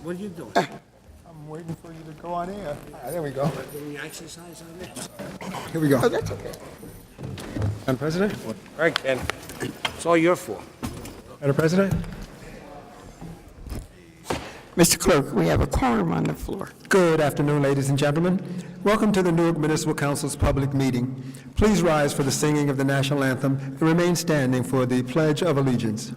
What are you doing? I'm waiting for you to go on air. There we go. Doing the exercise on there? Here we go. Oh, that's okay. Madam President? All right, Ken. It's all your fault. Madam President? Mr. Clerk, we have a quorum on the floor. Good afternoon, ladies and gentlemen. Welcome to the Newark Municipal Council's public meeting. Please rise for the singing of the national anthem and remain standing for the Pledge of Allegiance.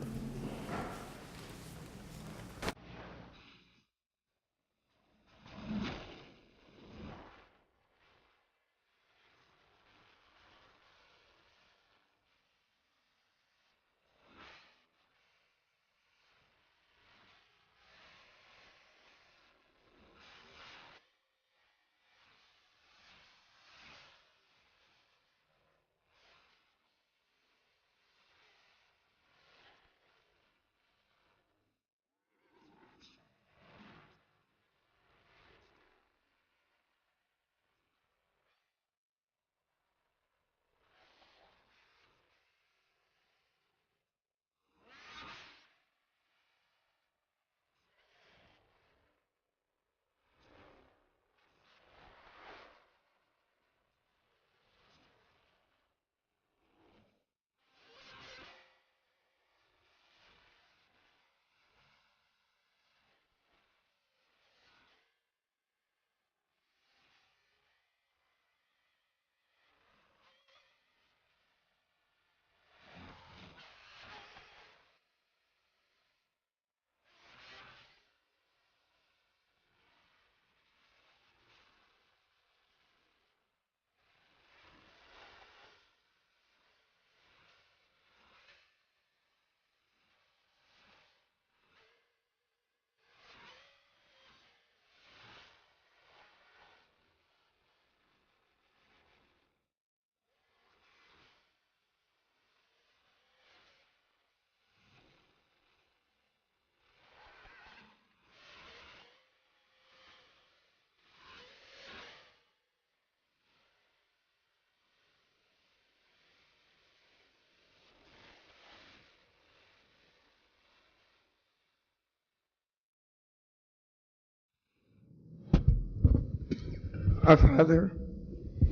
Our Father,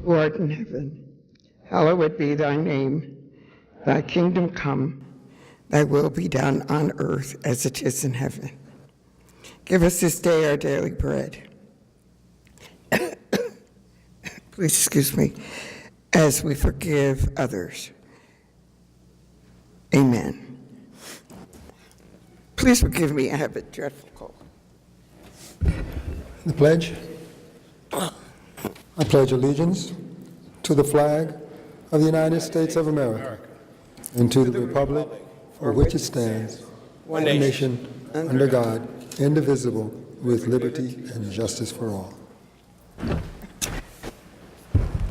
who art in heaven, hallowed be thy name. Thy kingdom come, thy will be done on earth as it is in heaven. Give us this day our daily bread. Please excuse me, as we forgive others. Amen. Please forgive me, I have a dreadful cold. The pledge. I pledge allegiance to the flag of the United States of America and to the republic for which it stands, one nation, under God, indivisible, with liberty and justice for all.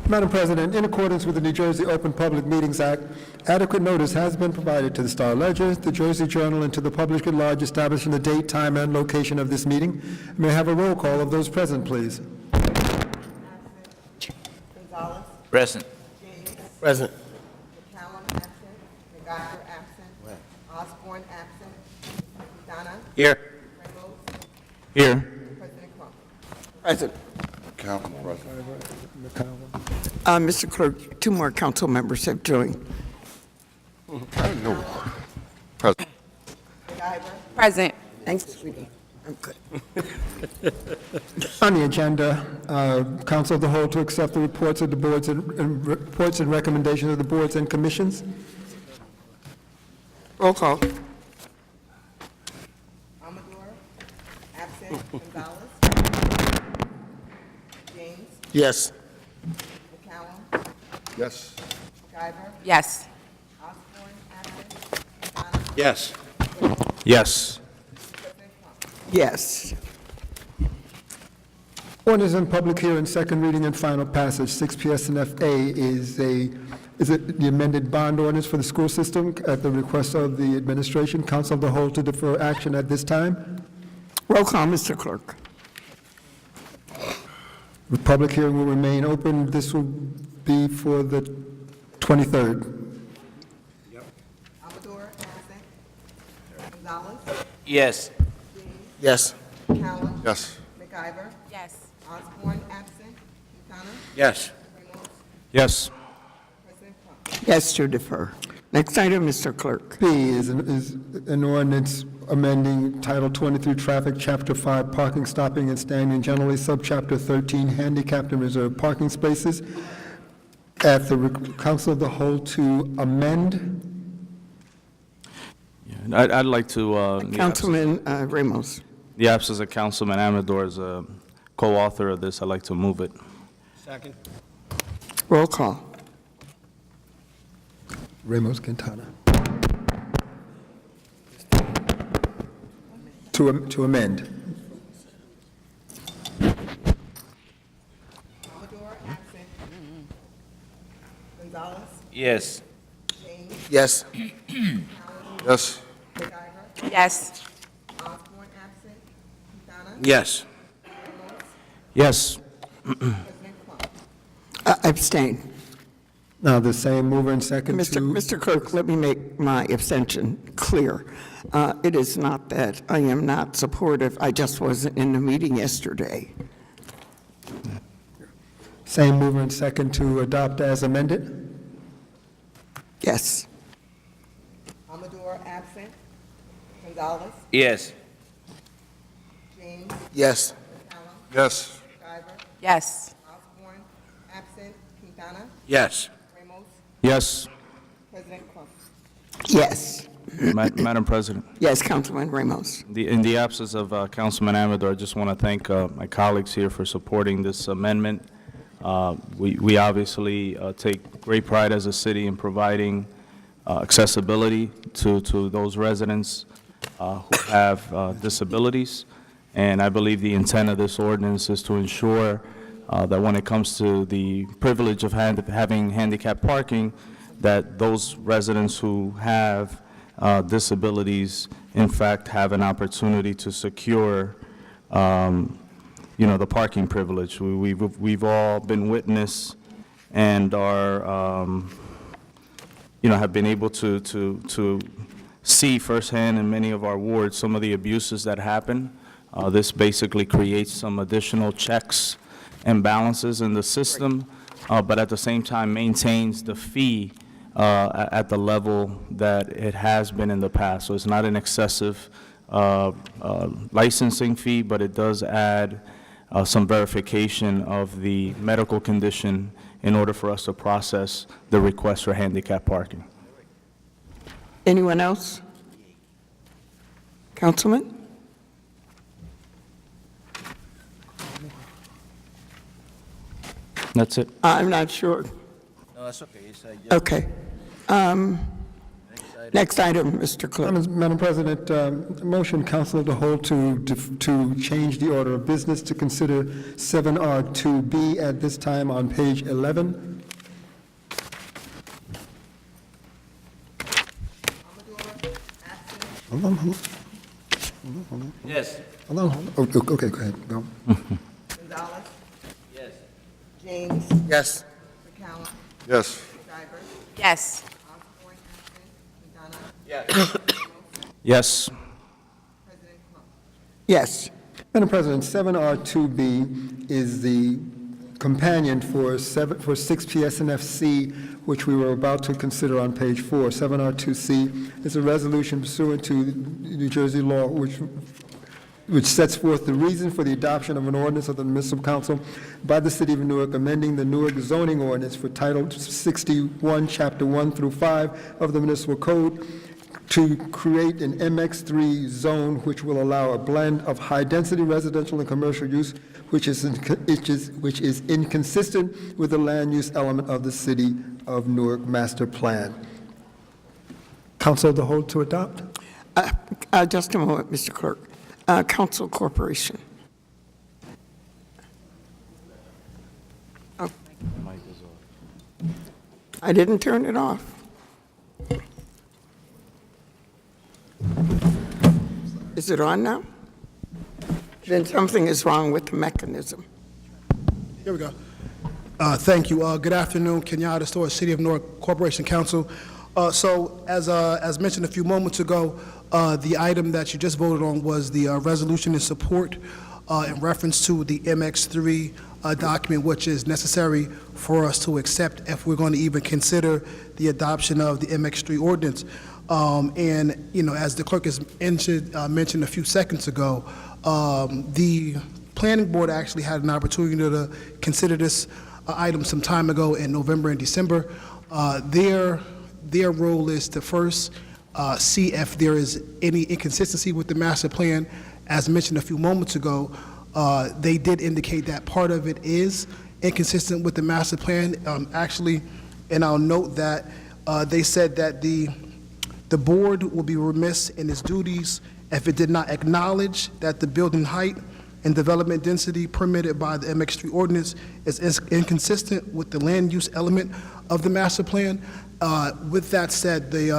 Madam President, in accordance with the New Jersey Open Public Meetings Act, adequate notice has been provided to the Star-Ledger, the Jersey Journal, and to the public at large establishing the date, time, and location of this meeting. May I have a roll call of those present, please? Gonzalez. Present. James. Present. McCallum absent. McGuire absent. Osborne absent. Donna. Here. Rainbow. Here. President Trump. Present. Mr. Clerk, two more council members have joined. Present. McIver. Present. Thanks, sweetie. I'm good. On the agenda, Council of the Whole to accept the reports of the boards and reports and recommendations of the boards and commissions. Roll call. Amador. Absent. Gonzalez. James. Yes. McCallum. Yes. McIver. Yes. Osborne absent. Donna. Yes. Yes. President Trump. Yes. Ordinance in public hearing, second reading and final passage. 6 PSNF-A is it the amended bond ordinance for the school system at the request of the administration. Council of the Whole to defer action at this time. Roll call, Mr. Clerk. The public hearing will remain open. This will be for the 23rd. Amador absent. Gonzalez. Yes. Yes. McCallum. Yes. McIver. Yes. Osborne, absent. Quintana. Yes. Ramos. Yes. President Trump. Yes to defer. Next item, Mr. Clerk. B is an ordinance amending Title 23 Traffic, Chapter 5 Parking, Stopping, and Standing Generally, Subchapter 13 Handicapped and Reserved Parking Spaces. At the Council of the Whole to amend. I'd like to, Councilman Ramos. the absence of Councilman Amador as a co-author of this, I'd like to move it. Second. Roll call. Ramos Quintana. To amend. Commodore, absent. Gonzalez. Yes. James. Yes. Yes. McIver. Yes. Osborne, absent. Quintana. Yes. Ramos. Yes. President Trump. Abstain. Now, the same mover and second to. Mr. Clerk, let me make my abstention clear. It is not that I am not supportive, I just wasn't in the meeting yesterday. Same mover and second to adopt as amended. Yes. Commodore, absent. Gonzalez. Yes. James. Yes. McCallum. Yes. McIver. Yes. Osborne, absent. Quintana. Yes. Ramos. Yes. President Trump. Yes. Madam President, Yes, Councilman Ramos. in the absence of Councilman Amador, I just want to thank my colleagues here for supporting this amendment. We obviously take great pride as a city in providing accessibility to those residents who have disabilities, and I believe the intent of this ordinance is to ensure that when it comes to the privilege of having handicapped parking, that those residents who have disabilities, in fact, have an opportunity to secure, the parking privilege. We've all been witness and are, have been able to see firsthand in many of our wards some of the abuses that happen. This basically creates some additional checks and balances in the system, but at the same time maintains the fee at the level that it has been in the past. So it's not an excessive licensing fee, but it does add some verification of the medical condition in order for us to process the request for handicap parking. Anyone else? Councilman? That's it. I'm not sure. No, that's okay. It's, Okay. Next item, Mr. Clerk. Madam President, motion Council of the Whole to change the order of business to consider 7R2B at this time on page 11. Hold on. Yes. Hold on. Oh, okay, go ahead. Go. Gonzalez. Yes. James. Yes. McCallum. Yes. McIver. Yes. Osborne, absent. Quintana. Yes. Yes. President Trump. Yes. Madam President, 7R2B is the companion for 6 PSNFC, which we were about to consider on page 4. 7R2C is a resolution pursuant to New Jersey law which sets forth the reason for the adoption of an ordinance of the Municipal Council by the City of Newark, amending the Newark zoning ordinance for Title 61, Chapter 1 through 5 of the Municipal Code to create an MX3 zone which will allow a blend of high-density residential and commercial use, which is inconsistent with the land use element of the City of Newark Master Plan. Council of the Whole to adopt? Just a moment, Mr. Clerk. Council Corporation. Oh. I didn't turn it off. Is it on now? Then something is wrong with the mechanism. Here we go. Thank you. Good afternoon, Kenyatta Store, City of Newark Corporation Council. So as mentioned a few moments ago, the item that you just voted on was the resolution in support in reference to the MX3 document, which is necessary for us to accept if we're going to even consider the adoption of the MX3 ordinance. And, you know, as the clerk has mentioned a few seconds ago, the planning board actually had an opportunity to consider this item some time ago in November and December. Their role is to first see if there is any inconsistency with the master plan. As mentioned a few moments ago, they did indicate that part of it is inconsistent with the master plan. Actually, and I'll note that they said that the board will be remiss in its duties if it did not acknowledge that the building height and development density permitted by the MX3 ordinance is inconsistent with the land use element of the master plan. With that said, the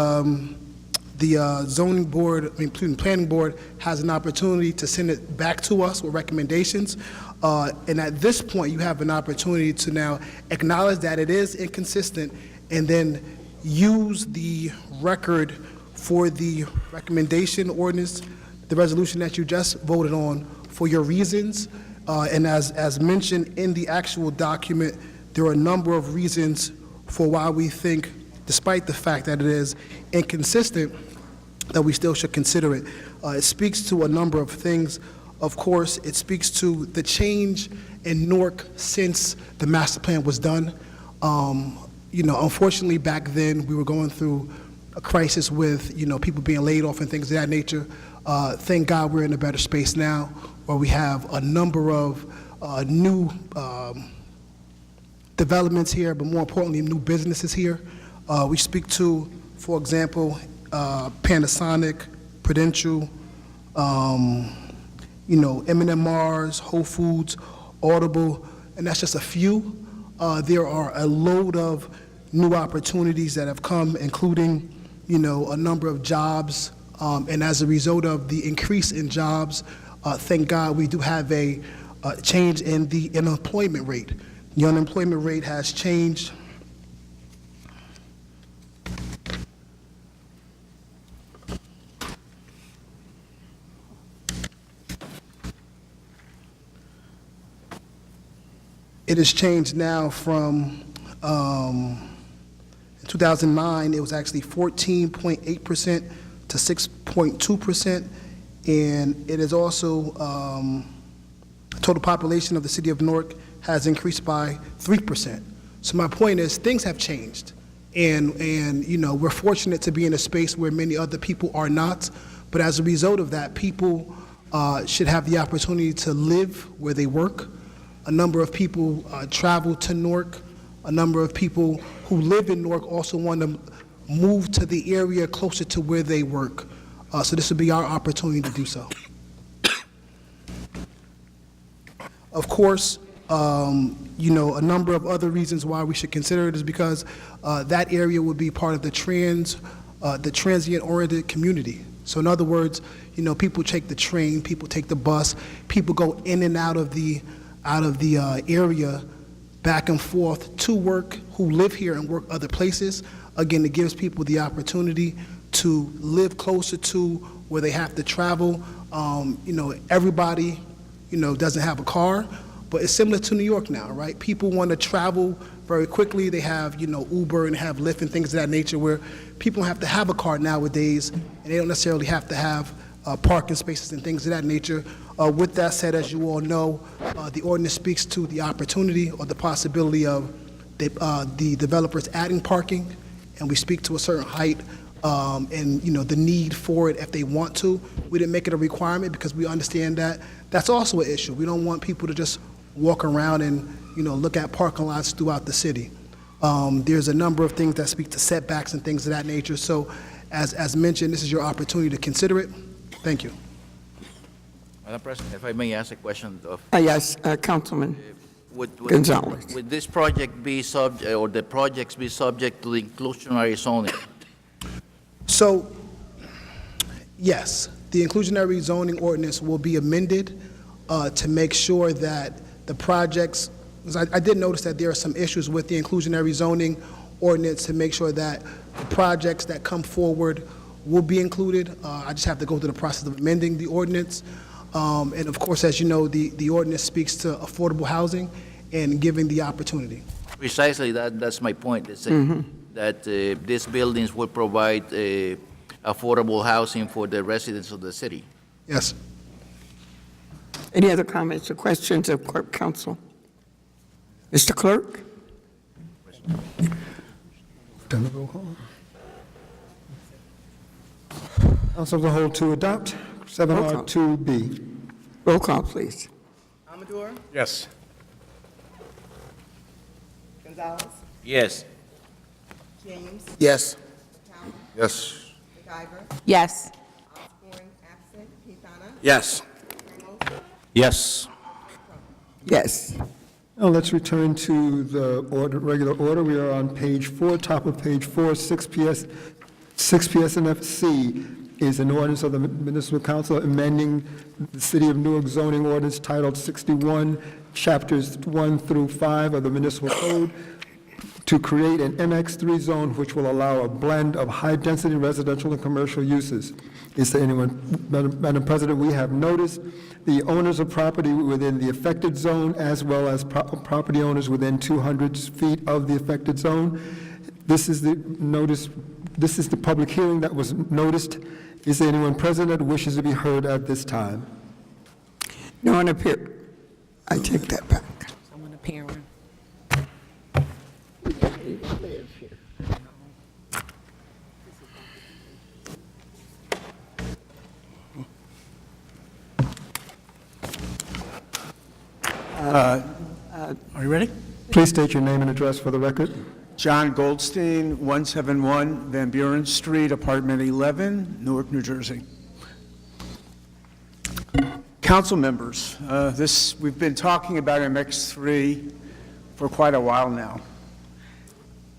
zoning board, planning board has an opportunity to send it back to us with recommendations. And at this point, you have an opportunity to now acknowledge that it is inconsistent and then use the record for the recommendation ordinance, the resolution that you just voted on, for your reasons. And as mentioned in the actual document, there are a number of reasons for why we think, despite the fact that it is inconsistent, that we still should consider it. It speaks to a number of things. Of course, it speaks to the change in Newark since the master plan was done. You know, unfortunately, back then, we were going through a crisis with, you know, people being laid off and things of that nature. Thank God we're in a better space now, where we have a number of new developments here, but more importantly, new businesses here. We speak to, for example, Panasonic, Prudential, you know, M&M Mars, Whole Foods, Audible, and that's just a few. There are a load of new opportunities that have come, including, you know, a number of jobs, and as a result of the increase in jobs, thank God we do have a change in the unemployment rate. The unemployment rate has changed. It has changed now from, in 2009, it was actually 14.8% to 6.2%, and it is also, total population of the city of Newark has increased by 3%. So my point is, things have changed, and you know, we're fortunate to be in a space where many other people are not, but as a result of that, people should have the opportunity to live where they work. A number of people travel to Newark. A number of people who live in Newark also want to move to the area closer to where they work. So this would be our opportunity to do so. Of course, you know, a number of other reasons why we should consider it is because that area would be part of the transient-oriented community. So in other words, you know, people take the train, people take the bus, people go in and out of the area back and forth to work, who live here and work other places. Again, it gives people the opportunity to live closer to where they have to travel. You know, everybody, you know, doesn't have a car, but it's similar to New York now, right? People want to travel very quickly. They have, you know, Uber and have Lyft and things of that nature, where people have to have a car nowadays, and they don't necessarily have to have parking spaces and things of that nature. With that said, as you all know, the ordinance speaks to the opportunity or the possibility of the developers adding parking, and we speak to a certain height and, you know, the need for it if they want to. We didn't make it a requirement because we understand that that's also an issue. We don't want people to just walk around and, you know, look at parking lots throughout the city. There's a number of things that speak to setbacks and things of that nature. So as mentioned, this is your opportunity to consider it. Thank you. Madam President, if I may ask a question of, Yes, Councilman would Gonzalez. would this project be subject, or the projects be subject to the inclusionary zoning? So, yes, the inclusionary zoning ordinance will be amended to make sure that the projects, because I did notice that there are some issues with the inclusionary zoning ordinance, to make sure that The projects that come forward will be included. I just have to go through the process of amending the ordinance. And of course, as you know, the ordinance speaks to affordable housing and giving the opportunity. Precisely, that's my point. It's that these buildings will provide affordable housing for the residents of the city. Yes. Any other comments or questions of Clerk Counsel? Mr. Clerk? Done the roll call. Council of the whole to adopt, 7R2B. Roll call, please. Amador, Yes. Gonzalez, Yes. James, Yes. McCallum, Yes. McIver, Yes. Osborne, absent, Quintana, Yes. Ramos, Yes. Yes. Now let's return to the regular order. We are on page 4, top of page 4, 6 PSNFC is an ordinance of the Municipal Council amending the City of Newark zoning ordinance titled 61, chapters 1 through 5 of the Municipal Code to create an MX3 zone which will allow a blend of high-density residential and commercial uses. Is there anyone, Madam President, we have noticed the owners of property within the affected zone as well as property owners within 200 feet of the affected zone. This is the notice, this is the public hearing that was noticed. Is there anyone present that wishes to be heard at this time? No one appeared. I take that back. Someone appearing. Are you ready? Please state your name and address for the record. John Goldstein, 171 Van Buren Street, Apartment 11, Newark, New Jersey. Council members, we've been talking about MX3 for quite a while now.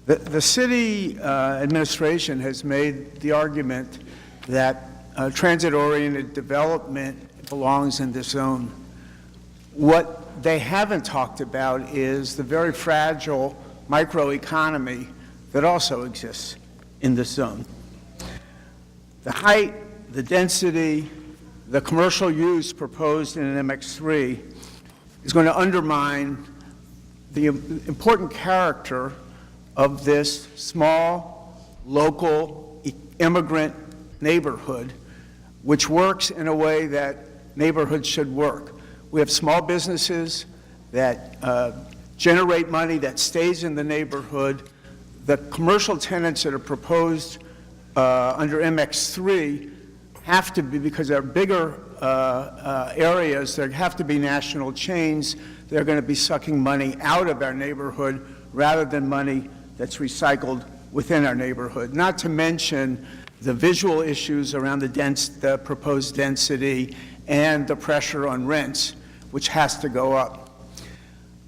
The city administration has made the argument that transit-oriented development belongs in this zone. What they haven't talked about is the very fragile microeconomy that also exists in this zone. The height, the density, the commercial use proposed in an MX3 is going to undermine the important character of this small, local, immigrant neighborhood, which works in a way that neighborhoods should work. We have small businesses that generate money that stays in the neighborhood. The commercial tenants that are proposed under MX3 have to be, because they're bigger areas, there have to be national chains. They're going to be sucking money out of our neighborhood rather than money that's recycled within our neighborhood. Not to mention the visual issues around the proposed density and the pressure on rents, which has to go up.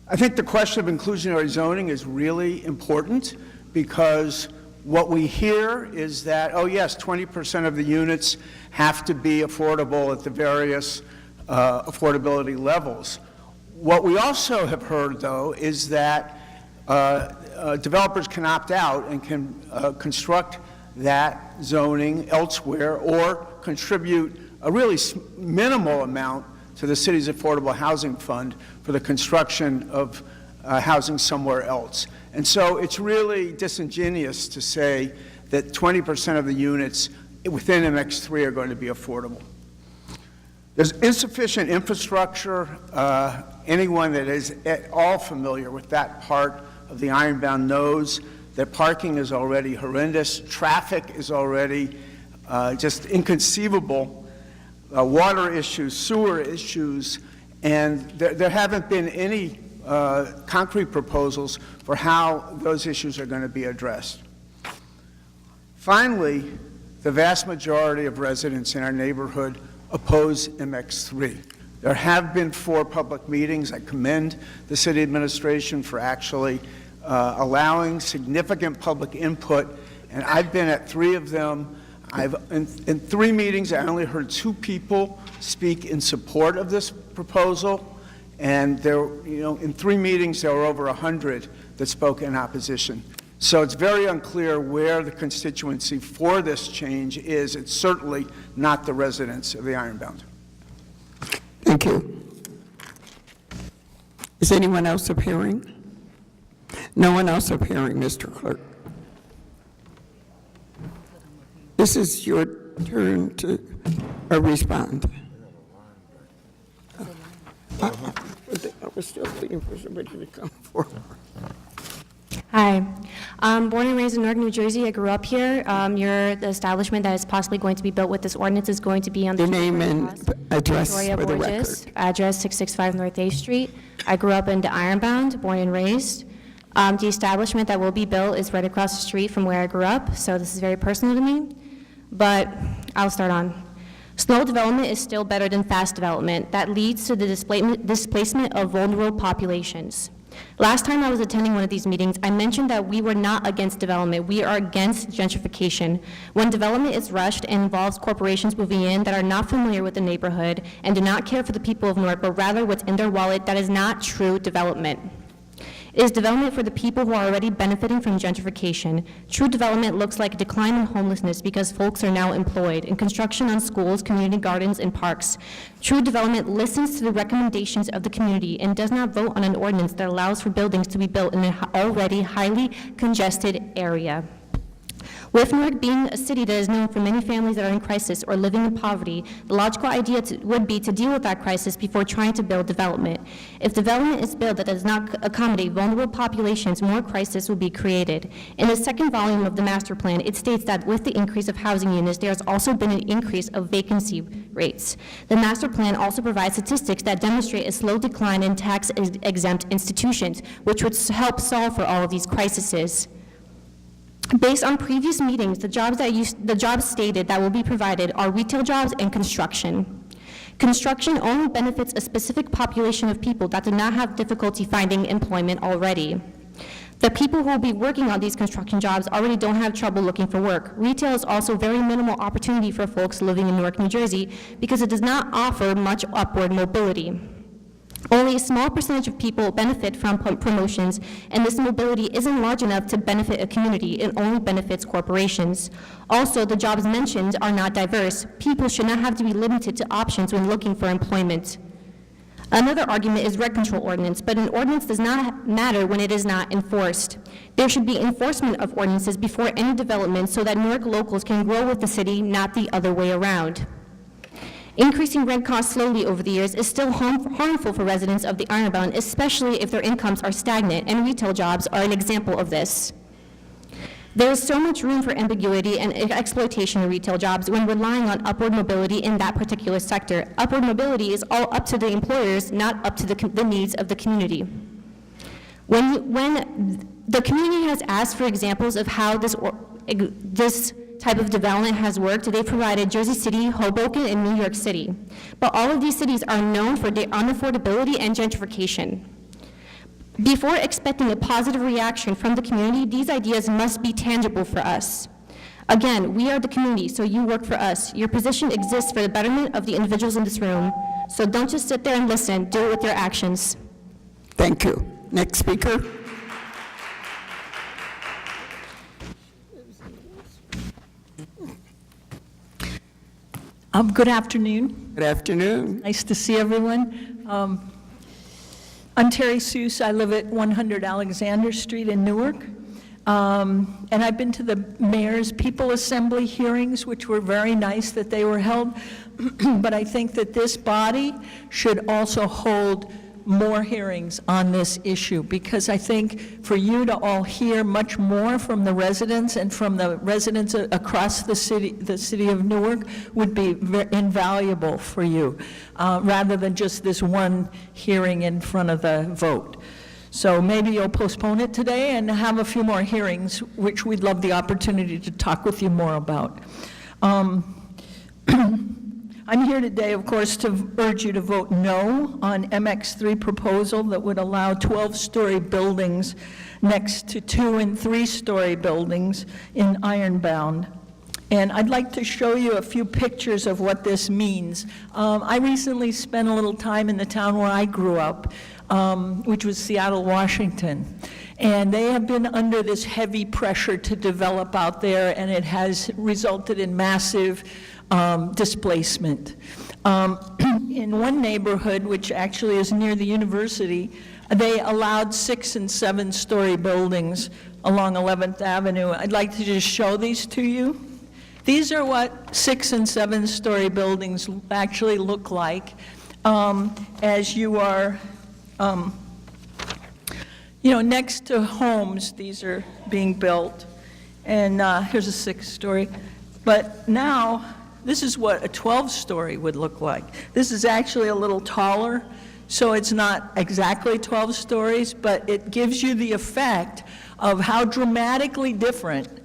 I think the question of inclusionary zoning is really important because what we hear is that, oh yes, 20% of the units have to be affordable at the various affordability levels. What we also have heard, though, is that developers can opt out and can construct that zoning elsewhere or contribute a really minimal amount to the city's affordable housing fund for the construction of housing somewhere else. And so it's really disingenuous to say that 20% of the units within MX3 are going to be affordable. There's insufficient infrastructure. Anyone that is at all familiar with that part of the Ironbound knows that parking is already horrendous. Traffic is already just inconceivable. Water issues, sewer issues, and there haven't been any concrete proposals for how those issues are going to be addressed. Finally, the vast majority of residents in our neighborhood oppose MX3. There have been 4 public meetings. I commend the city administration for actually allowing significant public input, and I've been at 3 of them. In 3 meetings, I only heard 2 people speak in support of this proposal, and in 3 meetings, there were over 100 that spoke in opposition. So it's very unclear where the constituency for this change is. It's certainly not the residents of the Ironbound. Thank you. Is anyone else appearing? No one else appearing, Mr. Clerk. This is your turn to respond. We're still waiting for somebody to come forward. Hi. Born and raised in Newark, New Jersey. I grew up here. The establishment that is possibly going to be built with this ordinance is going to be on the... Your name and address Victoria for the Borges, record. address 665 North 8th Street. I grew up in the Ironbound, born and raised. The establishment that will be built is right across the street from where I grew up, so this is very personal to me. But I'll start on. Slow development is still better than fast development. That leads to the displacement of vulnerable populations. Last time I was attending one of these meetings, I mentioned that we were not against development. We are against gentrification. When development is rushed and involves corporations moving in that are not familiar with the neighborhood and do not care for the people of Newark, but rather what's in their wallet, that is not true development. It is development for the people who are already benefiting from gentrification. True development looks like a decline in homelessness because folks are now employed in construction on schools, community gardens, and parks. True development listens to the recommendations of the community and does not vote on an ordinance that allows for buildings to be built in an already highly congested area. With Newark being a city that is known for many families that are in crisis or living in poverty, the logical idea would be to deal with that crisis before trying to build development. If development is built that does not accommodate vulnerable populations, more crisis will be created. In the second volume of the master plan, it states that with the increase of housing units, there has also been an increase of vacancy rates. The master plan also provides statistics that demonstrate a slow decline in tax-exempt institutions, which would help solve for all of these crises. Based on previous meetings, the jobs stated that will be provided are retail jobs and construction. Construction only benefits a specific population of people that do not have difficulty finding employment already. The people who will be working on these construction jobs already don't have trouble looking for work. Retail is also very minimal opportunity for folks living in Newark, New Jersey, because it does not offer much upward mobility. Only a small percentage of people benefit from promotions, and this mobility isn't large enough to benefit a community. It only benefits corporations. Also, the jobs mentioned are not diverse. People should not have to be limited to options when looking for employment. Another argument is rent control ordinance, but an ordinance does not matter when it is not enforced. There should be enforcement of ordinances before any development so that Newark locals can grow with the city, not the other way around. Increasing rent costs slowly over the years is still harmful for residents of the Ironbound, especially if their incomes are stagnant, and retail jobs are an example of this. There is so much room for ambiguity and exploitation in retail jobs when relying on upward mobility in that particular sector. Upward mobility is all up to the employers, not up to the needs of the community. When the community has asked for examples of how this type of development has worked, they provided Jersey City, Hoboken, and New York City. But all of these cities are known for their unaffordability and gentrification. Before expecting a positive reaction from the community, these ideas must be tangible for us. Again, we are the community, so you work for us. Your position exists for the betterment of the individuals in this room. So don't just sit there and listen, do it with your actions. Thank you. Next speaker. Good afternoon. Good afternoon. Nice to see everyone. I'm Terry Seuss. I live at 100 Alexander Street in Newark. And I've been to the mayor's People Assembly hearings, which were very nice that they were held. But I think that this body should also hold more hearings on this issue, because I think for you to all hear much more from the residents and from the residents across the city of Newark would be invaluable for you, rather than just this one hearing in front of the vote. So maybe you'll postpone it today and have a few more hearings, which we'd love the opportunity to talk with you more about. I'm here today, of course, to urge you to vote no on MX3 proposal that would allow 12-story buildings next to 2- and 3-story buildings in Ironbound. And I'd like to show you a few pictures of what this means. I recently spent a little time in the town where I grew up, which was Seattle, Washington. And they have been under this heavy pressure to develop out there, and it has resulted in massive displacement. In one neighborhood, which actually is near the university, they allowed 6- and 7-story buildings along 11th Avenue. I'd like to just show these to you. These are what 6- and 7-story buildings actually look like as you are, next to homes. These are being built, and here's a 6-story. But now, this is what a 12-story would look like. This is actually a little taller, so it's not exactly 12 stories, but it gives you the effect of how dramatically different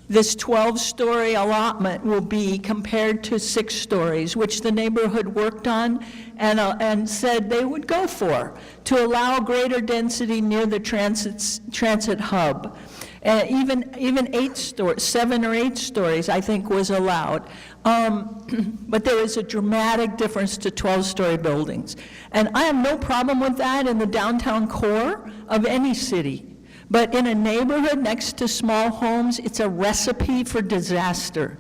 this 12-story allotment will be compared to 6 stories, which the neighborhood worked on and said they would go for, to allow greater density near the transit hub. Even 7 or 8 stories, I think, was allowed. But there is a dramatic difference to 12-story buildings. And I have no problem with that in the downtown core of any city. But in a neighborhood next to small homes, it's a recipe for disaster.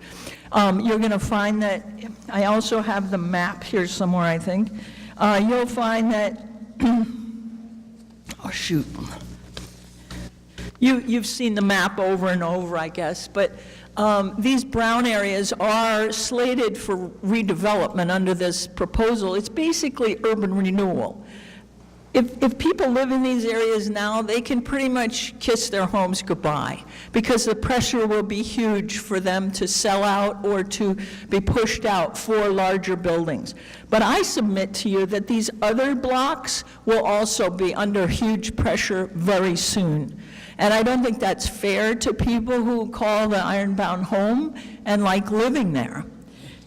You're going to find that, I also have the map here somewhere, I think. You'll find that, oh shoot. You've seen the map over and over, I guess, but these brown areas are slated for redevelopment under this proposal. It's basically urban renewal. If people live in these areas now, they can pretty much kiss their homes goodbye, because the pressure will be huge for them to sell out or to be pushed out for larger buildings. But I submit to you that these other blocks will also be under huge pressure very soon. And I don't think that's fair to people who call the Ironbound home and like living there.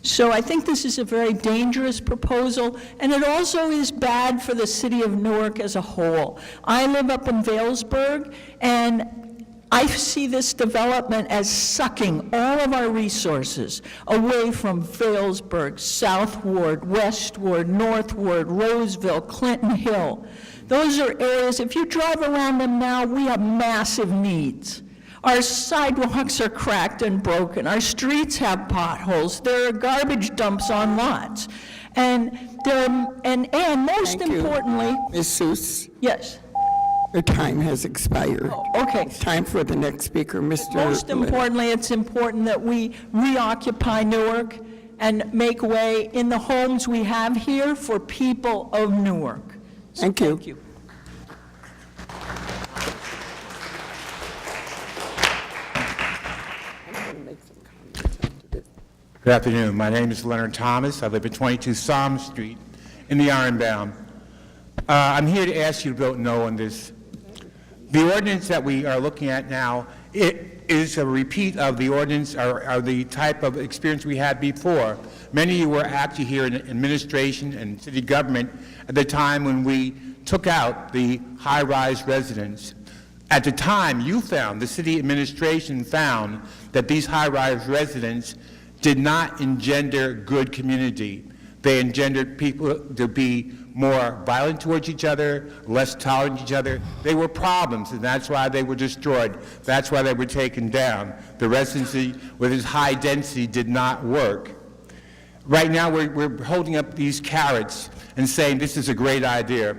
So I think this is a very dangerous proposal, and it also is bad for the city of Newark as a whole. I live up in Vailsburg, and I see this development as sucking all of our resources away from Vailsburg, South Ward, West Ward, North Ward, Roseville, Clinton Hill. Those are areas, if you drive around them now, we have massive needs. Our sidewalks are cracked and broken. Our streets have potholes. There are garbage dumps on lots. And most importantly, Ms. Seuss, yes. your time has expired. Okay. Time for the next speaker, Mr. Most importantly, it's important that we reoccupy Newark and make way in the homes we have here for people of Newark. So Thank you. Thank you. Good afternoon. My name is Leonard Thomas. I live at 22 Psalm Street in the Ironbound. I'm here to ask you to vote no on this. The ordinance that we are looking at now, it is a repeat of the ordinance or the type of experience we had before. Many of you were actually here in administration and city government at the time when we took out the high-rise residence. At the time, the city administration found that these high-rise residents did not engender good community. They engendered people to be more violent towards each other, less tolerant of each other. They were problems, and that's why they were destroyed. That's why they were taken down. The residency with its high density did not work. Right now, we're holding up these carrots and saying this is a great idea.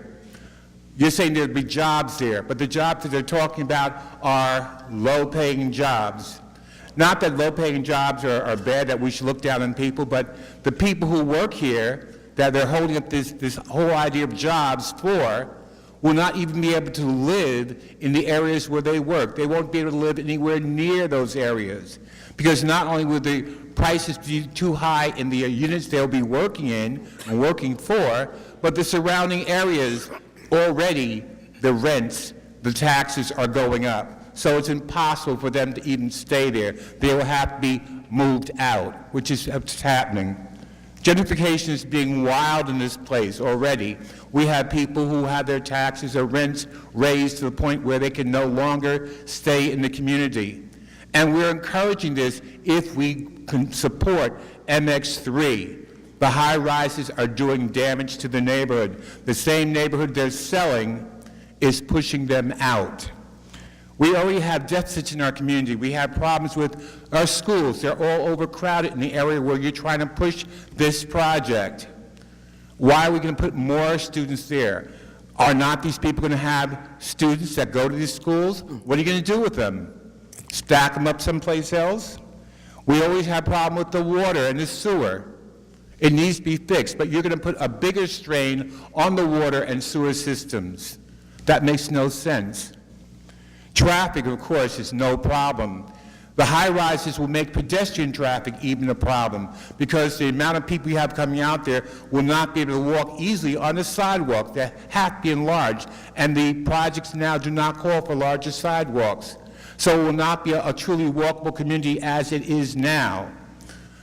You're saying there'd be jobs there, but the jobs that they're talking about are low-paying jobs. Not that low-paying jobs are bad, that we should look down on people, but the people who work here, that they're holding up this whole idea of jobs for, will not even be able to live in the areas where they work. They won't be able to live anywhere near those areas, because not only will the prices be too high in the units they'll be working in and working for, but the surrounding areas, already the rents, the taxes are going up. So it's impossible for them to even stay there. They will have to be moved out, which is what's happening. Gentrification is being wild in this place already. We have people who have their taxes or rents raised to the point where they can no longer stay in the community. And we're encouraging this if we can support MX3. The high-rises are doing damage to the neighborhood. The same neighborhood they're selling is pushing them out. We already have deficits in our community. We have problems with our schools. They're all overcrowded in the area where you're trying to push this project. Why are we going to put more students there? Are not these people going to have students that go to these schools? What are you going to do with them? Stack them up someplace else? We always have a problem with the water and the sewer. It needs to be fixed, but you're going to put a bigger strain on the water and sewer systems. That makes no sense. Traffic, of course, is no problem. The high-rises will make pedestrian traffic even a problem because the amount of people you have coming out there will not be able to walk easily on the sidewalk. They have to be enlarged, and the projects now do not call for larger sidewalks. So it will not be a truly walkable community as it is now.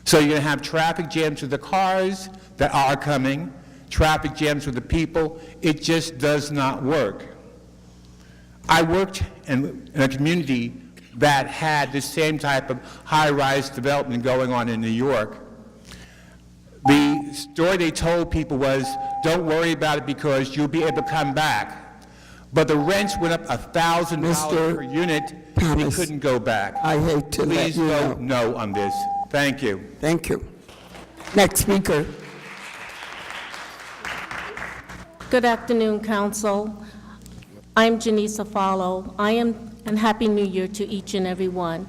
So you're going to have traffic jams with the cars that are coming, traffic jams with the people. It just does not work. I worked in a community that had the same type of high-rise development going on in New York. The story they told people was, don't worry about it because you'll be able to come back. But the rents went up $1,000 per unit. They couldn't go back. I hate to let Please you vote know. no on this. Thank you. Thank you. Next speaker. Good afternoon, Council. I'm Janice Afalo. And Happy New Year to each and every one.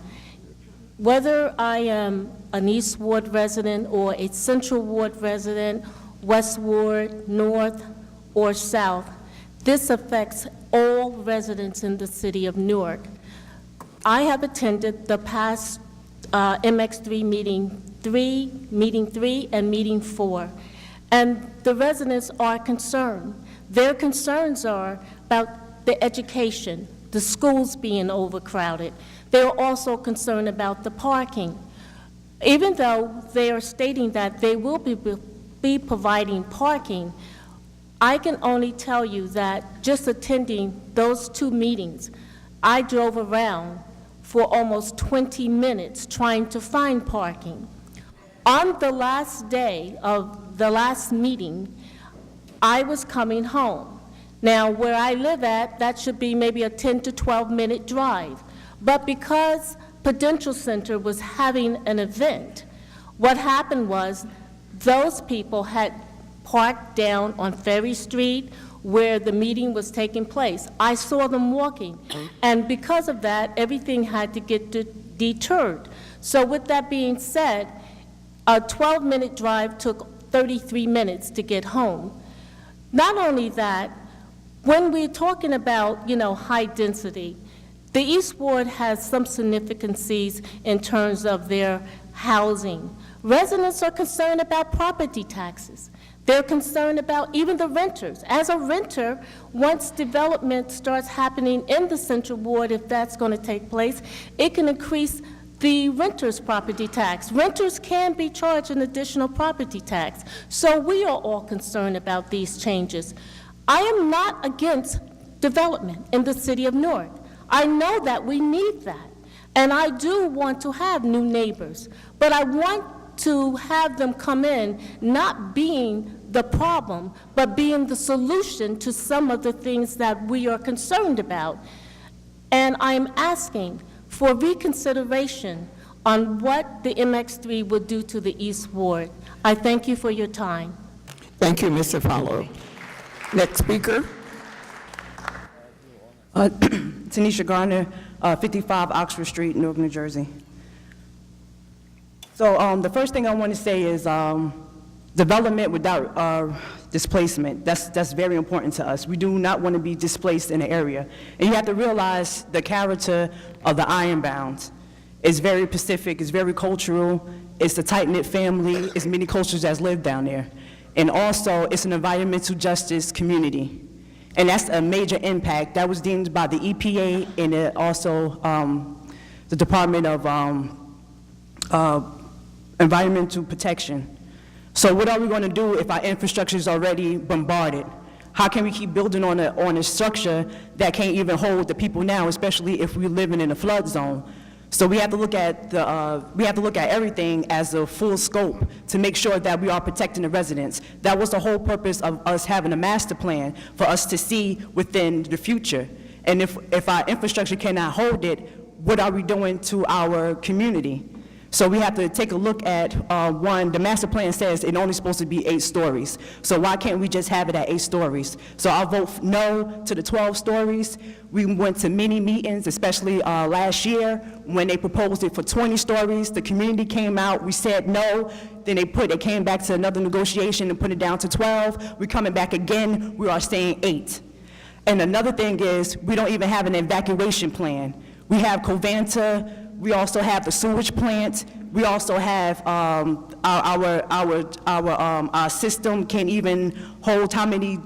Whether I am an East Ward resident or a Central Ward resident, West Ward, North, or South, this affects all residents in the city of Newark. I have attended the past MX3 meeting 3 and meeting 4, and the residents are concerned. Their concerns are about the education, the schools being overcrowded. They're also concerned about the parking. Even though they are stating that they will be providing parking, I can only tell you that just attending those 2 meetings, I drove around for almost 20 minutes trying to find parking. On the last day of the last meeting, I was coming home. Now, where I live at, that should be maybe a 10 to 12-minute drive. But because Prudential Center was having an event, what happened was those people had parked down on Ferry Street where the meeting was taking place. I saw them walking, and because of that, everything had to get deterred. So with that being said, a 12-minute drive took 33 minutes to get home. Not only that, when we're talking about, high density, the East Ward has some significancies in terms of their housing. Residents are concerned about property taxes. They're concerned about even the renters. As a renter, once development starts happening in the Central Ward, if that's going to take place, it can increase the renter's property tax. Renters can be charged an additional property tax. So we are all concerned about these changes. I am not against development in the city of Newark. I know that we need that, and I do want to have new neighbors, but I want to have them come in not being the problem, but being the solution to some of the things that we are concerned about. And I'm asking for reconsideration on what the MX3 would do to the East Ward. I thank you for your time. Thank you, Mr. Fowler. Next speaker. Tanisha Garner, 55 Oxford Street, Newark, New Jersey. So the first thing I want to say is development without displacement. That's very important to us. We do not want to be displaced in the area. And you have to realize the character of the Ironbound. It's very Pacific, it's very cultural, it's a tight-knit family, it's many cultures that live down there. And also, it's an environmental justice community. And that's a major impact. That was deemed by the EPA and also the Department of Environmental Protection. So what are we going to do if our infrastructure is already bombarded? How can we keep building on a structure that can't even hold the people now, especially if we're living in a flood zone? So we have to look at everything as a full scope to make sure that we are protecting the residents. That was the whole purpose of us having a master plan, for us to see within the future. And if our infrastructure cannot hold it, what are we doing to our community? So we have to take a look at, one, the master plan says it's only supposed to be 8 stories. So why can't we just have it at 8 stories? So I'll vote no to the 12 stories. We went to many meetings, especially last year, when they proposed it for 20 stories. The community came out, we said no. Then they came back to another negotiation and put it down to 12. We're coming back again, we are saying 8. And another thing is, we don't even have an evacuation plan. We have Covanta. We also have the sewage plant. We also have our system can't even hold how many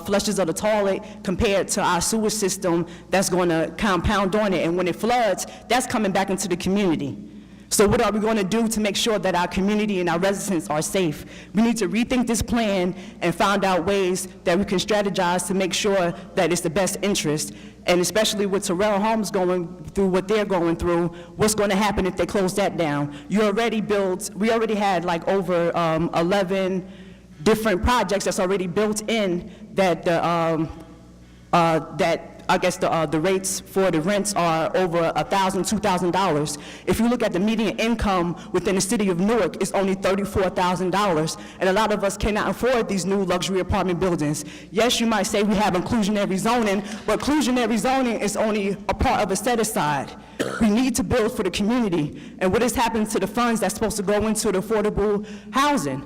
flushes of the toilet compared to our sewage system that's going to compound on it. And when it floods, that's coming back into the community. So what are we going to do to make sure that our community and our residents are safe? We need to rethink this plan and find out ways that we can strategize to make sure that it's the best interest. And especially with Terrell Homes going through what they're going through, what's going to happen if they close that down? We already had like over 11 different projects that's already built in that I guess the rates for the rents are over $1,000, $2,000. If you look at the median income within the city of Newark, it's only $34,000, and a lot of us cannot afford these new luxury apartment buildings. Yes, you might say we have inclusionary zoning, but inclusionary zoning is only a part of a set-aside. We need to build for the community, and what has happened to the funds that's supposed to go into the affordable housing?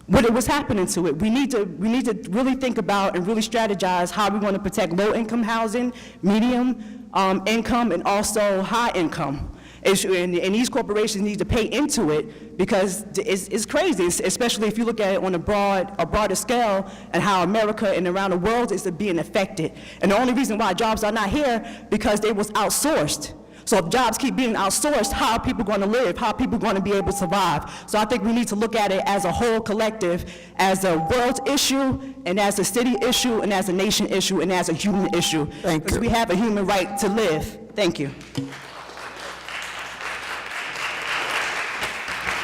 What's happening to it? We need to really think about and really strategize how we want to protect low-income housing, medium income, and also high income. And these corporations need to pay into it, because it's crazy, especially if you look at it on a broader scale, and how America and around the world is being affected. And the only reason why jobs are not here, because they was outsourced. So if jobs keep being outsourced, how are people going to live? How are people going to be able to survive? So I think we need to look at it as a whole collective, as a world issue, and as a city issue, and as a nation issue, and as a human issue. Thank you. Because we have a human right to live. Thank you.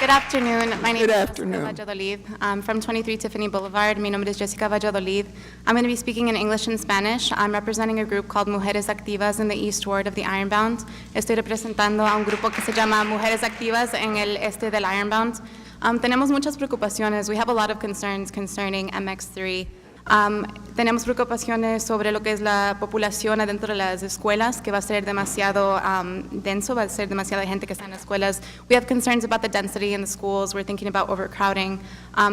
Good afternoon. My name Good is afternoon. Jessica Valladolid. I'm from 23 Tiffany Boulevard. Mi nombre es Jessica Valladolid. I'm going to be speaking in English and Spanish. I'm representing a group called Mujeres Activas in the East Ward of the Ironbound. Estoy representando a un grupo que se llama Mujeres Activas en el este del Ironbound. Tenemos muchas preocupaciones. We have a lot of concerns concerning MX3. Tenemos preocupaciones sobre lo que es la población adentro de las escuelas, que va a ser demasiado denso, va a ser demasiada gente que está en las escuelas. We have concerns about the density in the schools. We're thinking about overcrowding.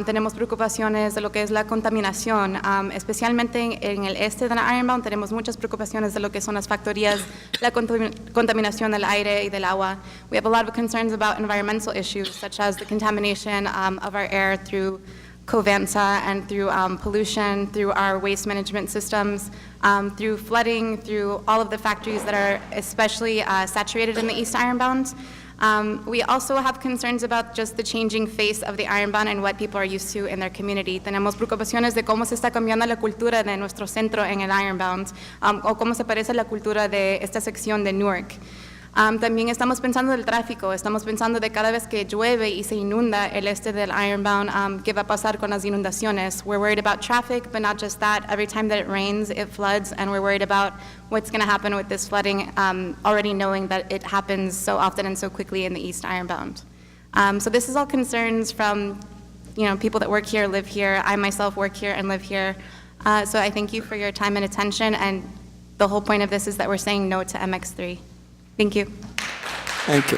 Tenemos preocupaciones de lo que es la contaminación, especialmente en el este de la Ironbound. Tenemos muchas preocupaciones de lo que son las factorías, la contaminación del aire y del agua. We have a lot of concerns about environmental issues, such as the contamination of our air through Covanta and through pollution, through our waste management systems, through flooding, through all of the factories that are especially saturated in the East Ironbound. We also have concerns about just the changing face of the Ironbound and what people are used to in their community. Tenemos preocupaciones de cómo se está cambiando la cultura de nuestro centro en el Ironbound, o cómo se parece la cultura de esta sección de Newark. También estamos pensando del tráfico, estamos pensando de cada vez que llueve y se inunda el este del Ironbound, qué va a pasar con las inundaciones. We're worried about traffic, but not just that. Every time that it rains, it floods, and we're worried about what's going to happen with this flooding, already knowing that it happens so often and so quickly in the East Ironbound. So this is all concerns from, people that work here, live here. I myself work here and live here. So I thank you for your time and attention, and the whole point of this is that we're saying no to MX3. Thank you. Thank you.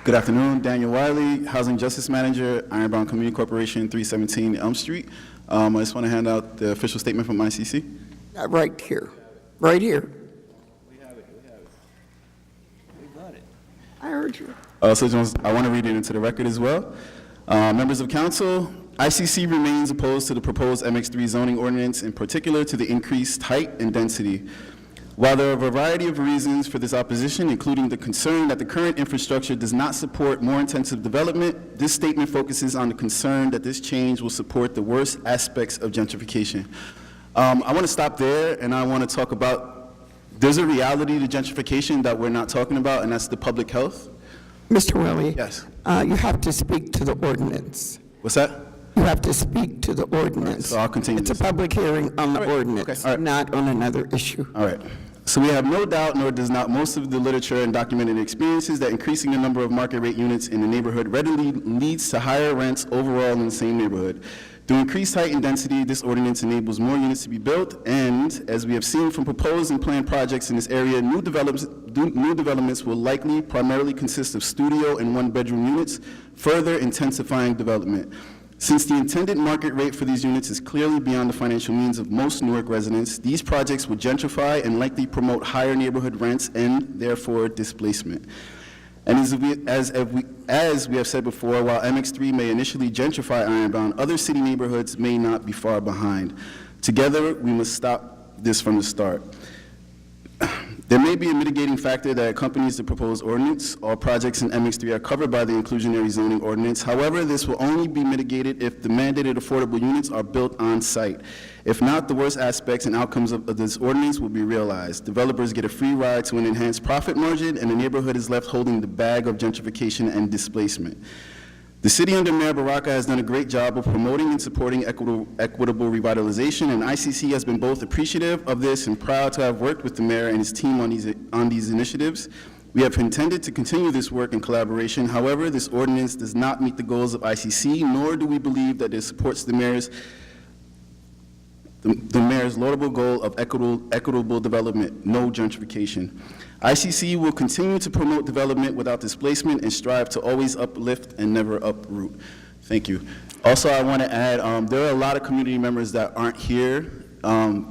Good afternoon, Daniel Wiley, Housing Justice Manager, Ironbound Community Corporation, 317 Elm Street. I just want to hand out the official statement from ICC. Right here. Right here. We have it. We got it. I heard you. So I want to read it into the record as well. Members of Council, ICC remains opposed to the proposed MX3 zoning ordinance, in particular to the increased height and density. While there are a variety of reasons for this opposition, including the concern that the current infrastructure does not support more intensive development, this statement focuses on the concern that this change will support the worst aspects of gentrification. I want to stop there, and I want to talk about there's a reality to gentrification that we're not talking about, and that's the public health. Mr. Willie? Yes. You have to speak to the ordinance. What's that? You have to speak to the ordinance. So I'll continue It's a this. public hearing on the ordinance, okay, all right. not on another issue. All right. So we have no doubt, nor does not most of the literature and documented experiences, that increasing the number of market rate units in the neighborhood readily leads to higher rents overall in the same neighborhood. Through increased height and density, this ordinance enables more units to be built, and as we have seen from proposed and planned projects in this area, new developments will likely primarily consist of studio and one-bedroom units, further intensifying development. Since the intended market rate for these units is clearly beyond the financial means of most Newark residents, these projects would gentrify and likely promote higher neighborhood rents and therefore displacement. And as we have said before, while MX3 may initially gentrify Ironbound, other city neighborhoods may not be far behind. Together, we must stop this from the start. There may be a mitigating factor that accompanies the proposed ordinance. All projects in MX3 are covered by the inclusionary zoning ordinance. However, this will only be mitigated if the mandated affordable units are built on site. If not, the worst aspects and outcomes of this ordinance will be realized. Developers get a free ride to an enhanced profit margin, and the neighborhood is left holding the bag of gentrification and displacement. The city under Mayor Baraka has done a great job of promoting and supporting equitable revitalization, and ICC has been both appreciative of this and proud to have worked with the mayor and his team on these initiatives. We have intended to continue this work in collaboration. However, this ordinance does not meet the goals of ICC, nor do we believe that it supports the mayor's laudable goal of equitable development, no gentrification. ICC will continue to promote development without displacement and strive to always uplift and never uproot. Thank you. Also, I want to add, there are a lot of community members that aren't here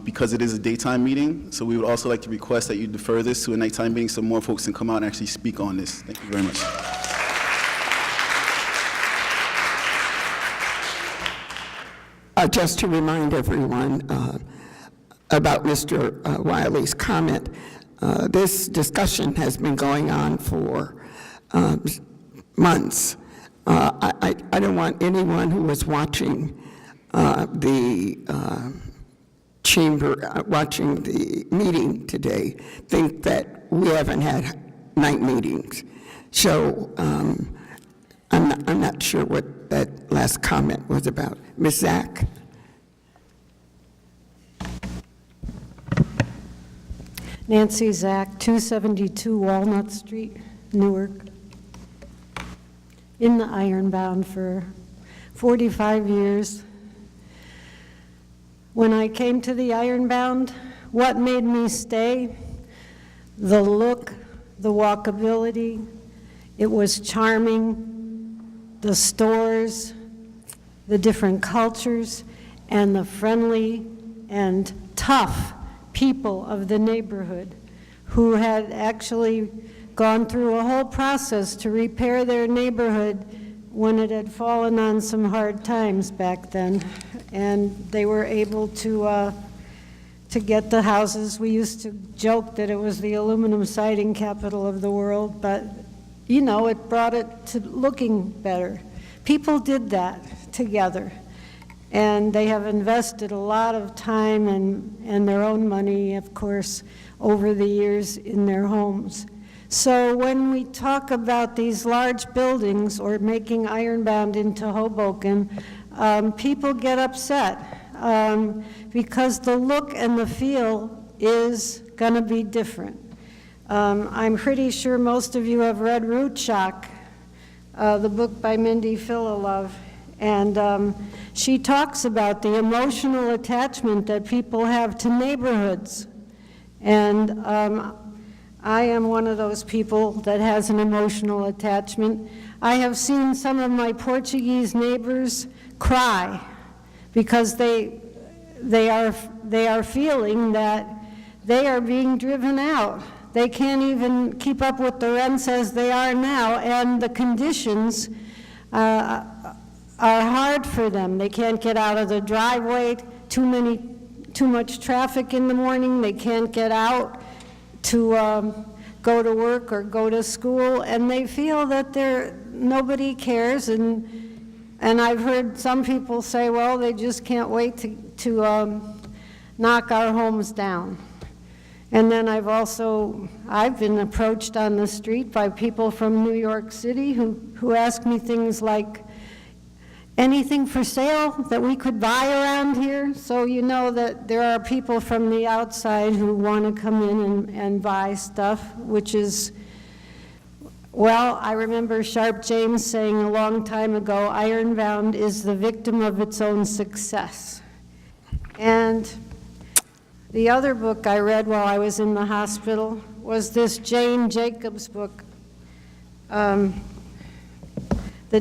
because it is a daytime meeting, so we would also like to request that you defer this to a nighttime meeting so more folks can come out and actually speak on this. Thank you very much. Just to remind everyone about Mr. Wiley's comment, this discussion has been going on for months. I don't want anyone who was watching the watching the meeting today think that we haven't had night meetings. So I'm not sure what that last comment was about. Ms. Zach? Nancy Zach, 272 Walnut Street, Newark. In the Ironbound for 45 years. When I came to the Ironbound, what made me stay? The look, the walkability. It was charming. The stores, the different cultures, and the friendly and tough people of the neighborhood who had actually gone through a whole process to repair their neighborhood when it had fallen on some hard times back then. And they were able to get the houses. We used to joke that it was the aluminum siding capital of the world, but you know, it brought it to looking better. People did that together, and they have invested a lot of time and their own money, of course, over the years in their homes. So when we talk about these large buildings or making Ironbound into Hoboken, people get upset because the look and the feel is going to be different. I'm pretty sure most of you have read Root Shock, the book by Mindy Philolove, and she talks about the emotional attachment that people have to neighborhoods. And I am one of those people that has an emotional attachment. I have seen some of my Portuguese neighbors cry because they are feeling that they are being driven out. They can't even keep up with the rents as they are now, and the conditions are hard for them. They can't get out of the driveway, too much traffic in the morning. They can't get out to go to work or go to school, and they feel that nobody cares. And I've heard some people say, well, they just can't wait to knock our homes down. And then I've been approached on the street by people from New York City who ask me things like, anything for sale that we could buy around here? So you know that there are people from the outside who want to come in and buy stuff, which is, well, I remember Sharp James saying a long time ago, Ironbound is the victim of its own success. And the other book I read while I was in the hospital was this Jane Jacobs book, The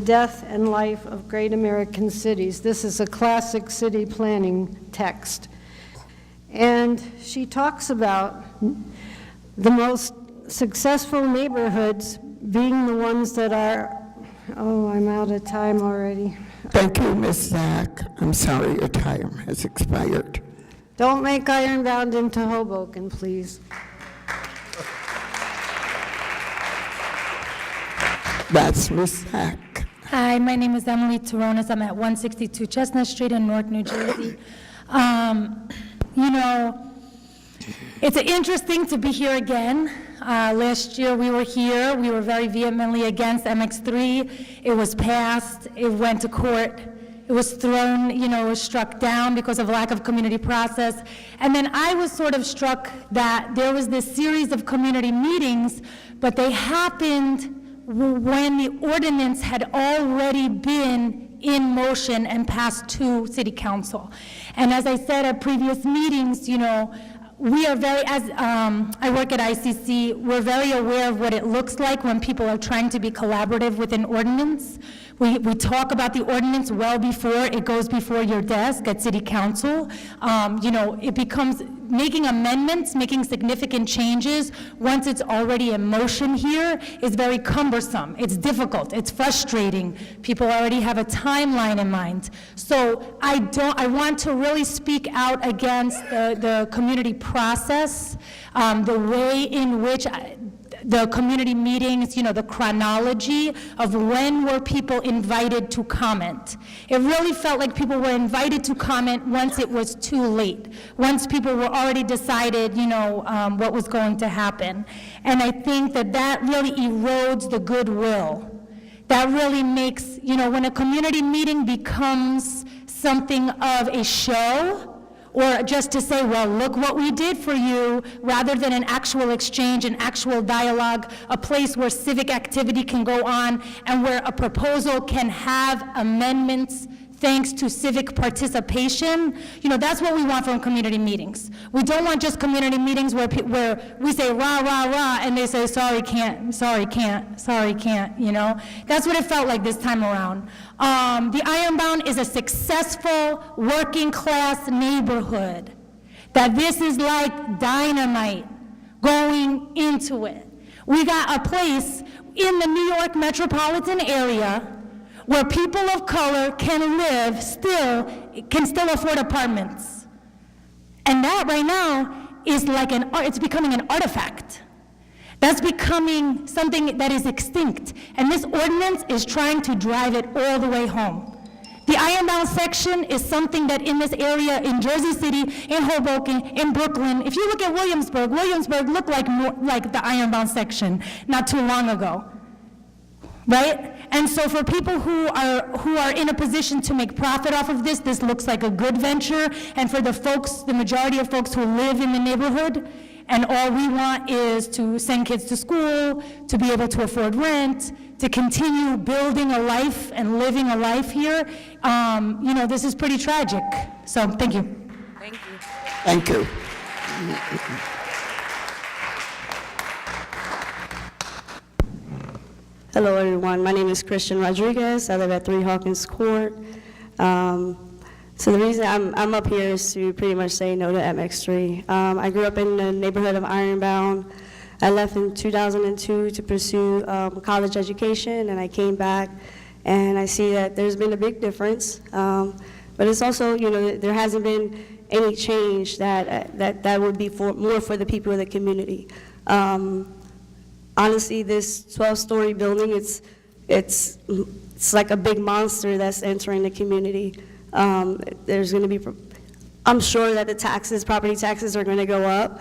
Death and Life of Great American Cities. This is a classic city planning text. And she talks about the most successful neighborhoods being the ones that are, oh, I'm out of time already. Thank you, Ms. Zach. I'm sorry your time has expired. Don't make Ironbound into Hoboken, please. That's Ms. Zach. Hi, my name is Emily Taronis. I'm at 162 Chestnut Street in Newark, New Jersey. You know, it's interesting to be here again. Last year we were here. We were very vehemently against MX3. It was passed. It went to court. It was thrown, you know, it was struck down because of lack of community process. And then I was sort of struck that there was this series of community meetings, but they happened when the ordinance had already been in motion and passed to City Council. And as I said at previous meetings, you know, we are very, as I work at ICC, we're very aware of what it looks like when people are trying to be collaborative with an ordinance. We talk about the ordinance well before it goes before your desk at City Council. You know, it becomes making amendments, making significant changes once it's already in motion here is very cumbersome. It's difficult, it's frustrating. People already have a timeline in mind. So I want to really speak out against the community process, the way in which the community meetings, you know, the chronology of when were people invited to comment. It really felt like people were invited to comment once it was too late, once people were already decided, you know, what was going to happen. And I think that really erodes the goodwill. That really makes, you know, when a community meeting becomes something of a show, or just to say, well, look what we did for you, rather than an actual exchange, an actual dialogue, a place where civic activity can go on, and where a proposal can have amendments thanks to civic participation. You know, that's what we want from community meetings. We don't want just community meetings where we say rah, rah, rah, and they say, sorry, can't, sorry, can't, sorry, can't, you know? That's what it felt like this time around. The Ironbound is a successful working class neighborhood. That this is like dynamite going into it. We got a place in the New York metropolitan area where people of color can still afford apartments. And that right now is like it's becoming an artifact. That's becoming something that is extinct. And this ordinance is trying to drive it all the way home. The Ironbound section is something that in this area, in Jersey City, in Hoboken, in Brooklyn, if you look at Williamsburg looked like the Ironbound section not too long ago. Right? And so for people who are in a position to make profit off of this looks like a good venture. And for the majority of folks who live in the neighborhood, and all we want is to send kids to school, to be able to afford rent, to continue building a life and living a life here, you know, this is pretty tragic. So, thank you. Thank you. Thank you. Hello, everyone. My name is Christian Rodriguez. I live at 3 Hawkins Court. So the reason I'm up here is to pretty much say no to MX3. I grew up in the neighborhood of Ironbound. I left in 2002 to pursue college education, and I came back, and I see that there's been a big difference. But it's also, you know, there hasn't been any change that would be more for the people of the community. Honestly, this 12-story building, it's like a big monster that's entering the community. There's going to be, I'm sure that the taxes, property taxes, are going to go up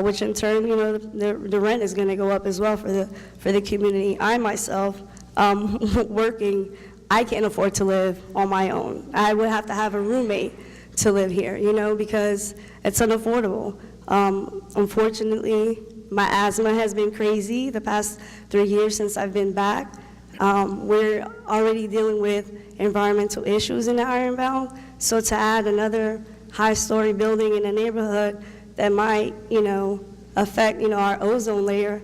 which in turn, the rent is going to go up as well for the community. I myself, working, I can't afford to live on my own. I would have to have a roommate to live here, because it's unaffordable. Unfortunately, my asthma has been crazy the past 3 years since I've been back. We're already dealing with environmental issues in the Ironbound, so to add another high-story building in a neighborhood that might, affect, our ozone layer,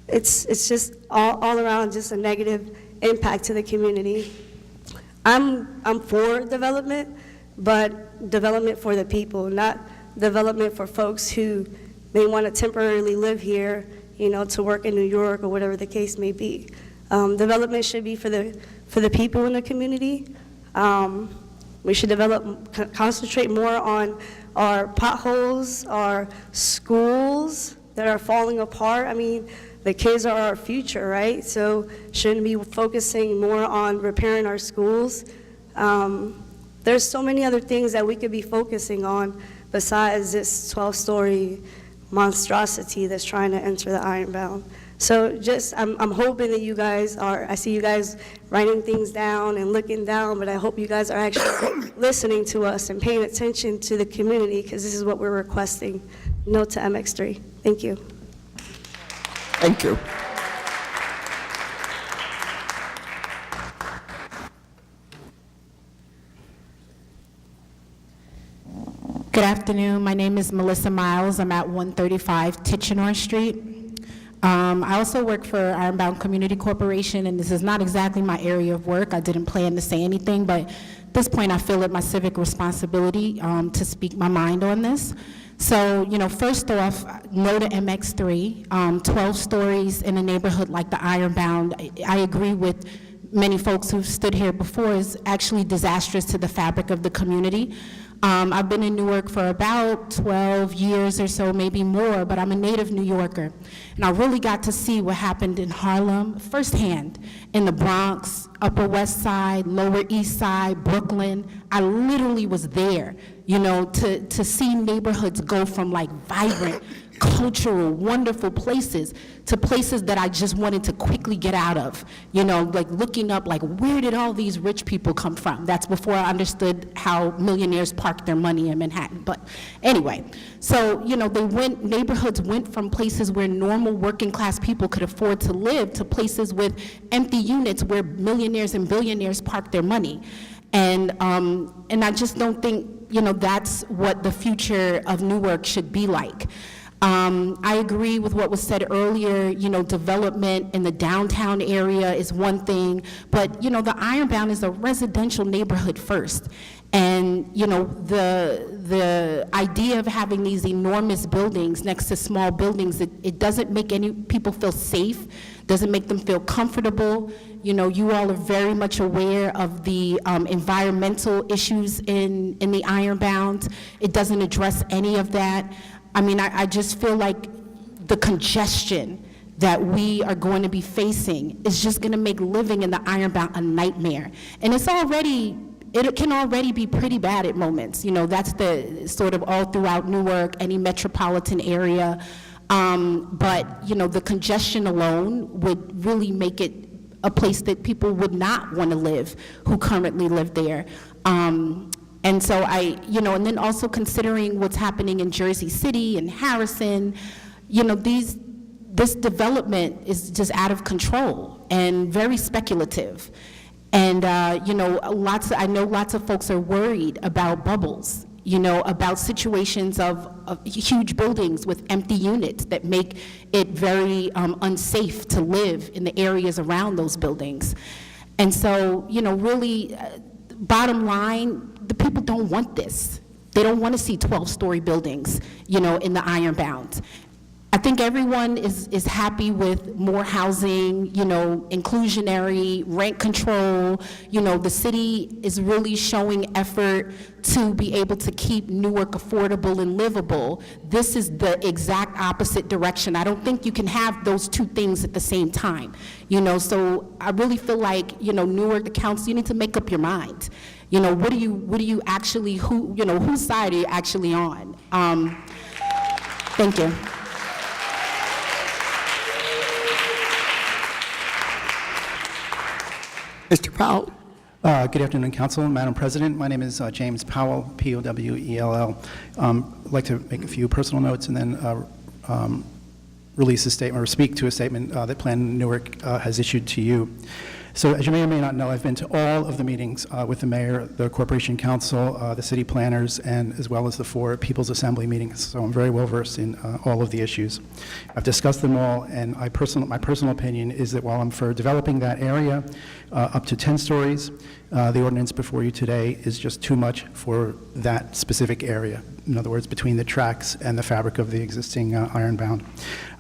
it's just all around just a negative impact to the community. I'm for development, but development for the people, not development for folks who may want to temporarily live here, to work in New York or whatever the case may be. Development should be for the people in the community. We should concentrate more on our potholes, our schools that are falling apart. I mean, the kids are our future, right? So shouldn't we be focusing more on repairing our schools? There's so many other things that we could be focusing on besides this 12-story monstrosity that's trying to enter the Ironbound. So just, I'm hoping that you guys I see you guys writing things down and looking down, but I hope you guys are actually listening to us and paying attention to the community, because this is what we're requesting. No to MX3. Thank you. Thank you. Good afternoon. My name is Melissa Miles. I'm at 135 Tichenor Street. I also work for Ironbound Community Corporation, and this is not exactly my area of work. I didn't plan to say anything, but at this point I feel it my civic responsibility to speak my mind on this. So, first off, no to MX3. 12 stories in a neighborhood like the Ironbound, I agree with many folks who've stood here before, is actually disastrous to the fabric of the community. I've been in Newark for about 12 years or so, maybe more, but I'm a native New Yorker. And I really got to see what happened in Harlem firsthand, in the Bronx, Upper West Side, Lower East Side, Brooklyn. I literally was there, to see neighborhoods go from like vibrant, cultural, wonderful places to places that I just wanted to quickly get out of, like looking up, like, where did all these rich people come from? That's before I understood how millionaires park their money in Manhattan. But anyway, so, neighborhoods went from places where normal working class people could afford to live to places with empty units where millionaires and billionaires park their money. And I just don't think, that's what the future of Newark should be like. I agree with what was said earlier, development in the downtown area is one thing, but, the Ironbound is a residential neighborhood first. And, the idea of having these enormous buildings next to small buildings, it doesn't make any people feel safe, doesn't make them feel comfortable. You all are very much aware of the environmental issues in the Ironbound. It doesn't address any of that. I mean, I just feel like the congestion that we are going to be facing is just going to make living in the Ironbound a nightmare. And it can already be pretty bad at moments. That's the sort of all throughout Newark, any metropolitan area. But, the congestion alone would really make it a place that people would not want to live who currently live there. And so and then also considering what's happening in Jersey City and Harrison, this development is just out of control and very speculative. And, I know lots of folks are worried about bubbles, about situations of huge buildings with empty units that make it very unsafe to live in the areas around those buildings. And so, really, bottom line, the people don't want this. They don't want to see 12-story buildings, in the Ironbound. I think everyone is happy with more housing, inclusionary, rent control. The city is really showing effort to be able to keep Newark affordable and livable. This is the exact opposite direction. I don't think you can have those two things at the same time. So I really feel like, Newark, the council, you need to make up your mind. What do you actually, whose side are you actually on? Thank you. Mr. Powell. Good afternoon, Council. Madam President, my name is James Powell, P-O-W-E-L-L. I'd like to make a few personal notes and then release a statement or speak to a statement that Plan Newark has issued to you. So as you may or may not know, I've been to all of the meetings with the mayor, the Corporation Council, the city planners, and as well as the 4 People's Assembly meetings. So I'm very well versed in all of the issues. I've discussed them all, and my personal opinion is that while I'm for developing that area up to 10 stories, the ordinance before you today is just too much for that specific area. In other words, between the tracks and the fabric of the existing ironbound.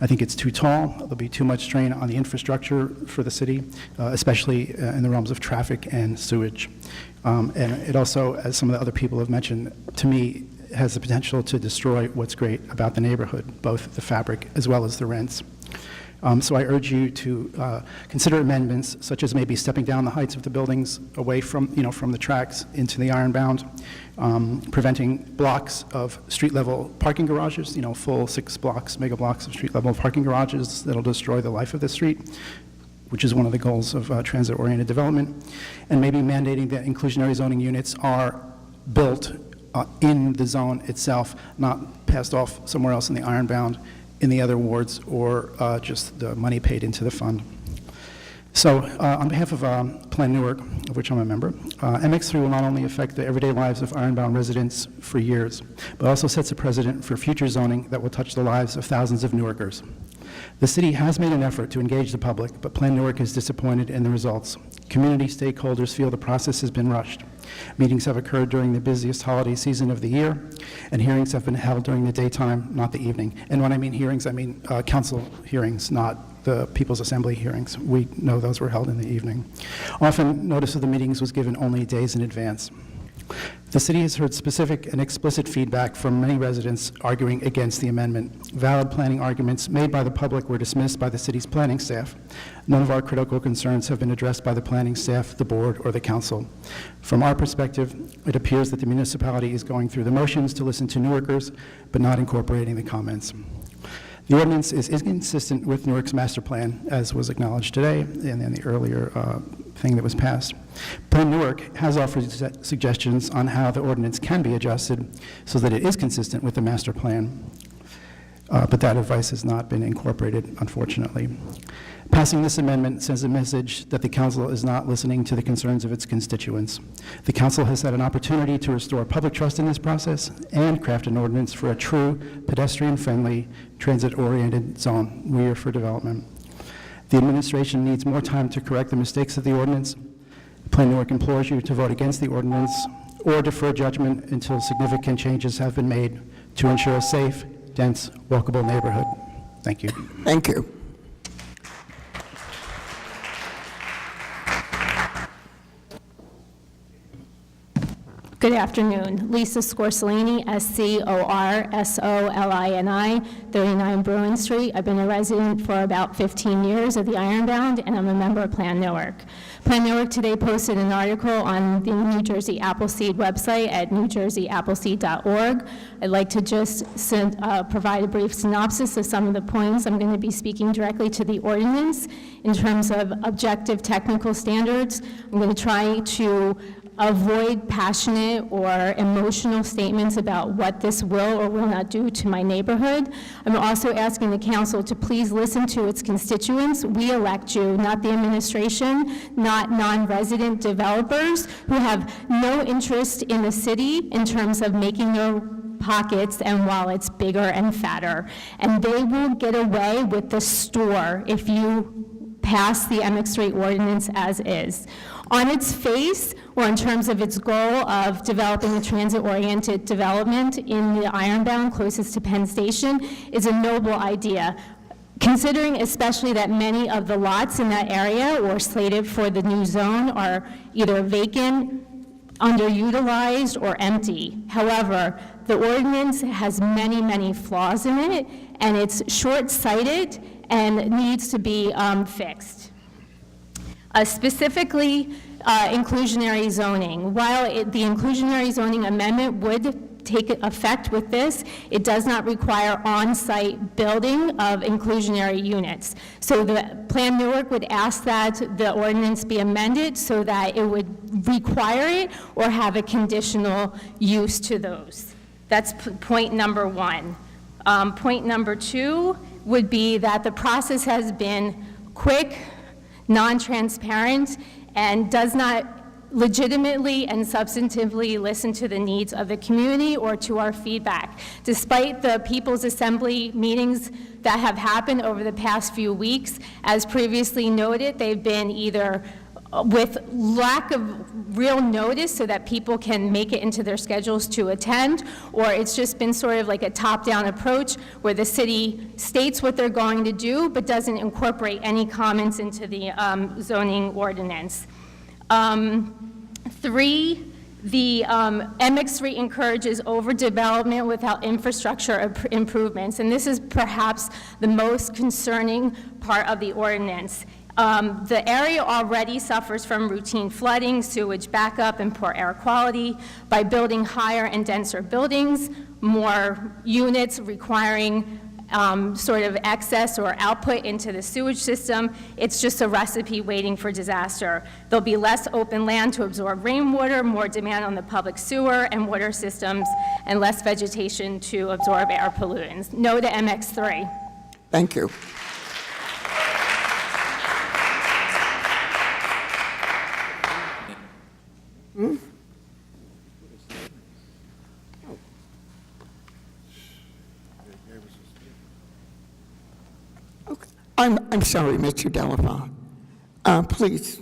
I think it's too tall. There'll be too much strain on the infrastructure for the city, especially in the realms of traffic and sewage. And it also, as some of the other people have mentioned, to me, has the potential to destroy what's great about the neighborhood, both the fabric as well as the rents. So I urge you to consider amendments such as maybe stepping down the heights of the buildings away from, from the tracks into the ironbound, preventing blocks of street-level parking garages, full 6 blocks, mega blocks of street-level parking garages that'll destroy the life of the street, which is one of the goals of transit-oriented development, and maybe mandating that inclusionary zoning units are built in the zone itself, not passed off somewhere else in the ironbound, in the other wards, or just the money paid into the fund. So on behalf of Plan Newark, of which I'm a member, MX3 will not only affect the everyday lives of ironbound residents for years, but also sets a precedent for future zoning that will touch the lives of thousands of Newarkers. The city has made an effort to engage the public, but Plan Newark is disappointed in the results. Community stakeholders feel the process has been rushed. Meetings have occurred during the busiest holiday season of the year, and hearings have been held during the daytime, not the evening. And when I mean hearings, I mean council hearings, not the People's Assembly hearings. We know those were held in the evening. Often, notice of the meetings was given only days in advance. The city has heard specific and explicit feedback from many residents arguing against the amendment. Valid planning arguments made by the public were dismissed by the city's planning staff. None of our critical concerns have been addressed by the planning staff, the board, or the council. From our perspective, it appears that the municipality is going through the motions to listen to Newarkers, but not incorporating the comments. The ordinance is inconsistent with Newark's master plan, as was acknowledged today and in the earlier thing that was passed. Plan Newark has offered suggestions on how the ordinance can be adjusted so that it is consistent with the master plan, but that advice has not been incorporated, unfortunately. Passing this amendment sends a message that the council is not listening to the concerns of its constituents. The council has had an opportunity to restore public trust in this process and craft an ordinance for a true pedestrian-friendly, transit-oriented zone. We are for development. The administration needs more time to correct the mistakes of the ordinance. Plan Newark implores you to vote against the ordinance or defer judgment until significant changes have been made to ensure a safe, dense, walkable neighborhood. Thank you. Thank you. Good afternoon. Lisa Scorsolini, S-C-O-R-S-O-L-I-N-I, 39 Bruin Street. I've been a resident for about 15 years of the Ironbound, and I'm a member of Plan Newark. Plan Newark today posted an article on the New Jersey Appleseed website at newjerseyappleseed.org. I'd like to just provide a brief synopsis of some of the points. I'm going to be speaking directly to the ordinance in terms of objective technical standards. I'm going to try to avoid passionate or emotional statements about what this will or will not do to my neighborhood. I'm also asking the council to please listen to its constituents. We elect you, not the administration, not non-resident developers who have no interest in the city in terms of making their pockets and wallets bigger and fatter. And they will get away with the store if you pass the MX3 ordinance as is. On its face, or in terms of its goal of developing a transit-oriented development in the Ironbound closest to Penn Station, is a noble idea, considering especially that many of the lots in that area or slated for the new zone are either vacant, underutilized, or empty. However, the ordinance has many, many flaws in it, and it's short-sighted and needs to be fixed. Specifically, inclusionary zoning. While the inclusionary zoning amendment would take effect with this, it does not require on-site building of inclusionary units. So the Plan Newark would ask that the ordinance be amended so that it would require it or have a conditional use to those. That's point number one. Point number two would be that the process has been quick, non-transparent, and does not legitimately and substantively listen to the needs of the community or to our feedback. Despite the People's Assembly meetings that have happened over the past few weeks, as previously noted, they've been either with lack of real notice so that people can make it into their schedules to attend, or it's just been sort of like a top-down approach where the city states what they're going to do but doesn't incorporate any comments into the zoning ordinance. 3, the MX3 encourages overdevelopment without infrastructure improvements, and this is perhaps the most concerning part of the ordinance. The area already suffers from routine flooding, sewage backup, and poor air quality. By building higher and denser buildings, more units requiring sort of excess or output into the sewage system, it's just a recipe waiting for disaster. There'll be less open land to absorb rainwater, more demand on the public sewer and water systems, and less vegetation to absorb air pollutants. No to MX3. Thank you. I'm sorry, Mr. Delafoe. Please.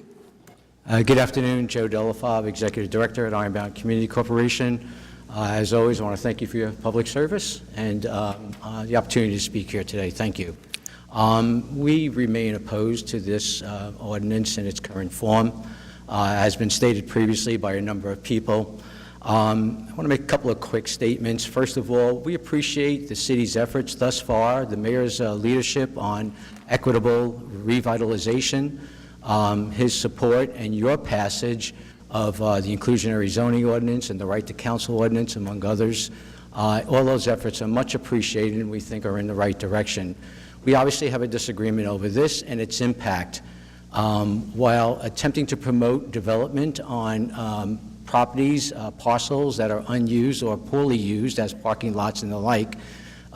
Good afternoon, Joe Delafoe, Executive Director at Ironbound Community Corporation. As always, I want to thank you for your public service and the opportunity to speak here today. Thank you. We remain opposed to this ordinance in its current form. Has been stated previously by a number of people. I want to make a couple of quick statements. First of all, we appreciate the city's efforts thus far, the mayor's leadership on equitable revitalization, his support and your passage of the inclusionary zoning ordinance and the right to counsel ordinance, among others. All those efforts are much appreciated and we think are in the right direction. We obviously have a disagreement over this and its impact. While attempting to promote development on properties, parcels that are unused or poorly used as parking lots and the like,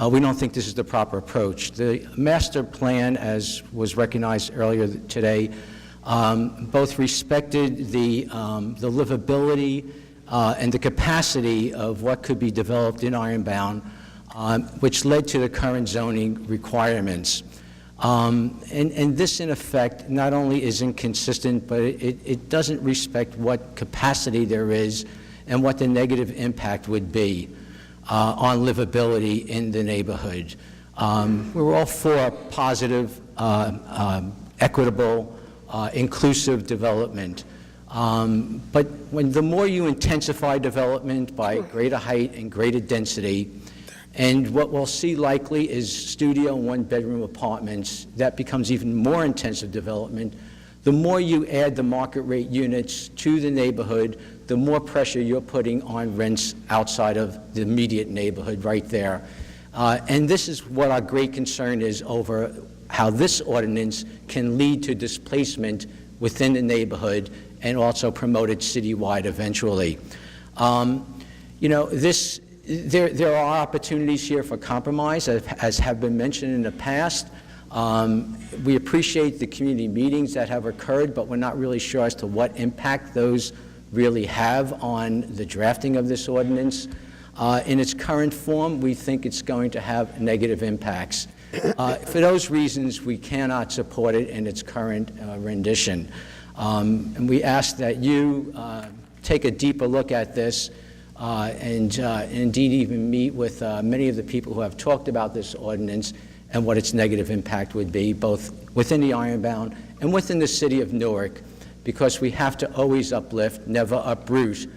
we don't think this is the proper approach. The master plan, as was recognized earlier today, both respected the livability and the capacity of what could be developed in Ironbound, which led to the current zoning requirements. And this, in effect, not only is inconsistent, but it doesn't respect what capacity there is and what the negative impact would be on livability in the neighborhood. We're all for positive, equitable, inclusive development. But when the more you intensify development by greater height and greater density, and what we'll see likely is studio and one-bedroom apartments, that becomes even more intensive development. The more you add the market rate units to the neighborhood, the more pressure you're putting on rents outside of the immediate neighborhood right there. And this is what our great concern is over how this ordinance can lead to displacement within the neighborhood and also promote it citywide eventually. You know, there are opportunities here for compromise, as have been mentioned in the past. We appreciate the community meetings that have occurred, but we're not really sure as to what impact those really have on the drafting of this ordinance. In its current form, we think it's going to have negative impacts. For those reasons, we cannot support it in its current rendition. And we ask that you take a deeper look at this and indeed even meet with many of the people who have talked about this ordinance and what its negative impact would be, both within the Ironbound and within the city of Newark, because we have to always uplift, never uproot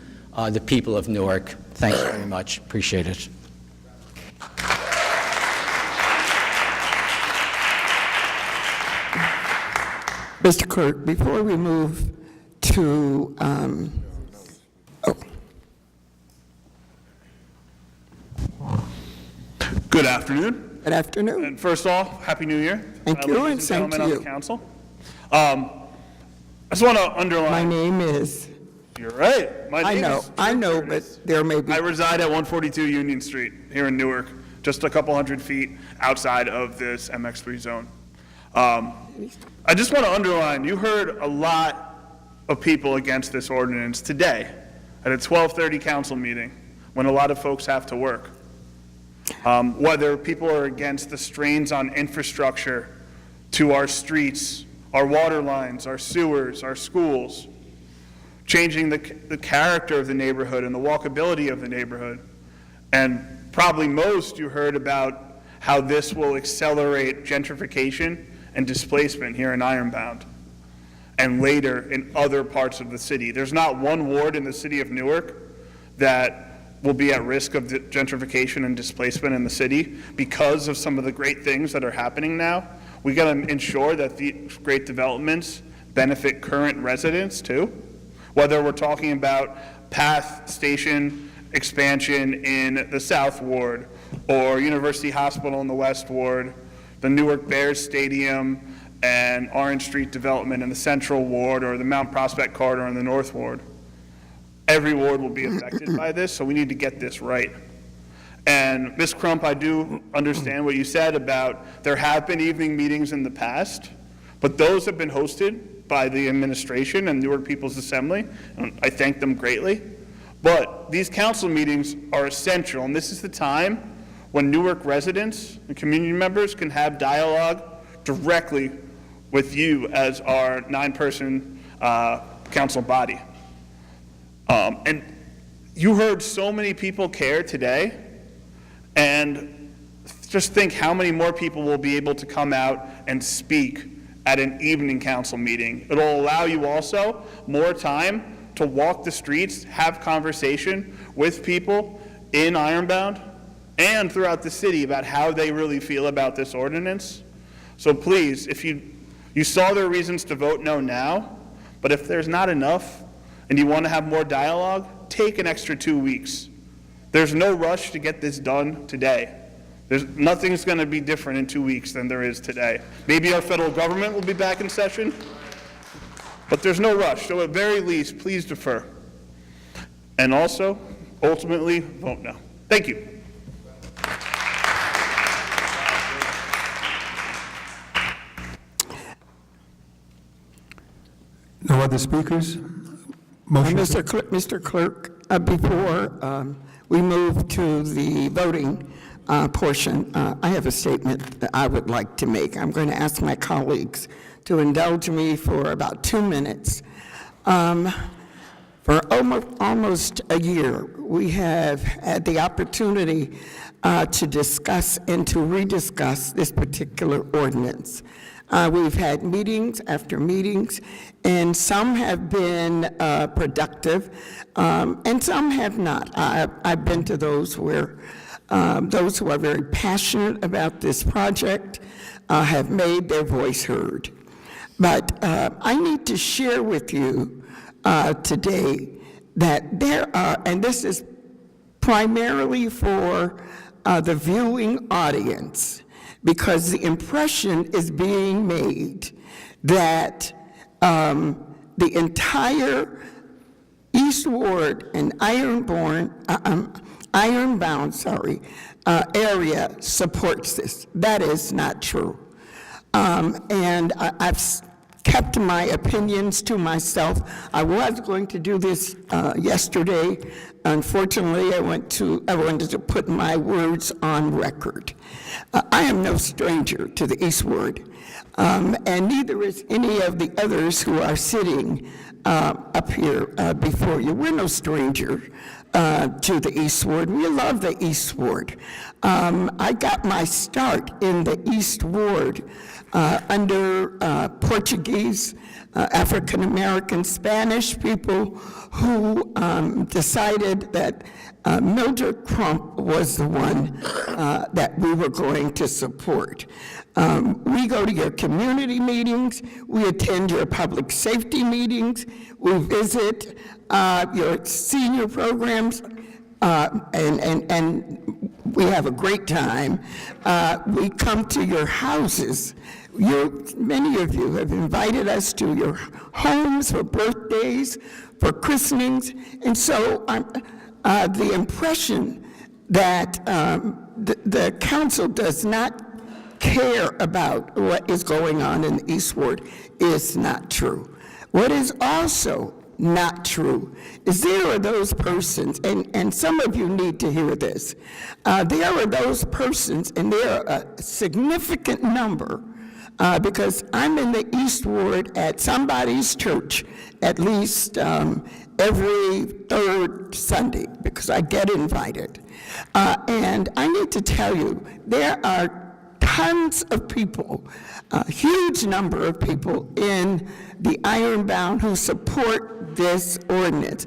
the people of Newark. Thanks very much. Appreciate it. Mr. Clerk, before we move to, Good afternoon. Good afternoon. And first off, Happy New Year. Thank you, and ladies same gentlemen to on you. the council. I just want to underline. My name is, You're right. My name is I know, but there may be. I reside at 142 Union Street here in Newark, just a couple hundred feet outside of this MX3 zone. I just want to underline, you heard a lot of people against this ordinance today at a 12:30 council meeting when a lot of folks have to work. Whether people are against the strains on infrastructure to our streets, our water lines, our sewers, our schools, changing the character of the neighborhood and the walkability of the neighborhood. And probably most you heard about how this will accelerate gentrification and displacement here in Ironbound and later in other parts of the city. There's not one ward in the city of Newark that will be at risk of gentrification and displacement in the city because of some of the great things that are happening now. We got to ensure that these great developments benefit current residents too, whether we're talking about PATH station expansion in the South Ward or University Hospital in the West Ward, the Newark Bears Stadium and Orange Street development in the Central Ward or the Mount Prospect Corridor in the North Ward. Every ward will be affected by this, so we need to get this right. And Ms. Crump, I do understand what you said about there have been evening meetings in the past, but those have been hosted by the administration and Newark People's Assembly, and I thank them greatly. But these council meetings are essential, and this is the time when Newark residents and community members can have dialogue directly with you as our 9-person council body. And you heard so many people care today, and just think how many more people will be able to come out and speak at an evening council meeting. It'll allow you also more time to walk the streets, have conversation with people in Ironbound and throughout the city about how they really feel about this ordinance. So please, if you saw their reasons to vote no now, but if there's not enough, and you want to have more dialogue, take an extra 2 weeks. There's no rush to get this done today. Nothing's going to be different in 2 weeks than there is today. Maybe our federal government will be back in session, but there's no rush. So at very least, please defer. And also, ultimately, vote no. Thank you. No other speakers? Motion. Mr. Clerk, before we move to the voting portion, I have a statement that I would like to make. I'm going to ask my colleagues to indulge me for about 2 minutes. For almost a year, we have had the opportunity to discuss and to rediscuss this particular ordinance. We've had meetings after meetings, and some have been productive, and some have not. I've been to those where those who are very passionate about this project have made their voice heard. But I need to share with you today that there are, and this is primarily for the viewing audience, because the impression is being made that the entire East Ward and Ironbound area supports this. That is not true. And I've kept my opinions to myself. I was going to do this yesterday. Unfortunately, I wanted to put my words on record. I am no stranger to the East Ward, and neither is any of the others who are sitting up here before you. We're no stranger to the East Ward. We love the East Ward. I got my start in the East Ward under Portuguese, African-American, Spanish people who decided that Mildred Crump was the one that we were going to support. We go to your community meetings, we attend your public safety meetings, we visit your senior programs, and we have a great time. We come to your houses. Many of you have invited us to your homes for birthdays, for christenings, and so the impression that the council does not care about what is going on in the East Ward is not true. What is also not true is there are those persons, and some of you need to hear this, there are those persons, and there are a significant number, because I'm in the East Ward at somebody's church at least every third Sunday, because I get invited. And I need to tell you, there are tons of people, a huge number of people in the Ironbound who support this ordinance.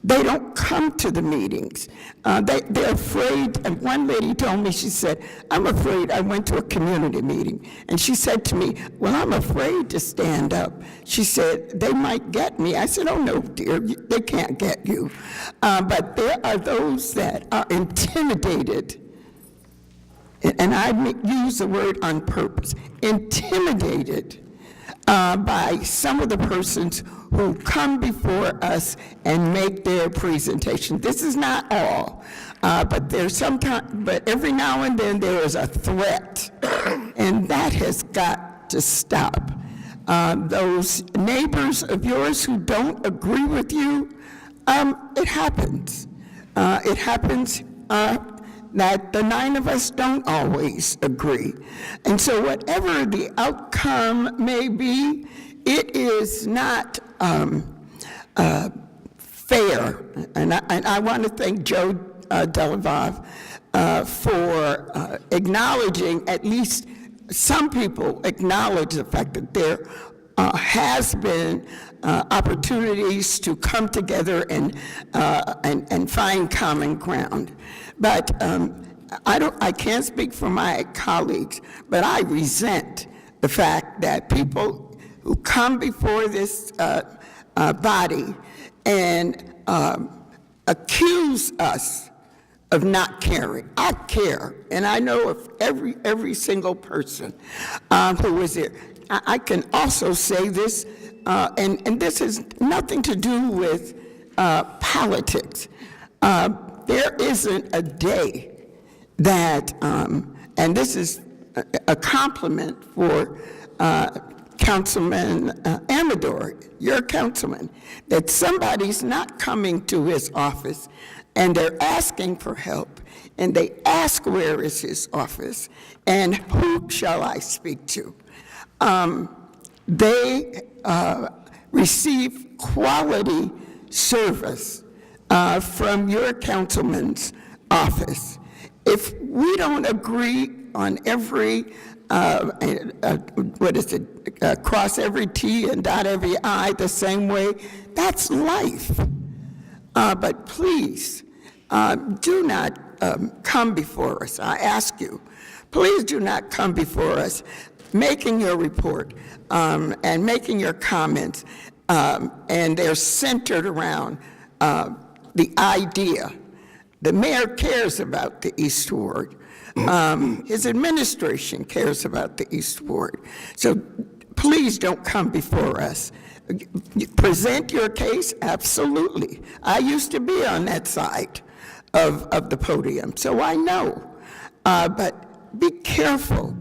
They don't come to the meetings. They're afraid. And one lady told me, she said, I'm afraid. I went to a community meeting, and she said to me, well, I'm afraid to stand up. She said, they might get me. I said, oh, no, dear, they can't get you. But there are those that are intimidated, and I use the word on purpose, intimidated by some of the persons who come before us and make their presentation. This is not all, but every now and then there is a threat, and that has got to stop. Those neighbors of yours who don't agree with you, it happens. It happens that the 9 of us don't always agree. And so whatever the outcome may be, it is not fair. And I want to thank Joe Delaval for acknowledging, at least some people acknowledge the fact that there has been opportunities to come together and find common ground. But I can't speak for my colleagues, but I resent the fact that people who come before this body and accuse us of not caring. I care, and I know of every single person who was there. I can also say this, and this has nothing to do with politics. There isn't a day that, and this is a compliment for Councilman Amador, your councilman, that somebody's not coming to his office and they're asking for help, and they ask where is his office and who shall I speak to. They receive quality service from your councilman's office. If we don't agree on every, cross every T and dot every I the same way, that's life. But please, do not come before us. I ask you, please do not come before us making your report and making your comments, and they're centered around the idea. The mayor cares about the East Ward. His administration cares about the East Ward. So please don't come before us. Present your case, absolutely. I used to be on that side of the podium, so I know. But be careful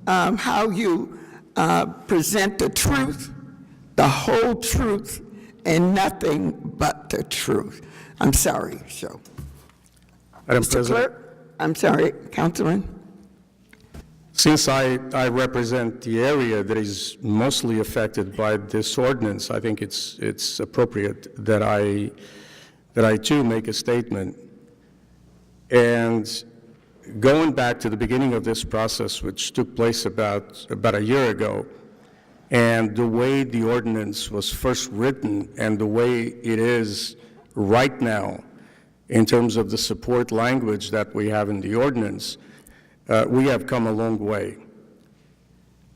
how you present the truth, the whole truth, and nothing but the truth. I'm sorry, so. Madam Mr. President. Clerk, I'm sorry, Councilman. Since I represent the area that is mostly affected by this ordinance, I think it's appropriate that I too make a statement. And going back to the beginning of this process, which took place about a year ago, and the way the ordinance was first written and the way it is right now, in terms of the support language that we have in the ordinance, we have come a long way.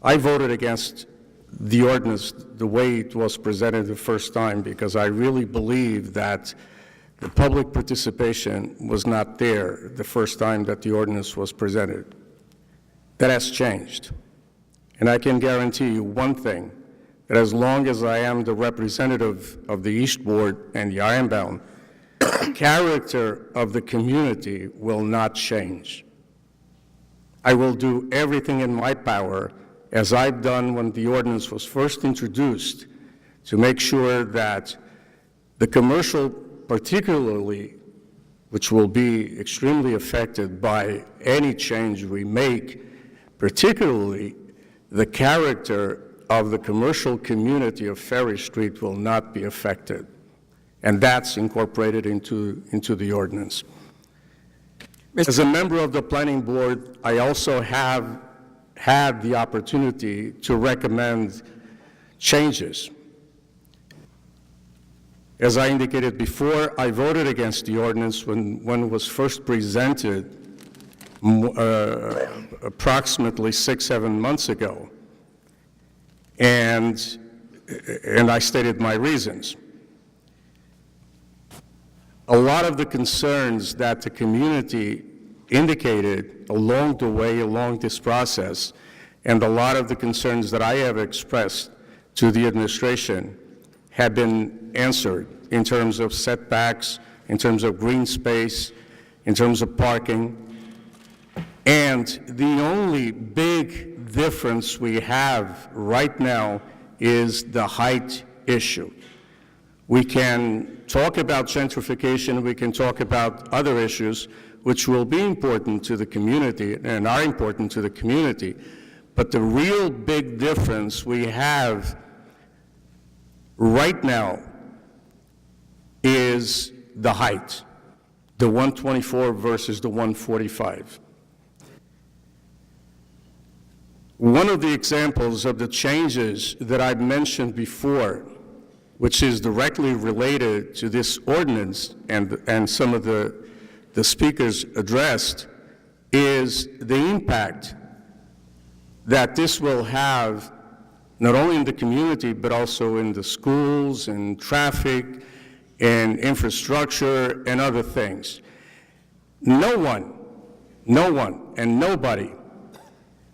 I voted against the ordinance the way it was presented the first time because I really believe that the public participation was not there the first time that the ordinance was presented. That has changed. And I can guarantee you one thing, that as long as I am the representative of the East Ward and the Ironbound, the character of the community will not change. I will do everything in my power, as I've done when the ordinance was first introduced, to make sure that the commercial, particularly, which will be extremely affected by any change we make, particularly the character of the commercial community of Ferry Street will not be affected. And that's incorporated into the ordinance. As a member of the Planning Board, I also have had the opportunity to recommend changes. As I indicated before, I voted against the ordinance when it was first presented approximately 6-7 months ago. And I stated my reasons. A lot of the concerns that the community indicated along the way, along this process, and a lot of the concerns that I have expressed to the administration have been answered in terms of setbacks, in terms of green space, in terms of parking. And the only big difference we have right now is the height issue. We can talk about gentrification, we can talk about other issues which will be important to the community and are important to the community, but the real big difference we have right now is the height, the 124 versus the 145. One of the examples of the changes that I've mentioned before, which is directly related to this ordinance and some of the speakers addressed, is the impact that this will have not only in the community, but also in the schools and traffic and infrastructure and other things. No one and nobody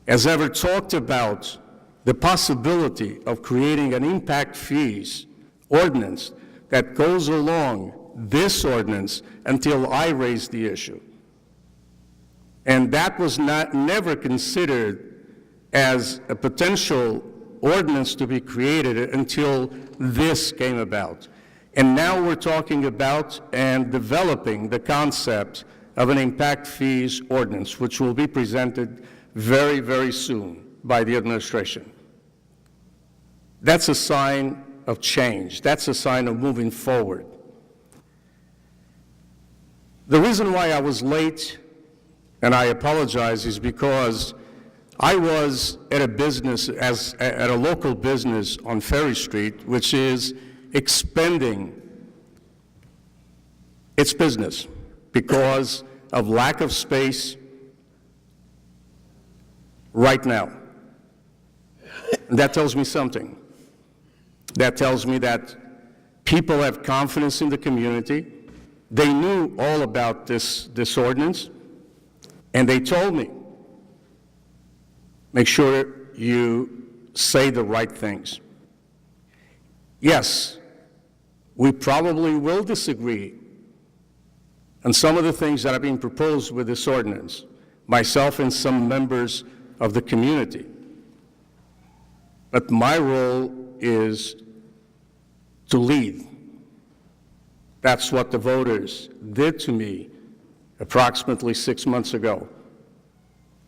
has ever talked about the possibility of creating an impact fees ordinance that goes along this ordinance until I raised the issue. And that was never considered as a potential ordinance to be created until this came about. And now we're talking about and developing the concept of an impact fees ordinance, which will be presented very, very soon by the administration. That's a sign of change. That's a sign of moving forward. The reason why I was late, and I apologize, is because I was at a local business on Ferry Street, which is expanding its business because of lack of space right now. And that tells me something. That tells me that people have confidence in the community. They knew all about this ordinance, and they told me, make sure you say the right things. Yes, we probably will disagree on some of the things that are being proposed with this ordinance, myself and some members of the community. But my role is to lead. That's what the voters did to me approximately 6 months ago.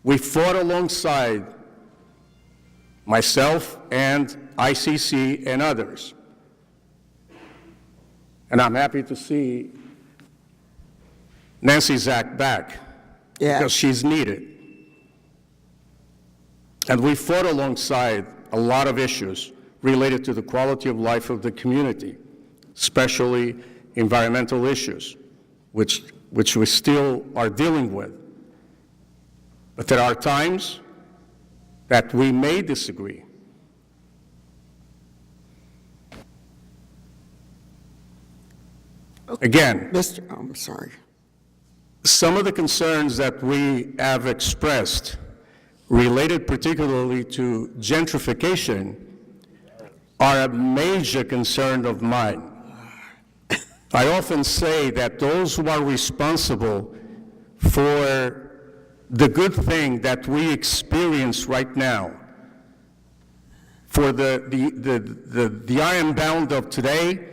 We fought alongside myself and ICC and others. And I'm happy to see Nancy Zach back, because she's needed. And we fought alongside a lot of issues related to the quality of life of the community, especially environmental issues, which we still are dealing with. But there are times that we may disagree. Again, I'm sorry. some of the concerns that we have expressed related particularly to gentrification are a major concern of mine. I often say that those who are responsible for the good thing that we experience right now, for the ironbound of today,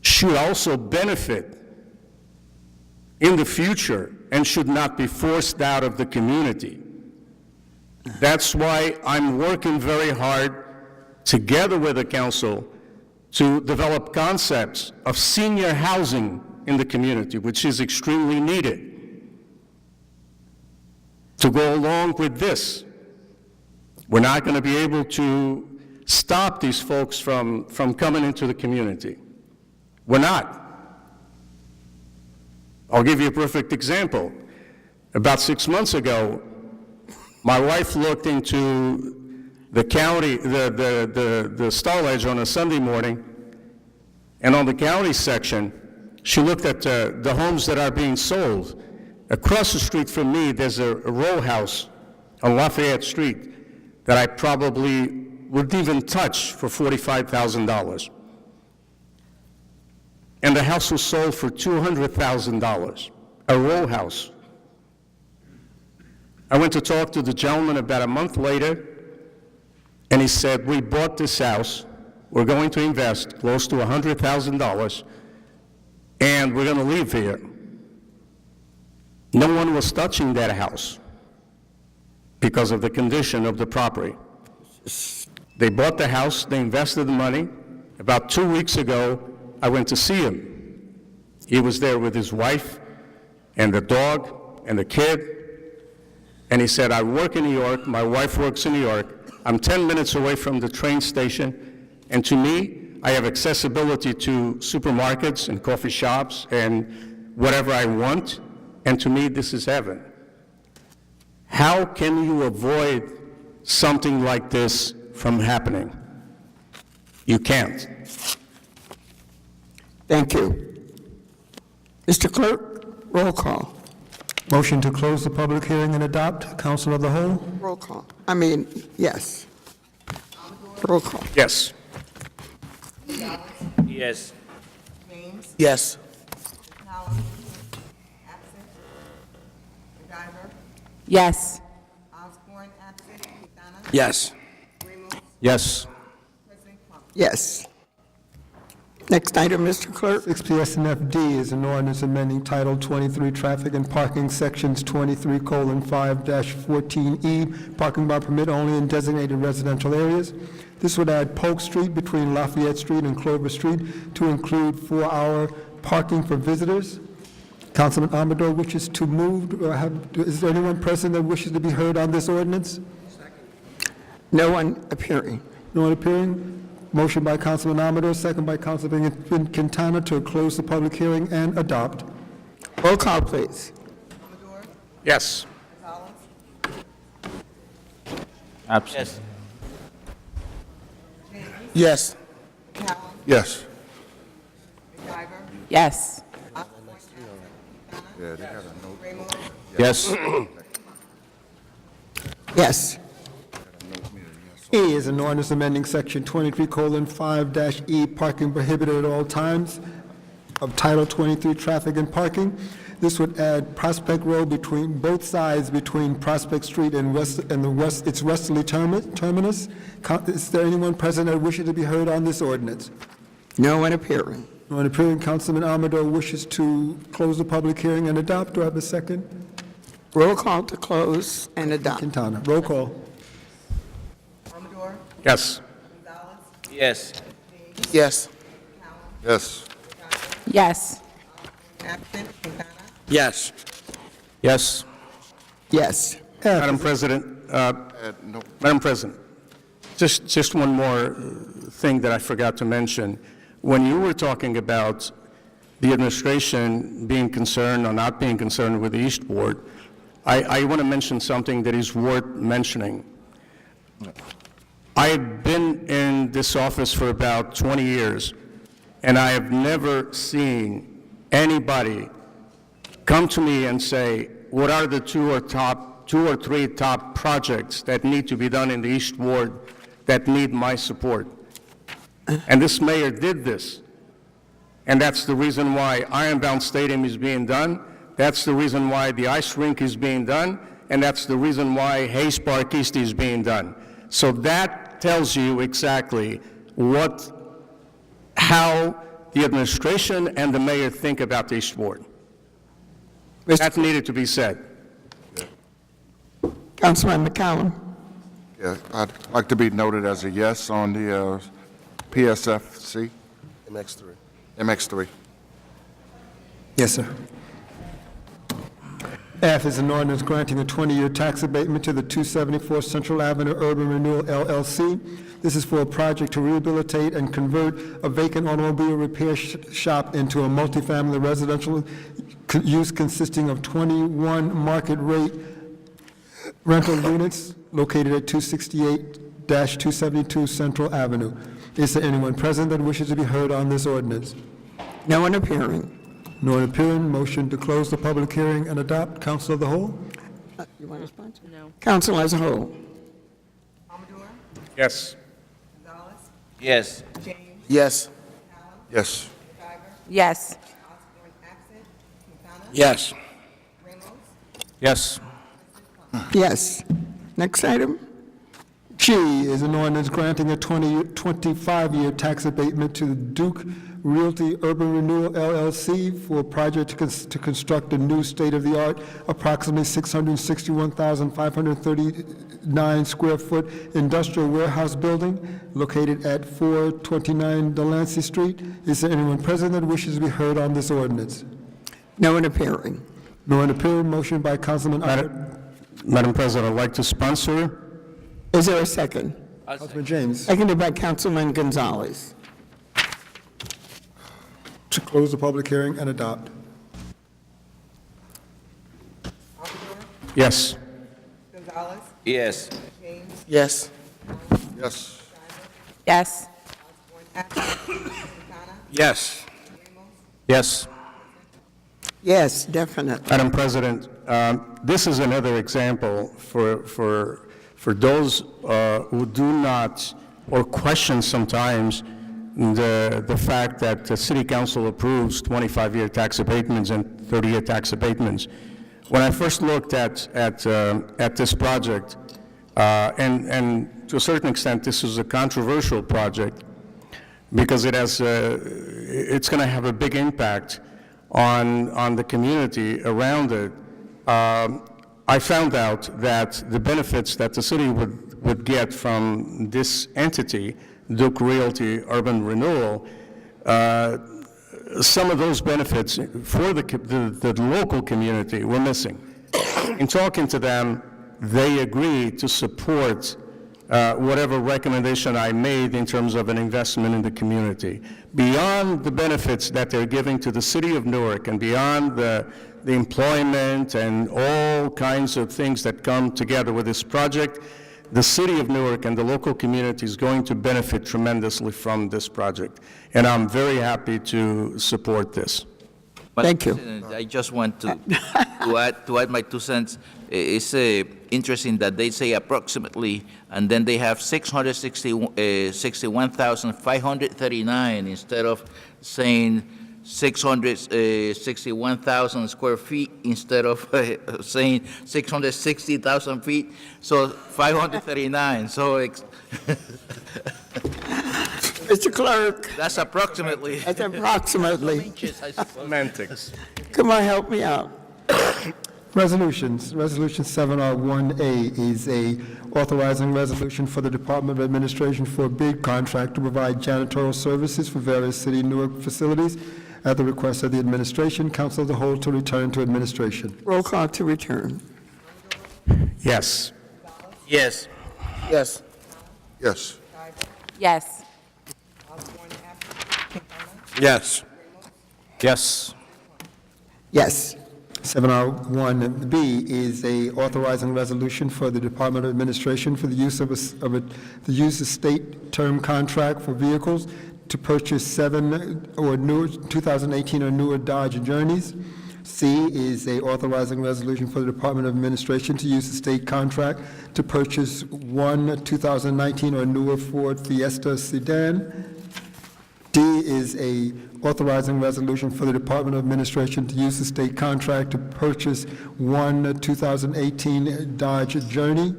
should also benefit in the future and should not be forced out of the community. That's why I'm working very hard together with the council to develop concepts of senior housing in the community, which is extremely needed. To go along with this, we're not going to be able to stop these folks from coming into the community. We're not. I'll give you a perfect example. About 6 months ago, my wife looked into the county, the Star Ledge on a Sunday morning, and on the county section, she looked at the homes that are being sold. Across the street from me, there's a row house on Lafayette Street that I probably wouldn't even touch for $45,000. And the house was sold for $200,000, a row house. I went to talk to the gentleman about a month later, and he said, we bought this house, we're going to invest close to $100,000, and we're going to live here. No one was touching that house because of the condition of the property. They bought the house, they invested the money. About 2 weeks ago, I went to see him. He was there with his wife and the dog and the kid. And he said, I work in New York, my wife works in New York, I'm 10 minutes away from the train station, and to me, I have accessibility to supermarkets and coffee shops and whatever I want, and to me, this is heaven. How can you avoid something like this from happening? You can't. Thank you. Mr. Clerk, roll call. Motion to close the public hearing and adopt. Council of the whole? Roll call. Yes. Roll call. Yes. Yes. James. Yes. Collins. Absent. McIver. Yes. Osborne. Absent. Quintana. Yes. Ramos. Yes. President Trump. Yes. Next item, Mr. Clerk. 6PSNFD is an ordinance amending Title 23 Traffic and Parking, Sections 23:5-14E, parking by permit only in designated residential areas. This would add Polk Street between Lafayette Street and Clover Street to include 4-hour parking for visitors. Councilman Amador wishes to move, is there anyone present that wishes to be heard on this ordinance? No one appearing. No one appearing? Motion by Councilman Amador, second by Councilman Quintana to close the public hearing and adopt. Roll call, please. Amador. Yes. Gonzalez. Absent. James. Yes. Collins. Yes. McIver. Yes. Osborne. Absent. Quintana. Ramos. Yes. Yes. E is an ordinance amending Section 23:5-E, parking prohibited at all times of Title 23 Traffic and Parking. This would add Prospect Road between both sides between Prospect Street and its westerly terminus. Is there anyone present that wishes to be heard on this ordinance? No one appearing. No one appearing. Councilman Amador wishes to close the public hearing and adopt. Do I have a second? Roll call to close and adopt. Quintana. Roll call. Amador. Yes. Gonzalez. Yes. Yes. Collins. Yes. Yes. Absent. Quintana. Yes. Yes. Yes. Madam President, Madam President, just one more thing that I forgot to mention. When you were talking about the administration being concerned or not being concerned with the East Ward, I want to mention something that is worth mentioning. I've been in this office for about 20 years, and I have never seen anybody come to me and say, what are the two or three top projects that need to be done in the East Ward that need my support? And this mayor did this. And that's the reason why Ironbound Stadium is being done. That's the reason why the ice rink is being done. And that's the reason why Hayes Park East is being done. So that tells you exactly how the administration and the mayor think about the East Ward. That needed to be said. Councilman McCallum. Yeah, I'd like to be noted as a yes on the PSFC. MX3. MX3. Yes, sir. F is an ordinance granting a 20-year tax abatement to the 274 Central Avenue Urban Renewal LLC. This is for a project to rehabilitate and convert a vacant automobile repair shop into a multifamily residential use consisting of 21 market rate rental units located at 268-272 Central Avenue. Is there anyone present that wishes to be heard on this ordinance? No one appearing. No one appearing. Motion to close the public hearing and adopt. Council of the whole? You want to respond? No. Council as a whole. Amador, Yes. Gonzalez, Yes. James, Yes. Yes. Geiger, Yes. Osborne absent, Quintana, Yes. Ramos, Yes. Yes. Next item. G is an ordinance granting a 25-year tax abatement to Duke Realty Urban Renewal LLC for a project to construct a new state-of-the-art, approximately 661,539 square foot industrial warehouse building located at 429 Delancey Street. Is there anyone present that wishes to be heard on this ordinance? No one appearing. No one appearing. Motion by Councilman Ahmed. Madam President, I'd like to sponsor. Is there a second? Councilman James. Seconded by Councilman Gonzalez. To close the public hearing and adopt. Amador, Yes. Gonzalez, Yes. James, Yes. Yes. Yes. Osborne absent, Quintana, Yes. Ramos, Yes. Yes, definitely. Madam President, this is another example for those who do not or question sometimes the fact that the City Council approves 25-year tax abatements and 30-year tax abatements. When I first looked at this project, and to a certain extent this is a controversial project because it's going to have a big impact on the community around it, I found out that the benefits that the city would get from this entity, Duke Realty Urban Renewal, some of those benefits for the local community were missing. In talking to them, they agreed to support whatever recommendation I made in terms of an investment in the community. Beyond the benefits that they're giving to the city of Newark and beyond the employment and all kinds of things that come together with this project, the city of Newark and the local community is going to benefit tremendously from this project. And I'm very happy to support this. Thank you. I just want to add my 2 cents. It's interesting that they say approximately, and then they have 661,539 instead of saying 661,000 square feet instead of saying 660,000 feet. So 539. So Mr. Clerk. That's approximately. That's approximately. Semantics. Come on, help me out. Resolutions. Resolution 7R1A is a authorizing resolution for the Department of Administration for a bid contract to provide janitorial services for various city Newark facilities at the request of the administration. Council of the whole to return to administration. Roll call to return. Yes. Yes. Yes. Yes. Yes. Osborne absent, Quintana, Yes. Yes. Yes. 7R1B is a authorizing resolution for the Department of Administration for the use of the use of state term contract for vehicles to purchase 7 or newer 2018 or newer Dodge Journeys. C is a authorizing resolution for the Department of Administration to use the state contract to purchase 1 2019 or newer Ford Fiesta sedan. D is a authorizing resolution for the Department of Administration to use the state contract to purchase 1 2018 Dodge Journey.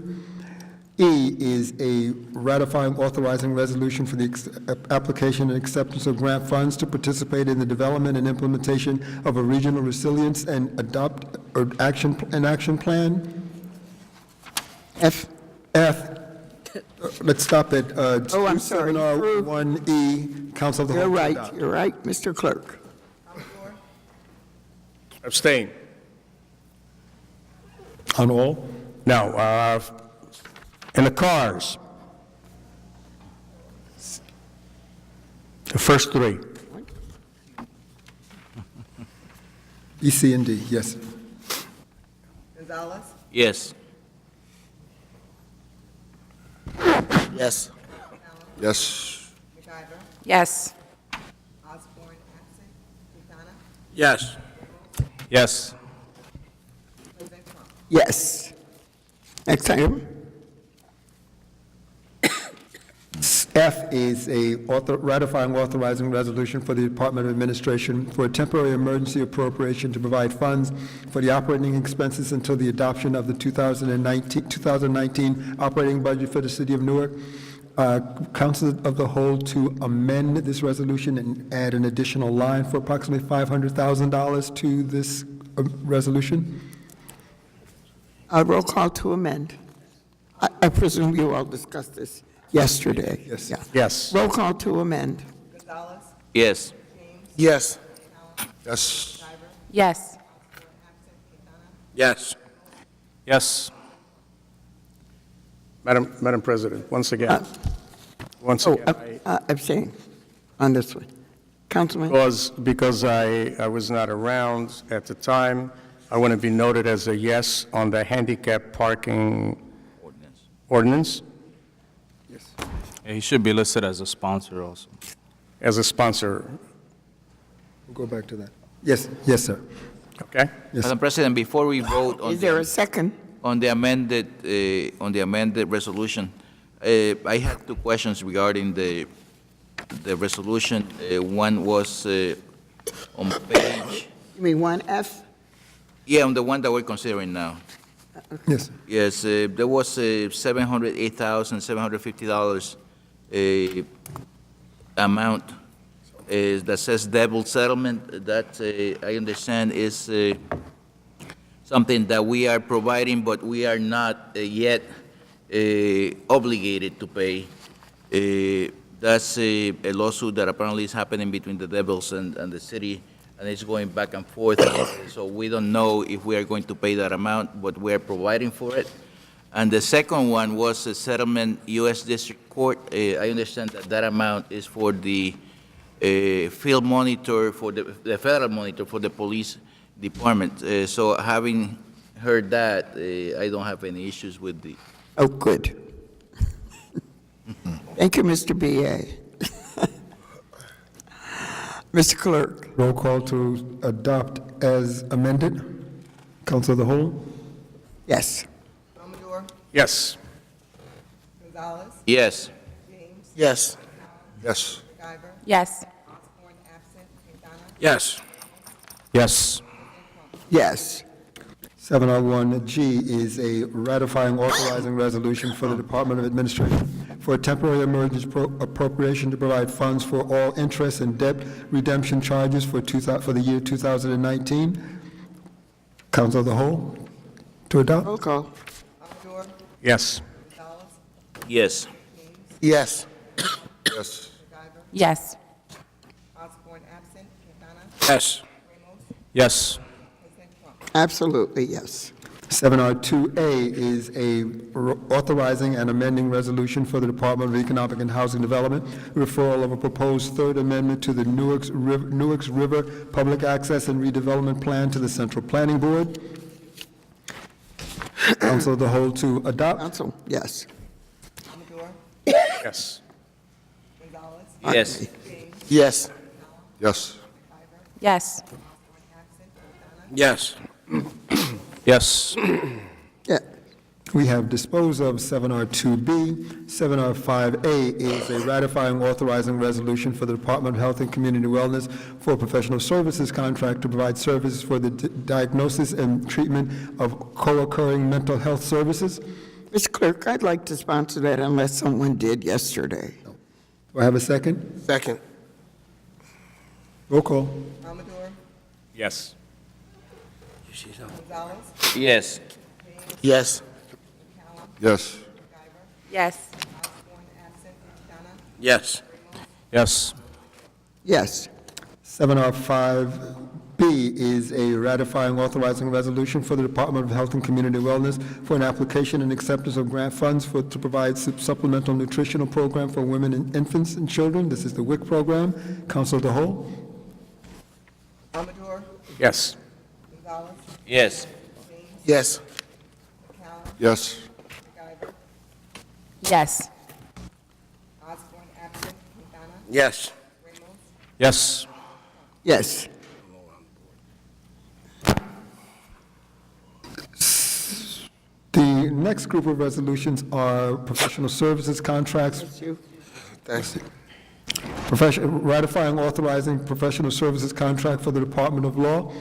E is a ratifying authorizing resolution for the application and acceptance of grant funds to participate in the development and implementation of a regional resilience and action plan. F. Let's stop at Oh, I'm sorry. 2701E, Council of the Whole. You're to right, adopt. you're right, Mr. Clerk. Abstain. On all? Now, in the cars, the first three. E, C, and D, yes. Gonzalez, Yes. Yes. Yes. McIver, Yes. Osborne, absent. Quintana, Yes. Yes. President Trump. Yes. Next item. F is a ratifying authorizing resolution for the Department of Administration for a temporary emergency appropriation to provide funds for the operating expenses until the adoption of the 2019 operating budget for the City of Newark. Council of the Whole to amend this resolution and add an additional line for approximately $500,000 to this resolution. Roll call to amend. I presume you all discussed this yesterday. Yes. Yeah. Yes. Roll call to amend. Gonzalez, Yes. Yes. Yes. Yes. Yes. Yes. Madam President, once again, Abstain on this one. Councilman? because I was not around at the time, I want to be noted as a yes on the handicap parking ordinance Yeah, he should be listed as a sponsor also. as a sponsor, We'll go back to that. Yes, yes, sir. okay? Yes. Madam President, before we vote on Is there a second? on the amended resolution, I had two questions regarding the resolution. One was on page, You mean 1F? yeah, on the one that we're considering now. Yes. Yes, there was $708,750 amount that says double settlement. That, I understand, is something that we are providing, but we are not yet obligated to pay. That's a lawsuit that apparently is happening between the Devils and the city, and it's going back and forth. So we don't know if we are going to pay that amount, but we are providing for it. And the second one was a settlement, U.S. District Court. I understand that that amount is for the field monitor, for the federal monitor for the police department. So having heard that, I don't have any issues with the... Oh, good. Thank you, Mr. B.A. Mr. Clerk? Roll call to adopt as amended. Council of the Whole? Yes. Amador, Yes. Gonzalez, Yes. James, Yes. Yes. McIver, Yes. Osborne, absent. Quintana, Yes. Yes. Yes. 701G is a ratifying authorizing resolution for the Department of Administration for a temporary emergency appropriation to provide funds for all interest and debt redemption charges for the year 2019. Council of the Whole to adopt. Roll call. Amador, Yes. Gonzalez, Yes. Yes. Yes. McIver, Yes. Osborne, absent. Quintana, Yes. Ramos, Yes. President Trump. Absolutely, yes. 7R2A is a authorizing and amending resolution for the Department of Economic and Housing Development, referral of a proposed third amendment to the Newark's River Public Access and Redevelopment Plan to the Central Planning Board. Council of the Whole to adopt. Council, yes. Amador, Yes. Gonzalez, Yes. James, Yes. Yes. Yes. Yes. Yes. Yeah. We have disposed of 7R2B. 7R5A is a ratifying authorizing resolution for the Department of Health and Community Wellness for a professional services contract to provide services for the diagnosis and treatment of co-occurring mental health services. Mr. Clerk, I'd like to sponsor that unless someone did yesterday. Do I have a second? Second. Roll call. Amador, Yes. Gonzalez, Yes. Yes. Yes. Yes. Osborne, absent. Quintana, Yes. Yes. Yes. 7R5B is a ratifying authorizing resolution for the Department of Health and Community Wellness for an application and acceptance of grant funds to provide supplemental nutritional program for women and infants and children. This is the WIC program. Council of the Whole. Amador, Yes. Gonzalez, Yes. Yes. Yes. McIver, Yes. Osborne, absent. Quintana, Yes. Ramos, Yes. Yes. The next group of resolutions are professional services contracts. Thanks. Ratifying, authorizing professional services contract for the Department of Law.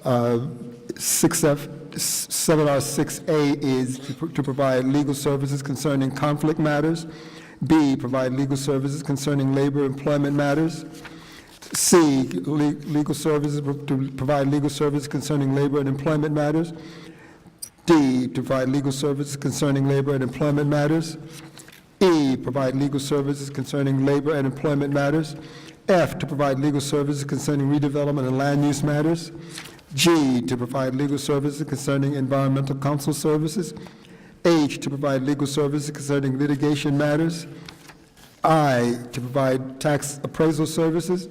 7R6A is to provide legal services concerning conflict matters. B, provide legal services concerning labor employment matters. C, legal services to provide legal services concerning labor and employment matters. D, to provide legal services concerning labor and employment matters. E, provide legal services concerning labor and employment matters. F, to provide legal services concerning redevelopment and land use matters. G, to provide legal services concerning environmental counsel services. H, to provide legal services concerning litigation matters. I, to provide tax appraisal services.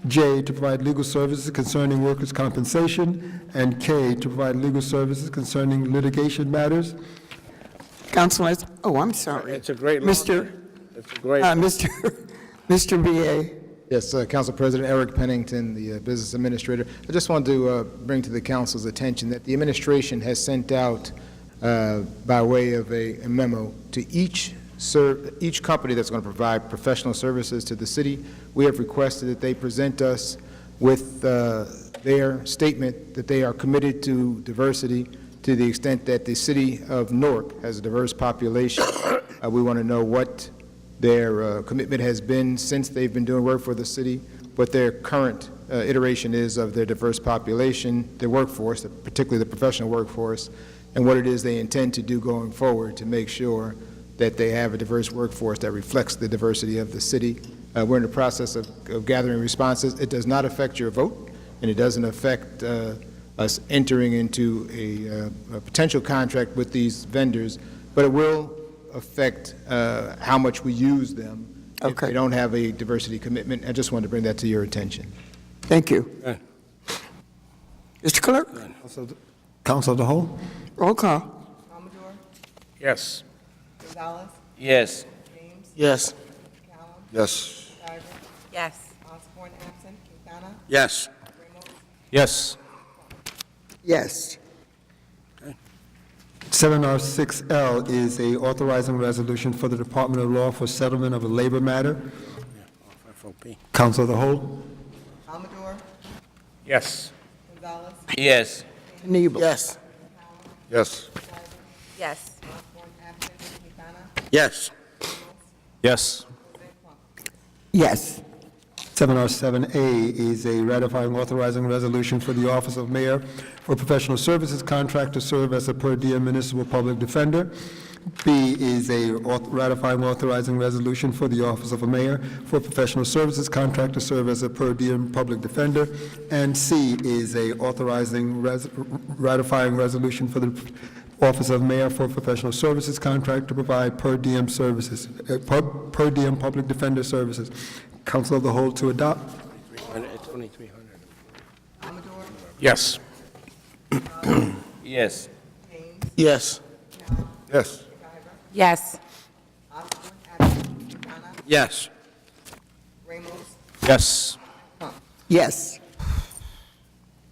J, to provide legal services concerning workers' compensation. And K, to provide legal services concerning litigation matters. Councilor, oh, I'm sorry. It's a great. Mr. It's a great. Mr. BA. Yes, Council President Eric Pennington, the Business Administrator. I just wanted to bring to the Council's attention that the administration has sent out, by way of a memo, to each company that's going to provide professional services to the city. We have requested that they present us with their statement that they are committed to diversity to the extent that the city of Newark has a diverse population. We want to know what their commitment has been since they've been doing work for the city, what their current iteration is of their diverse population, their workforce, particularly the professional workforce, and what it is they intend to do going forward to make sure that they have a diverse workforce that reflects the diversity of the city. We're in the process of gathering responses. It does not affect your vote, and it doesn't affect us entering into a potential contract with these vendors, but it will affect how much we use them if they don't have a diversity commitment. I just wanted to bring that to your attention. Thank you. Mr. Clerk? Council of the Whole. Roll call. Amador, Yes. Gonzalez, Yes. James, Yes. McCallum, Yes. McIver, Yes. Osborne, absent. Quintana, Yes. Ramos, Yes. Yes. 7R6L is a authorizing resolution for the Department of Law for settlement of a labor matter. FOP. Council of the Whole. Amador, Yes. Gonzalez, Yes. Nebel. Yes. Yes. Yes. Osborne, absent. Quintana, Yes. Yes. Yes. 7R7A is a ratifying authorizing resolution for the Office of Mayor for professional services contract to serve as a per diem municipal public defender. B is a ratifying authorizing resolution for the Office of a Mayor for professional services contract to serve as a per diem public defender. And C is a ratifying resolution for the Office of Mayor for professional services contract to provide per diem services, per diem public defender services. Council of the Whole to adopt. 2,300. Amador, Yes. Yes. Yes. Yes. Yes. Osborne, absent. Quintana, Yes. Ramos, Yes. Yes.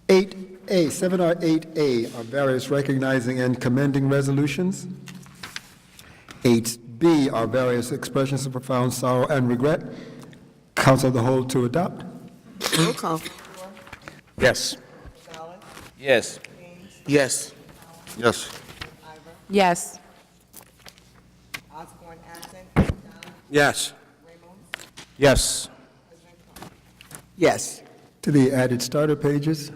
8A, 7R 8A are various recognizing and commending resolutions. 8B are various expressions of profound sorrow and regret. Council of the whole to adopt. Roll call. Yes. Yes. Yes. Yes. Yes. Osborne absent. Yes. Yes. Yes. To the added starter pages.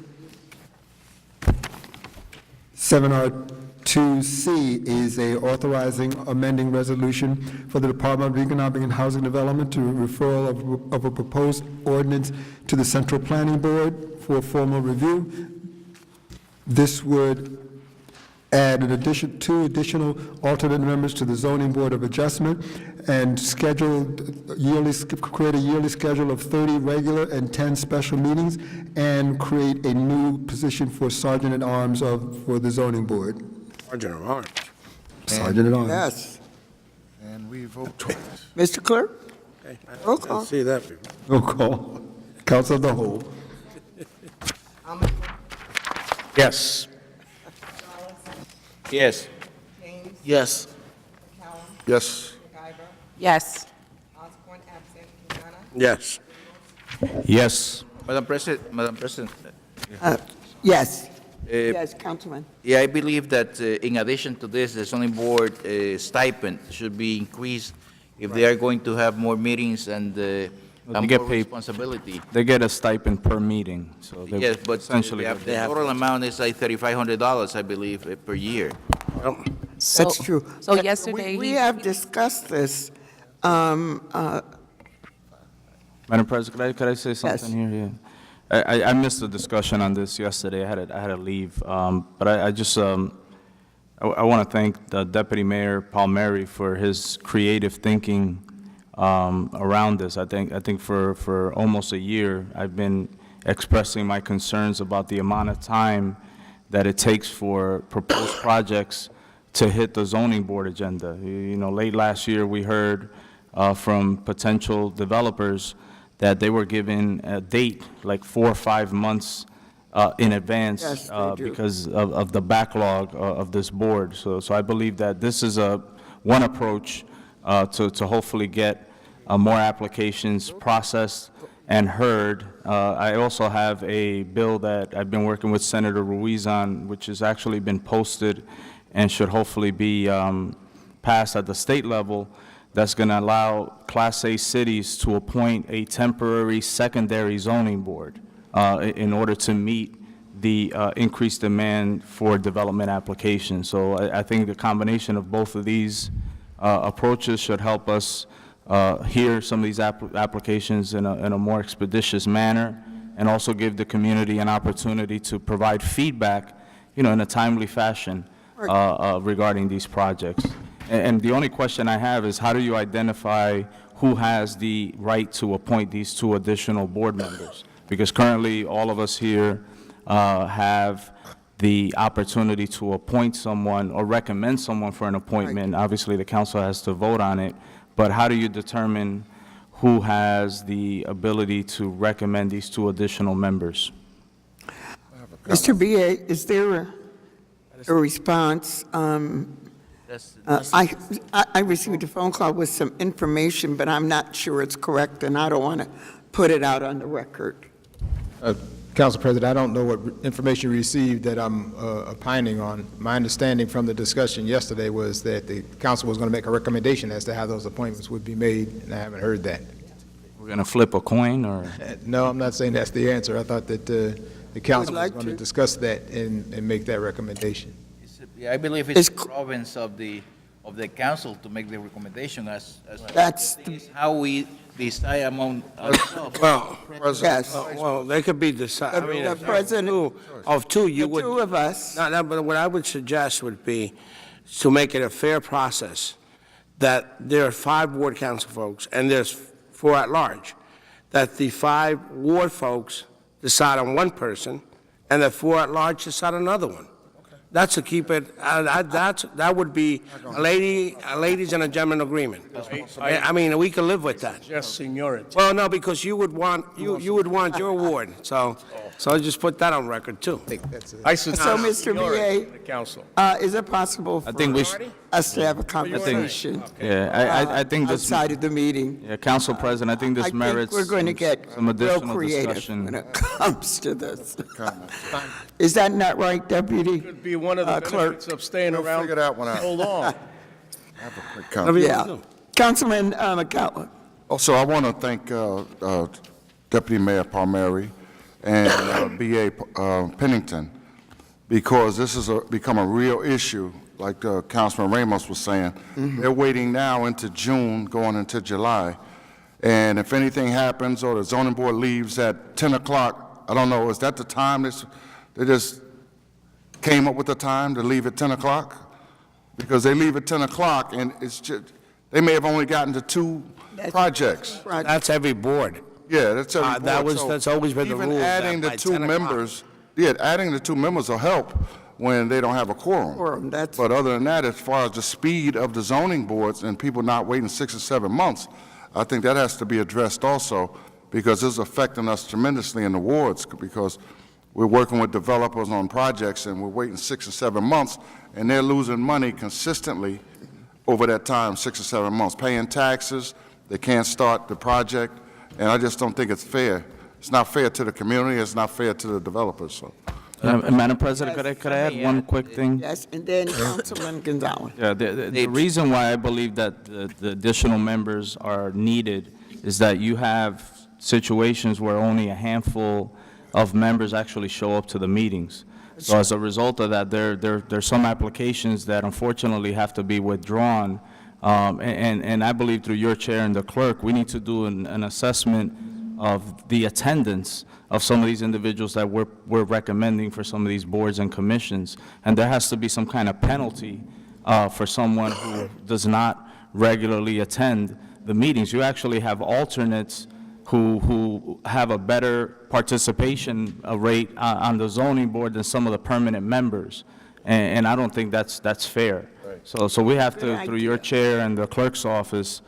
7R2C is a authorizing amending resolution for the Department of Economic and Housing Development to referral of a proposed ordinance to the Central Planning Board for formal review. This would add two additional alternate members to the Zoning Board of Adjustment and create a yearly schedule of 30 regular and 10 special meetings, and create a new position for Sergeant at Arms for the Zoning Board. Sergeant at Arms. Sergeant at Arms. Yes. And we vote twice. Mr. Clerk? Okay, I Roll didn't call. see that before. Roll call. Council of the whole. Amador, Yes. Yes. James, Yes. McCallum, Yes. McIver, Yes. Osborne absent. Quintana, Yes. Yes. Madam President, Yes. uh, Yes, Councilman. yeah, I believe that in addition to this, the zoning board stipend should be increased if they are going to have more meetings and They more get paid. responsibility. They get a stipend per meeting, so they Yes, but essentially. the total amount is like $3,500, I believe, per year. Well, That's true. so Yeah, yesterday We he- have discussed this. Madam President, could I say something here? Yeah. I missed the discussion on this yesterday. I had to leave. But I just, I want to thank the Deputy Mayor Palmieri for his creative thinking around this. I think for almost a year, I've been expressing my concerns about the amount of time that it takes for proposed projects to hit the zoning board agenda. You know, late last year, we heard from potential developers that they were given a date like 4 or 5 months in advance Yes, they do. because of the backlog of this board. So I believe that this is one approach to hopefully get more applications processed and heard. I also have a bill that I've been working with Senator Ruiz on, which has actually been posted and should hopefully be passed at the state level, that's going to allow Class A cities to appoint a temporary secondary zoning board in order to meet the increased demand for development applications. So I think the combination of both of these approaches should help us hear some of these applications in a more expeditious manner, and also give the community an opportunity to provide feedback, in a timely fashion regarding these projects. And the only question I have is, how do you identify who has the right to appoint these 2 additional board members? Because currently, all of us here have the opportunity to appoint someone or recommend someone for an appointment. Obviously, the council has to vote on it, but how do you determine who has the ability to recommend these 2 additional members? Mr. B.A., is there a response? I received a phone call with some information, but I'm not sure it's correct, and I don't want to put it out on the record. Council President, I don't know what information you received that I'm opining on. My understanding from the discussion yesterday was that the council was going to make a recommendation as to how those appointments would be made, and I haven't heard that. We're going to flip a coin, or? No, I'm not saying that's the answer. I thought that the council was going to discuss that and make that recommendation. Yeah, I believe it's the province of the council to make the recommendation as That's how we decide among ourselves. Well, Yes. well, they could be decided. I mean, The if president, of 2, you the would. 2 of us. No, but what I would suggest would be to make it a fair process, that there are 5 ward council folks and there's 4 at large, that the 5 ward folks decide on one person and the 4 at large decide on another one. That's to keep it, that would be a ladies and a gentleman agreement. I mean, we can live with that. Just seniority. Well, no, because you would want your award, so I just put that on record, too. I suggest So, Mr. seniority VA, to the council. is it possible for think we us to have a conversation Yeah, I think this, outside of the meeting? yeah, Council President, I think this merits I think we're going to get some real additional creative discussion. when it comes to this. Is that not right, Deputy? Could be one of the Clerk. benefits of staying around figure that one out. so long. Yeah. Councilman McCallum. Also, I want to thank Deputy Mayor Palmieri and B.A. Pennington, because this has become a real issue, like Councilman Ramos was saying. They're waiting now into June, going into July. And if anything happens or the zoning board leaves at 10 o'clock, I don't know, is that the time they just came up with the time to leave at 10 o'clock? Because they leave at 10 o'clock and it's just, they may have only gotten to 2 projects. That's every board. Yeah, that's every board. That's always been the rule. Even adding the 2 members, yeah, adding the 2 members will help when they don't have a quorum. But other than that, as far as the speed of the zoning boards and people not waiting 6 or 7 months, I think that has to be addressed also, because it's affecting us tremendously in the wards, because we're working with developers on projects and we're waiting 6 or 7 months, and they're losing money consistently over that time, 6 or 7 months, paying taxes. They can't start the project, and I just don't think it's fair. It's not fair to the community. It's not fair to the developers. So. Madam President, could I add one quick thing? Yes, and then Councilman Gonzalez. Yeah, the reason why I believe that the additional members are needed is that you have situations where only a handful of members actually show up to the meetings. So as a result of that, there's some applications that unfortunately have to be withdrawn. And I believe through your chair and the clerk, we need to do an assessment of the attendance of some of these individuals that we're recommending for some of these boards and commissions. And there has to be some kind of penalty for someone who does not regularly attend the meetings. You actually have alternates who have a better participation rate on the zoning board than some of the permanent members. And I don't think that's fair. So we have to, through your chair and the clerk's office,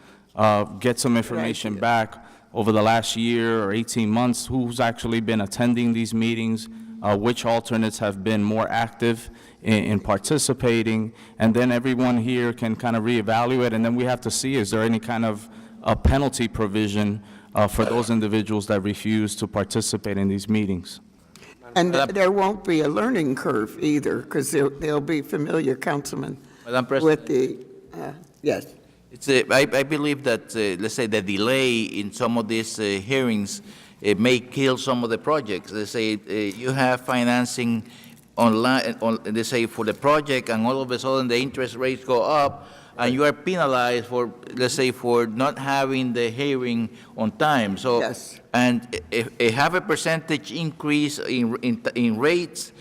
get some information back over the last year or 18 months, who's actually been attending these meetings, which alternates have been more active in participating, and then everyone here can kind of reevaluate, and then we have to see, is there any kind of a penalty provision for those individuals that refuse to participate in these meetings? And there won't be a learning curve either, because they'll be familiar, Councilman, Madam President. with the, yes. I believe that, let's say, the delay in some of these hearings may kill some of the projects. Let's say you have financing online, let's say, for the project, and all of a sudden the interest rates go up, and you are penalized for, let's say, for not having the hearing on time. So, yes. And if have a percentage increase in rates,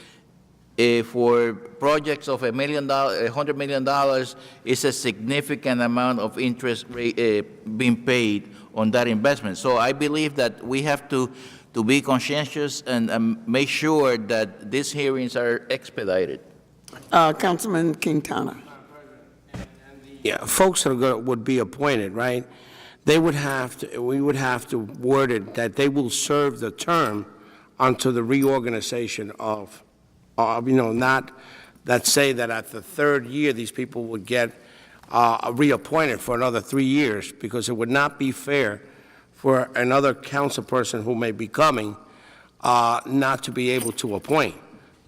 for projects of $1 million, $100 million, is a significant amount of interest rate being paid on that investment. So I believe that we have to be conscientious and make sure that these hearings are expedited. Councilman Quintana. Yeah, folks that would be appointed, right? We would have to word it that they will serve the term until the reorganization of not that say that at the 3rd year, these people would get reappointed for another 3 years, because it would not be fair for another council person who may be coming not to be able to appoint.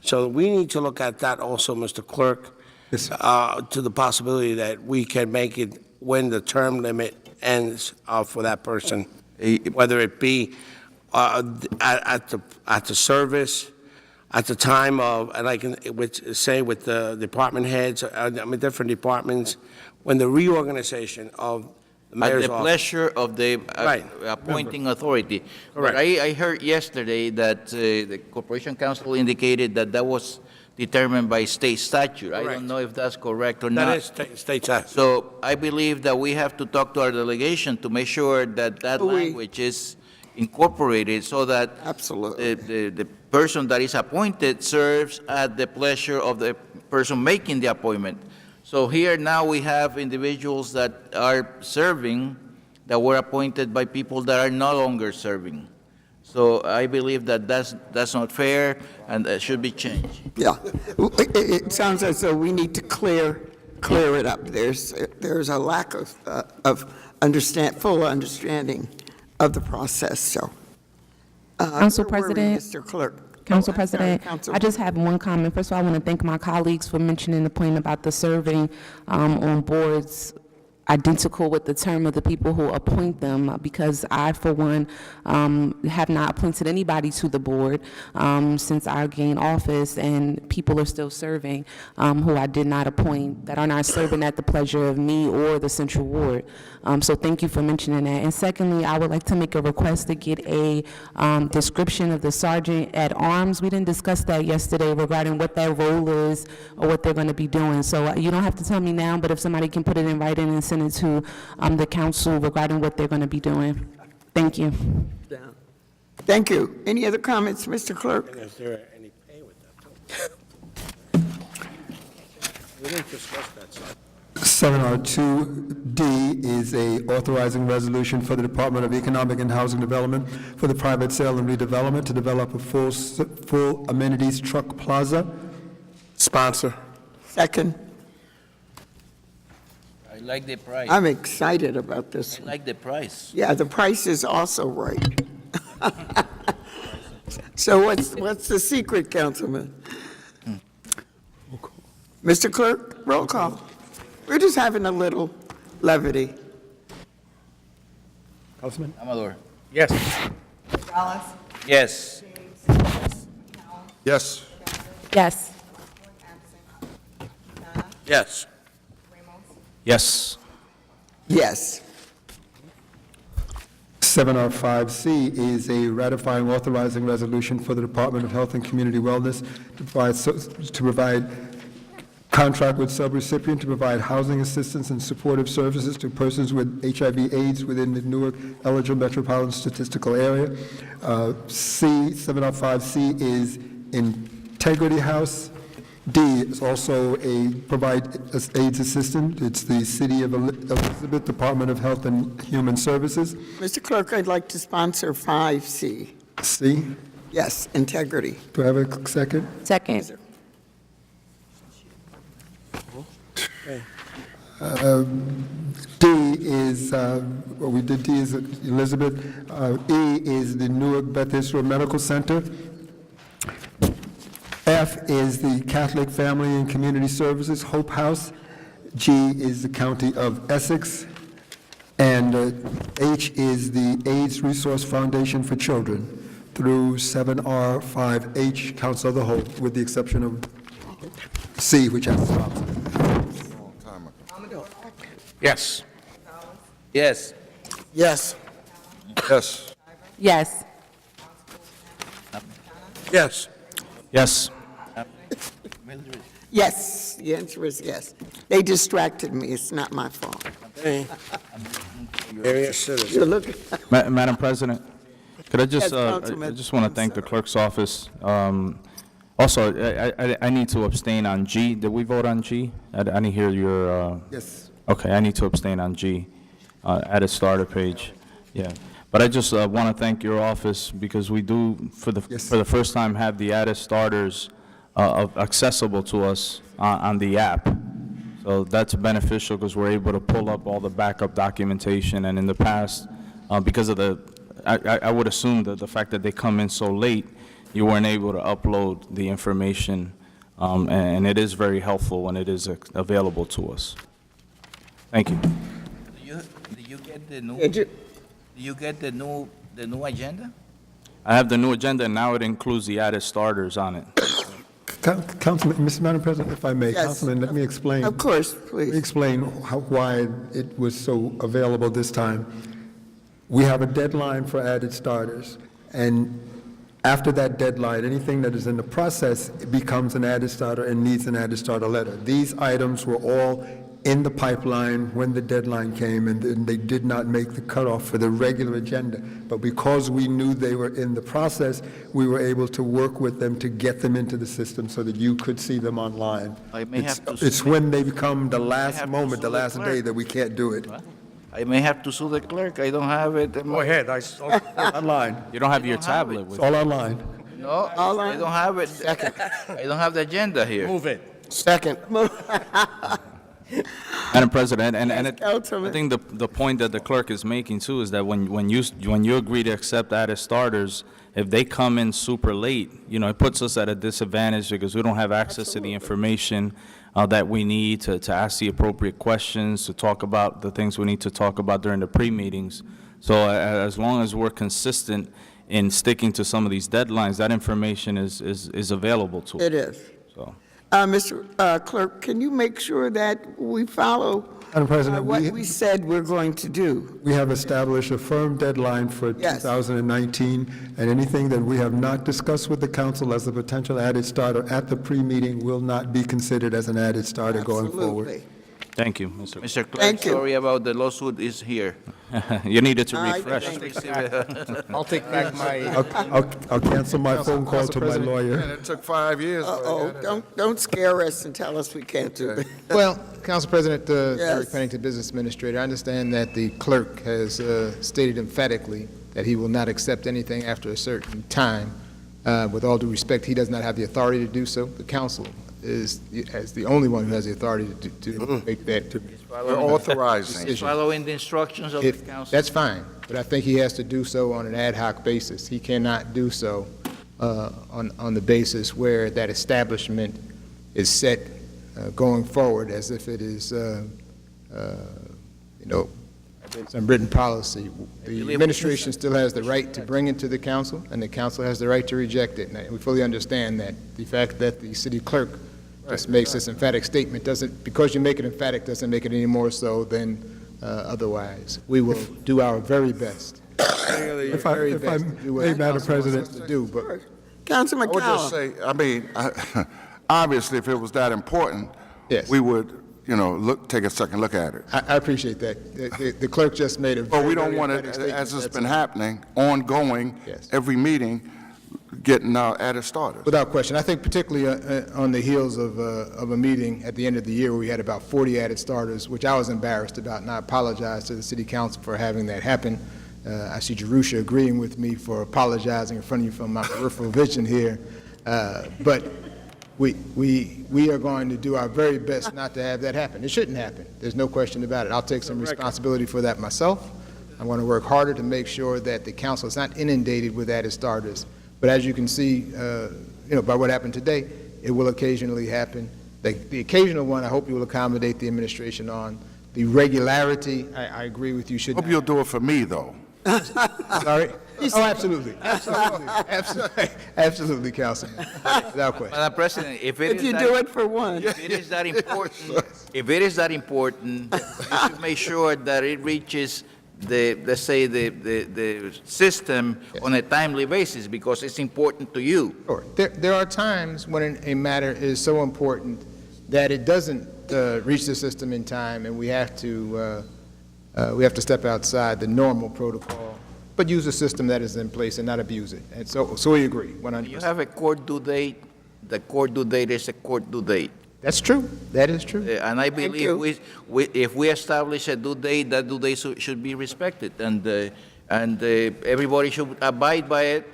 So we need to look at that also, Mr. Clerk, to the possibility that we can make it when the term limit ends for that person, whether it be at the service, at the time of, and I can say with the department heads, different departments, when the reorganization of the mayor's At the office. pleasure of the appointing authority. But I heard yesterday that the Corporation Council indicated that was determined by state statute. I don't know if that's correct or not. That is state statute. So I believe that we have to talk to our delegation to make sure that language is incorporated so that absolutely the person that is appointed serves at the pleasure of the person making the appointment. So here now we have individuals that are serving that were appointed by people that are no longer serving. So I believe that that's not fair and that should be changed. Yeah. It sounds as though we need to clear it up. There's a lack of full understanding of the process, so. Council where were we, President. Mr. Clerk. Council Oh, I'm sorry, President, I just have one comment. First of all, I want to thank my colleagues for mentioning the point about the serving on boards identical with the term of the people who appoint them, because I, for one, have not appointed anybody to the board since I gained office, and people are still serving who I did not appoint, that are not serving at the pleasure of me or the Central Ward. So thank you for mentioning that. And secondly, I would like to make a request to get a description of the sergeant at arms. We didn't discuss that yesterday regarding what their role is or what they're going to be doing. So you don't have to tell me now, but if somebody can put it in writing and send it to the council regarding what they're going to be doing. Thank you. Thank you. Any other comments, Mr. Clerk? Is there any pay with that? We didn't discuss that side. 7R2D is a authorizing resolution for the Department of Economic and Housing Development for the private sale and redevelopment to develop a full amenities truck plaza. Sponsor. Second. I like the price. I'm excited about this I one. like the price. Yeah, the price is also right. So what's the secret, Councilman? Mr. Clerk, roll call. We're just having a little levity. Councilman? Amador. Yes. Gonzalez. Yes. Yes. Yes. Yes. Yes. Yes. 7R5C is a ratifying authorizing resolution for the Department of Health and Community Wellness to provide contract with subrecipient to provide housing assistance and supportive services to persons with HIV/AIDS within the Newark eligible metropolitan statistical area. 7R5C is Integrity House. D is also a provide AIDS assistant. It's the City of Elizabeth Department of Health and Human Services. Mr. Clerk, I'd like to sponsor 5C. C. Yes, integrity. Do I have a second? Second. D is, we did D is Elizabeth. E is the Newark Beth Israel Medical Center. F is the Catholic Family and Community Services, Hope House. G is the County of Essex. And H is the AIDS Resource Foundation for Children through 7R5H, Council of the Whole, with the exception of C, which has to stop. Yes. Yes. Yes. Yes. Yes. Yes. Yes. Yes, the answer is yes. They distracted me. It's not my fault. Hey. Area You citizen. look, Madam President, could I just, Yes, I Councilman. just want to thank the clerk's office. Also, I need to abstain on G. Did we vote on G? I didn't hear your, Yes. okay, I need to abstain on G, at a starter page. Yeah. But I just want to thank your office because we do, for the first time, have the added starters accessible to us on the app. So that's beneficial because we're able to pull up all the backup documentation. And in the past, because of the, I would assume that the fact that they come in so late, you weren't able to upload the information. And it is very helpful when it is available to us. Thank you. Do you get the new? Did you- Do you get the new agenda? I have the new agenda, and now it includes the added starters on it. Councilman, Madam President, if I may, Yes. Councilman, let me explain. of course, Let me please. explain why it was so available this time. We have a deadline for added starters, and after that deadline, anything that is in the process becomes an added starter and needs an added starter letter. These items were all in the pipeline when the deadline came, and then they did not make the cutoff for the regular agenda. But because we knew they were in the process, we were able to work with them to get them into the system so that you could see them online. I may have to It's when they become the have last to moment, the sue the last day, clerk. that we can't do it. I may have to sue the clerk. I don't have it. Go ahead. Online. You don't have your tablet It's with all online. No, I don't have it. I don't have the agenda here. Move it. Second. Madam President, and I Councilman. think the point that the clerk is making too is that when you agree to accept added starters, if they come in super late, it puts us at a disadvantage because we don't have access to the information that we need to ask the appropriate questions, to talk about the things we need to talk about during the pre-meetings. So as long as we're consistent in sticking to some of these deadlines, that information is available to us. It is. So. Mr. Clerk, can you make sure that we follow Madam President, what we said we're going to do? We have established a firm deadline for Yes. 2019, and anything that we have not discussed with the council as a potential added starter at the pre-meeting will not be considered as an added starter going forward. Absolutely. Thank you, Mr. Mr. Clerk, Thank you. sorry about the lawsuit is here. You needed to I refresh. think- I'll take back my. I'll cancel my phone call to my And lawyer. it took 5 years. but I Uh-oh, got it. don't scare us and tell us we can't do it. Well, Council President, Yes. Eric Pennington, Business Administrator, I understand that the clerk has stated emphatically that he will not accept anything after a certain time. With all due respect, he does not have the authority to do so. The council is the only one who has the authority to make that. We're authorizing. He's following the instructions of the council. That's fine, but I think he has to do so on an ad hoc basis. He cannot do so on the basis where that establishment is set going forward as if it is, some written policy. The administration still has the right to bring it to the council, and the council has the right to reject it. And we fully understand that. The fact that the city clerk just makes this emphatic statement doesn't, because you make it emphatic, doesn't make it any more so than otherwise. We will do our very best. If I may, Madam President. To do, but Councilman I would just Callum. say, obviously, if it was that important, Yes. we would, take a second look at it. I appreciate that. The clerk just made a But very, we don't very want emphatic it, statement. as it's That's been all. happening, ongoing, Yes. every meeting, getting added starters. Without question. I think particularly on the heels of a meeting at the end of the year where we had about 40 added starters, which I was embarrassed about, and I apologize to the city council for having that happen. I see Jerusha agreeing with me for apologizing in front of you from my peripheral vision here. But we are going to do our very best not to have that happen. It shouldn't happen. There's no question about it. I'll take some responsibility for that myself. I'm going to work harder to make sure that the council is not inundated with added starters. But as you can see, by what happened today, it will occasionally happen. The occasional one, I hope you will accommodate the administration on. The regularity, I agree with you, should Hope not. you'll do it for me, though. Sorry? Oh, absolutely. Absolutely, Councilman. Without question. Madam President, if If you do it for one. If it is that important, you should make sure that it reaches let's say, the system on a timely basis, because it's important to you. Sure. There are times when a matter is so important that it doesn't reach the system in time, and we have to step outside the normal protocol, but use a system that is in place and not abuse it. And so we agree, 100%. You have a court due date. The court due date is a court due date. That's true. That is true. And I believe if we establish a due date, that due date should be respected, and everybody should abide by it.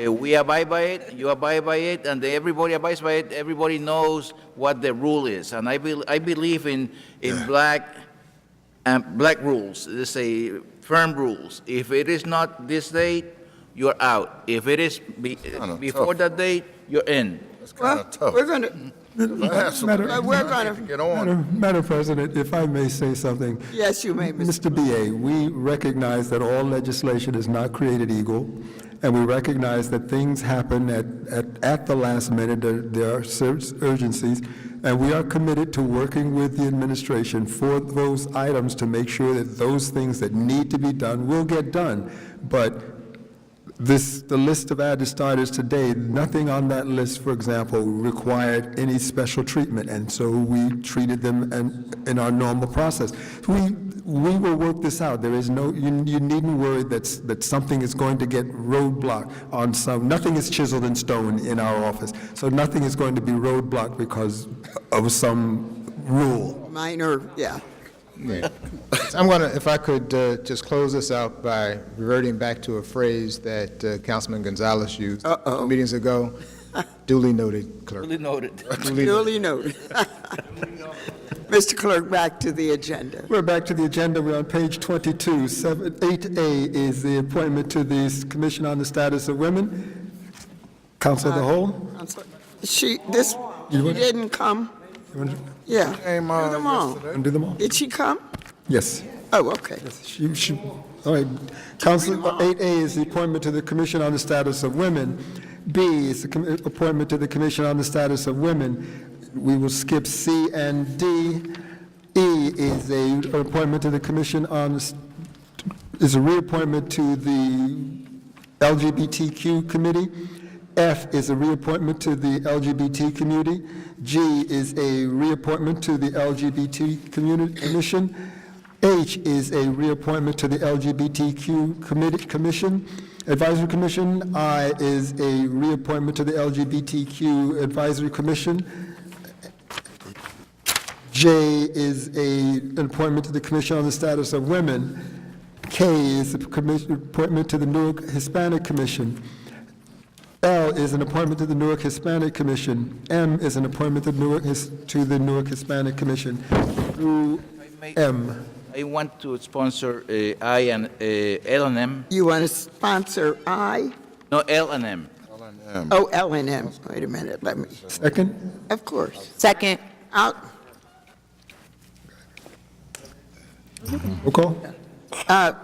We abide by it, you abide by it, and everybody abides by it. Everybody knows what the rule is, and I believe in black rules. Let's say firm rules. If it is not this date, you're out. If it is before that date, you're in. That's kind of tough. We're going to. Get on. Madam President, if I may say something. Yes, you may, Mr. B.A., we recognize that all legislation is not created equal, and we recognize that things happen at the last minute. There are urgencies, and we are committed to working with the administration for those items to make sure that those things that need to be done will get done. But the list of added starters today, nothing on that list, for example, required any special treatment, and so we treated them in our normal process. We will work this out. There is no, you needn't worry that something is going to get roadblocked on some, nothing is chiseled in stone in our office, so nothing is going to be roadblocked because of some rule. Minor, yeah. Yeah. So I'm going to, if I could just close this out by reverting back to a phrase that Councilman Gonzalez used meetings ago. Duly noted, Clerk. Duly noted. Duly noted. Mr. Clerk, back to the agenda. We're back to the agenda. We're on page 22. 8A is the appointment to the Commission on the Status of Women. Council of the Whole? She didn't come. Yeah. Do them all. Do them all? Did she come? Yes. Oh, okay. All right. Council 8A is the appointment to the Commission on the Status of Women. B is the appointment to the Commission on the Status of Women. We will skip C and D. E is an appointment to the Commission on, is a reappointment to the LGBTQ Committee. F is a reappointment to the LGBT community. G is a reappointment to the LGBT Commission. H is a reappointment to the LGBTQ Commission, Advisory Commission. I is a reappointment to the LGBTQ Advisory Commission. J is an appointment to the Commission on the Status of Women. K is an appointment to the Newark Hispanic Commission. L is an appointment to the Newark Hispanic Commission. M is an appointment to the Newark Hispanic Commission. Through M. I want to sponsor I and L and M. You want to sponsor I? No, L and M. Oh, L and M. Wait a minute, let me. Second? Of course. Second. Out. Roll call.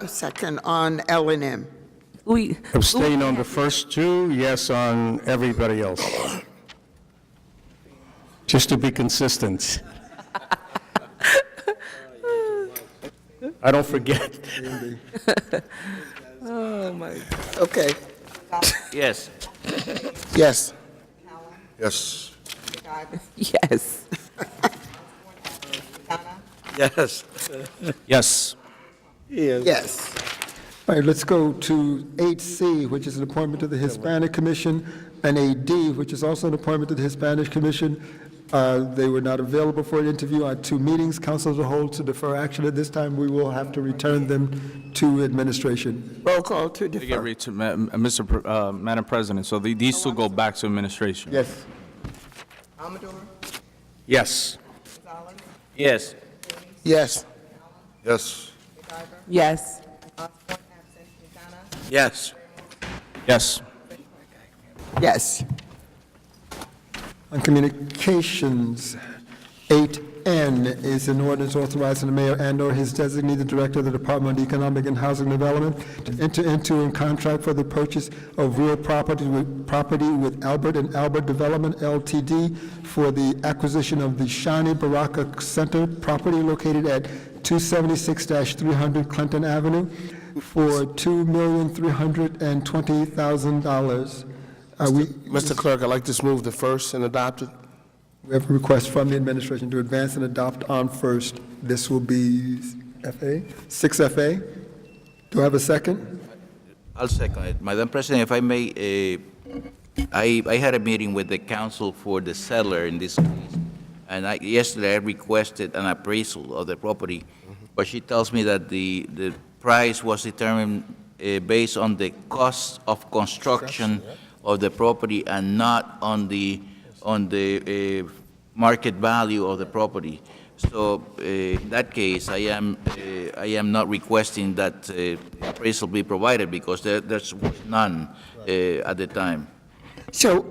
Second on L and M. Abstain on the first two, yes on everybody else. Just to be consistent. I don't forget. Oh, my. Okay. Yes. Yes. Yes. Yes. Yes. Yes. Yes. All right, let's go to 8C, which is an appointment to the Hispanic Commission, and 8D, which is also an appointment to the Hispanic Commission. They were not available for an interview on 2 meetings. Council as a whole to defer action at this time. We will have to return them to administration. Roll call to defer. Madam President, so these two go back to administration. Yes. Amador, Yes. Gonzalez, Yes. Yes. Yes. Yes. Osborne, absent. Quintana, Yes. Yes. Yes. On communications, 8N is an ordinance authorizing the mayor and/or his designated director of the Department of Economic and Housing Development to enter into a contract for the purchase of real property with Albert and Albert Development LTD for the acquisition of the Shani Baraka Center property located at 276-300 Clinton Avenue for $2,320,000. Mr. Clerk, I'd like this moved to first and adopted. We have a request from the administration to advance and adopt on first. This will be 6FA. Do I have a second? I'll second it. Madam President, if I may, I had a meeting with the council for the seller in this case, and yesterday I requested an appraisal of the property, but she tells me that the price was determined based on the cost of construction of the property and not on the market value of the property. So in that case, I am not requesting that appraisal be provided because there was none at the time. So,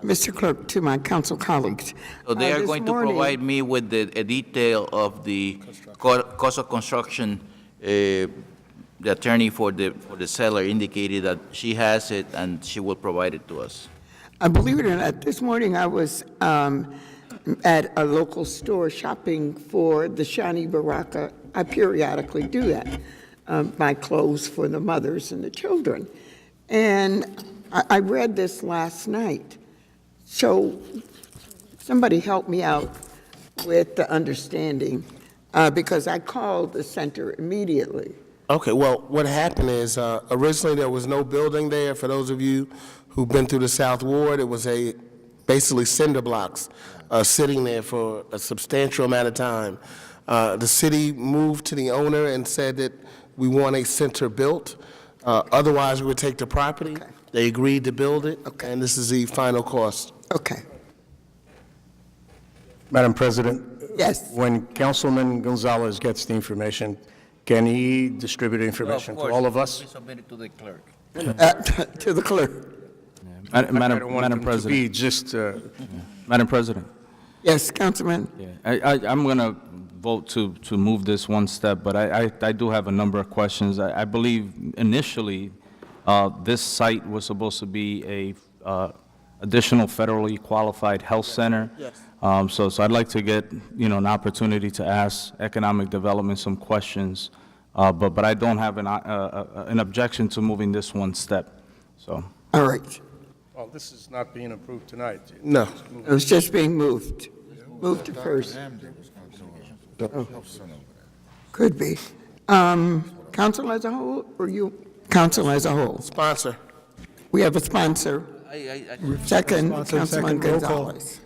Mr. Clerk, to my council colleagues. So they are going to provide me with a detail of the cost of construction. The attorney for the seller indicated that she has it and she will provide it to us. Believe it or not, this morning I was at a local store shopping for the Shani Baraka. I periodically do that, buy clothes for the mothers and the children. And I read this last night. So somebody help me out with the understanding, because I called the center immediately. Okay, well, what happened is, originally there was no building there. For those of you who've been through the South Ward, it was basically cinder blocks sitting there for a substantial amount of time. The city moved to the owner and said that we want a center built. Otherwise, we would take the property. Okay. They agreed to build it, and this is the final cost. Okay. Madam President? Yes. When Councilman Gonzalez gets the information, can he distribute information to all of us? We submit it to the clerk. To the clerk. I don't want Madam him to President. be just, Madam President. Yes, Councilman. Yeah, I'm going to vote to move this one step, but I do have a number of questions. I believe initially this site was supposed to be a additional federally qualified health center. Yes. So I'd like to get, an opportunity to ask Economic Development some questions, but I don't have an objection to moving this one step, so. All right. well, this is not being approved tonight. No. It was just being moved. Moved to first. Oh. Could be. Council as a whole, or you? Council as a whole. Sponsor. We have a sponsor. Second, Sponsor, Councilman second, roll call. Gonzalez.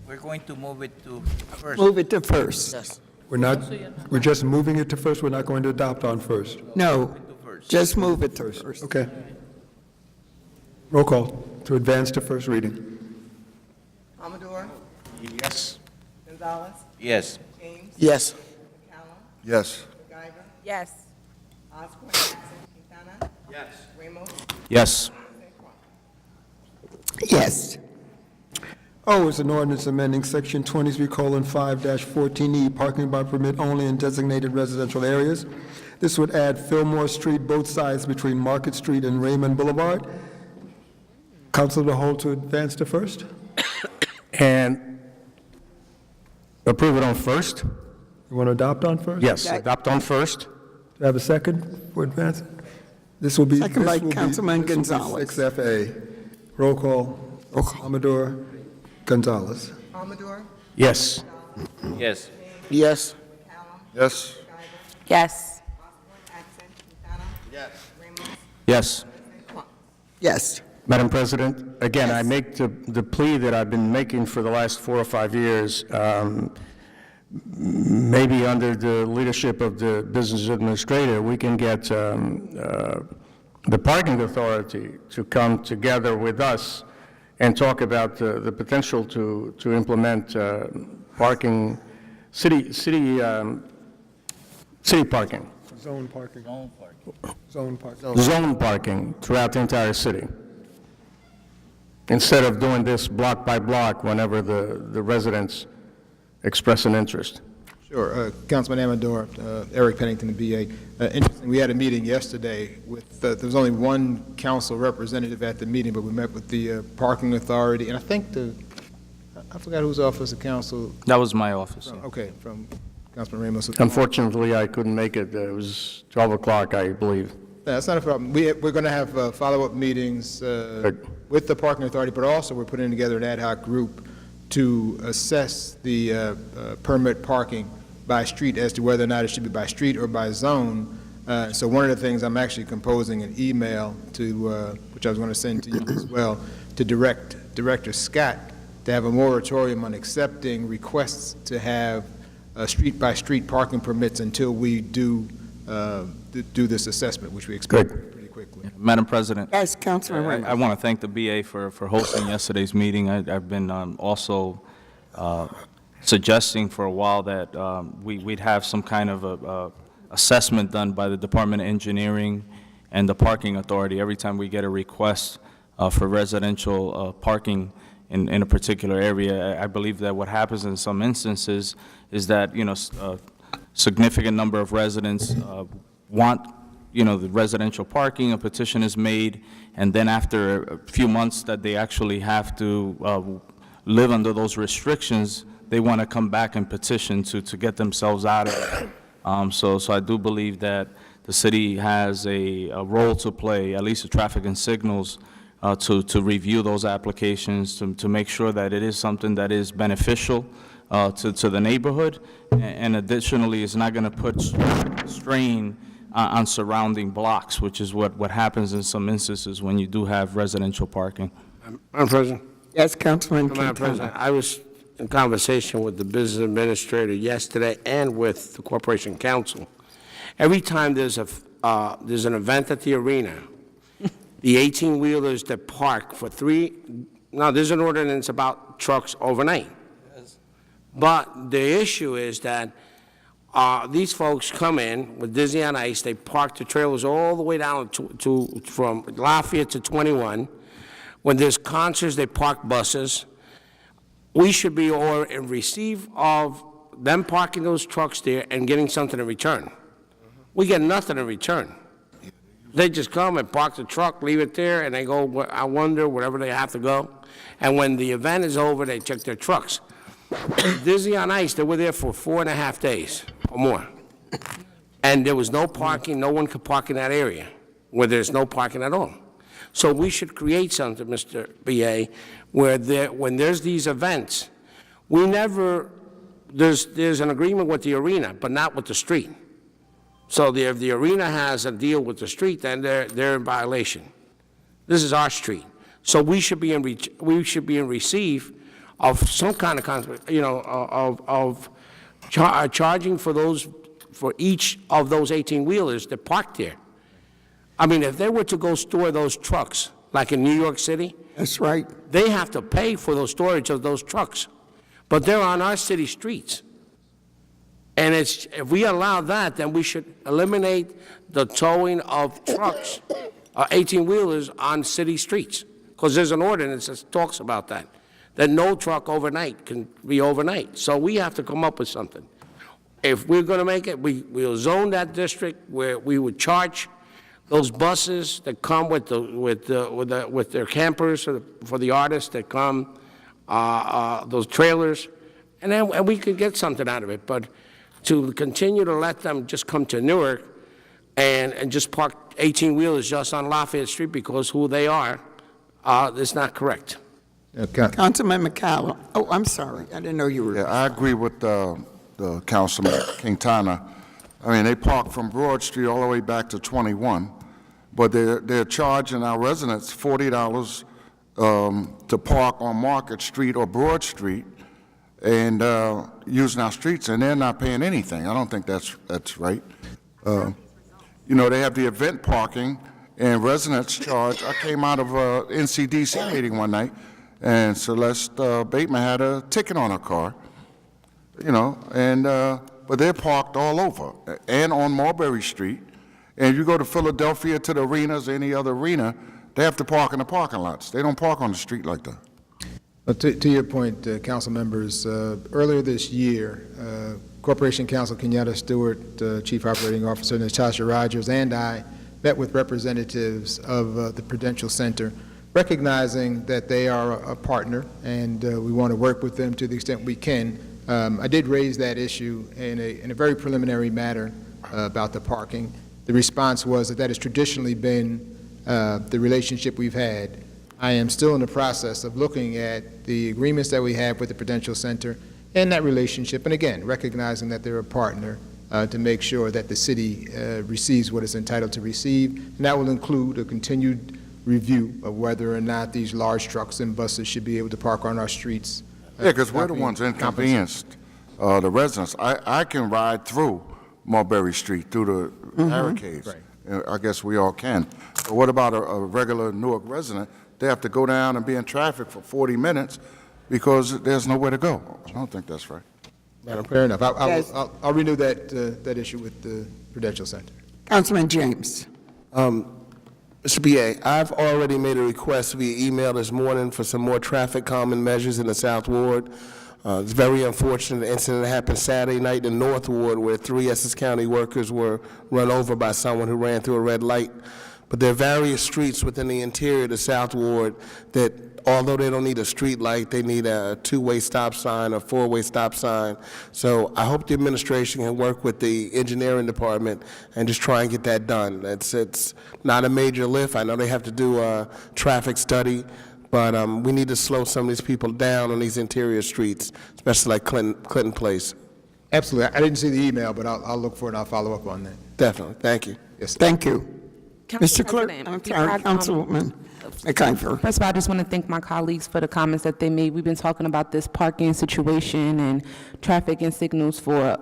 We're going to move it to first. Move it to first. Yes. We're just moving it to first, we're not going to adopt on first. No, just move it to first. Okay. Roll call to advance to first reading. Amador, Yes. Gonzalez, Yes. James, Yes. McCallum, Yes. MacGyver, Yes. Osborne, absent, Quintana. Yes. Ramos, Yes. Yes. O is an ordinance amending Section 23:5-14E, parking by permit only in designated residential areas. This would add Fillmore Street both sides between Market Street and Raymond Boulevard. Council of the whole to advance to first? And approve it on first? You want to adopt on first? Yes, adopt on first. Do I have a second for advance? This will be. Second by this will be- Councilman this will be Gonzalez. 6FA. Roll call. Amador, Gonzalez. Amador, Yes. Yes. Yes. Yes. Yes. Osborne, absent, Quintana. Yes. Ramos, Yes. Yes. Madam President, again, I make the plea that I've been making for the last 4 or 5 years, maybe under the leadership of the business administrator, we can get the parking authority to come together with us and talk about the potential to implement parking, city parking, Zone parking. Zone parking. zone parking throughout the entire city, instead of doing this block by block whenever the residents express an interest. Sure. Councilman Amador, Eric Pennington, the BA. Interesting, we had a meeting yesterday with, there was only one council representative at the meeting, but we met with the parking authority, and I think I forgot whose office of council. That was my office. Yeah. Okay, from Councilman Ramos. Unfortunately, I couldn't make it. It was 12 o'clock, I believe. That's not a problem. We're going to have follow-up meetings with the parking authority, but also we're putting together an ad hoc group to assess the permit parking by street as to whether or not it should be by street or by zone. So one of the things, I'm actually composing an email to, which I was going to send to you as well, to Director Scott to have a moratorium on accepting requests to have street-by-street parking permits until we do this assessment, which we expect pretty quickly. Madam President. Yes, Councilman Ramos. I want to thank the BA for hosting yesterday's meeting. I've been also suggesting for a while that we'd have some kind of a assessment done by the Department of Engineering and the Parking Authority every time we get a request for residential parking in a particular area. I believe that what happens in some instances is that, a significant number of residents want the residential parking, a petition is made, and then after a few months that they actually have to live under those restrictions, they want to come back and petition to get themselves out of it. So I do believe that the city has a role to play, at least the traffic and signals, to review those applications, to make sure that it is something that is beneficial to the neighborhood, and additionally, it's not going to put strain on surrounding blocks, which is what happens in some instances when you do have residential parking. Madam President? Yes, Councilman Madam Quintana. President, I was in conversation with the business administrator yesterday and with the Corporation Council. Every time there's an event at the arena, the 18-wheelers that park for now there's an ordinance about trucks overnight. But the issue is that these folks come in with Disney on Ice, they park the trailers all the way down from Lafayette to 21. When there's concerts, they park buses. We should be all in receive of them parking those trucks there and getting something in return. We get nothing in return. They just come and park the truck, leave it there, and they go, I wonder, wherever they have to go. And when the event is over, they check their trucks. Disney on Ice, they were there for 4.5 days or more. And there was no parking, no one could park in that area where there's no parking at all. So we should create something, Mr. B.A., where when there's these events, there's an agreement with the arena, but not with the street. So if the arena has a deal with the street, then they're in violation. This is our street. So we should be in receive of some kind of charging for each of those 18-wheelers that park there. I mean, if they were to go store those trucks, like in New York City, That's right. they have to pay for the storage of those trucks. But they're on our city streets. And if we allow that, then we should eliminate the towing of trucks, 18-wheelers on city streets. Because there's an ordinance that talks about that no truck overnight can be overnight. So we have to come up with something. If we're going to make it, we'll zone that district where we would charge those buses that come with their campers for the artists that come, those trailers, and we could get something out of it. But to continue to let them just come to Newark and just park 18-wheelers just on Lafayette Street because who they are, that's not correct. Councilman McCallum. Oh, I'm sorry. I didn't know you were. Yeah, I agree with the Councilman Quintana. I mean, they park from Broad Street all the way back to 21, but they're charging our residents $40 to park on Market Street or Broad Street and using our streets, and they're not paying anything. I don't think that's right. They have the event parking and residents charge. I came out of a NCDC meeting one night, and Celeste Bateman had a ticket on her car, but they're parked all over, and on Mulberry Street. And you go to Philadelphia to the arenas, any other arena, they have to park in the parking lots. They don't park on the street like that. To your point, council members, earlier this year, Corporation Counsel Kenyatta Stewart, Chief Operating Officer Natasha Rogers, and I met with representatives of the Prudential Center, recognizing that they are a partner and we want to work with them to the extent we can. I did raise that issue in a very preliminary matter about the parking. The response was that has traditionally been the relationship we've had. I am still in the process of looking at the agreements that we have with the Prudential Center and that relationship, and again, recognizing that they're a partner to make sure that the city receives what it's entitled to receive, and that will include a continued review of whether or not these large trucks and buses should be able to park on our streets. Yeah, because we're the ones inconvenienced the residents. I can ride through Mulberry Street through the barricades. Right. I guess we all can. But what about a regular Newark resident? They have to go down and be in traffic for 40 minutes because there's nowhere to go. I don't think that's right. Fair enough. I'll renew that issue with the Prudential Center. Councilman James. Mr. B.A., I've already made a request via email this morning for some more traffic calming measures in the South Ward. It's very unfortunate. The incident happened Saturday night in North Ward where 3 Essex County workers were run over by someone who ran through a red light. But there are various streets within the interior of the South Ward that although they don't need a street light, they need a two-way stop sign or four-way stop sign. So I hope the administration can work with the engineering department and just try and get that done. It's not a major lift. I know they have to do a traffic study, but we need to slow some of these people down on these interior streets, especially like Clinton Place. Absolutely. I didn't see the email, but I'll look for it and I'll follow up on that. Definitely. Thank you. Yes. Thank you. Council Mr. Clerk, President, I'm before sorry, I, Councilwoman McIver. First of all, I just want to thank my colleagues for the comments that they made. We've been talking about this parking situation and traffic and signals for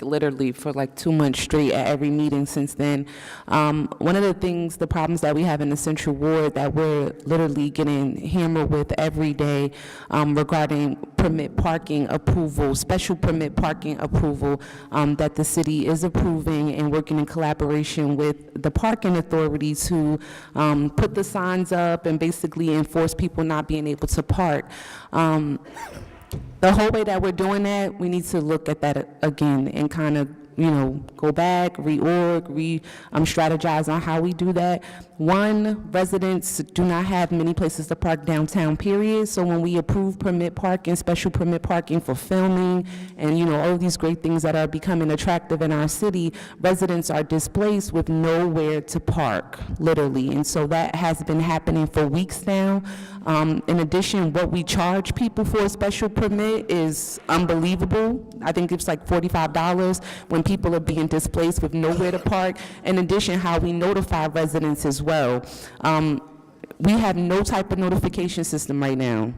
literally for 2 months straight at every meeting since then. One of the problems that we have in the Central Ward that we're literally getting hammered with every day regarding permit parking approval, special permit parking approval that the city is approving and working in collaboration with the parking authorities who put the signs up and basically enforce people not being able to park. The whole way that we're doing that, we need to look at that again and kind of, go back, reorg, strategize on how we do that. One, residents do not have many places to park downtown, period. So when we approve permit parking, special permit parking for filming, and all of these great things that are becoming attractive in our city, residents are displaced with nowhere to park, literally. And so that has been happening for weeks now. In addition, what we charge people for a special permit is unbelievable. I think it's like $45 when people are being displaced with nowhere to park. In addition, how we notify residents as well. We have no type of notification system right now.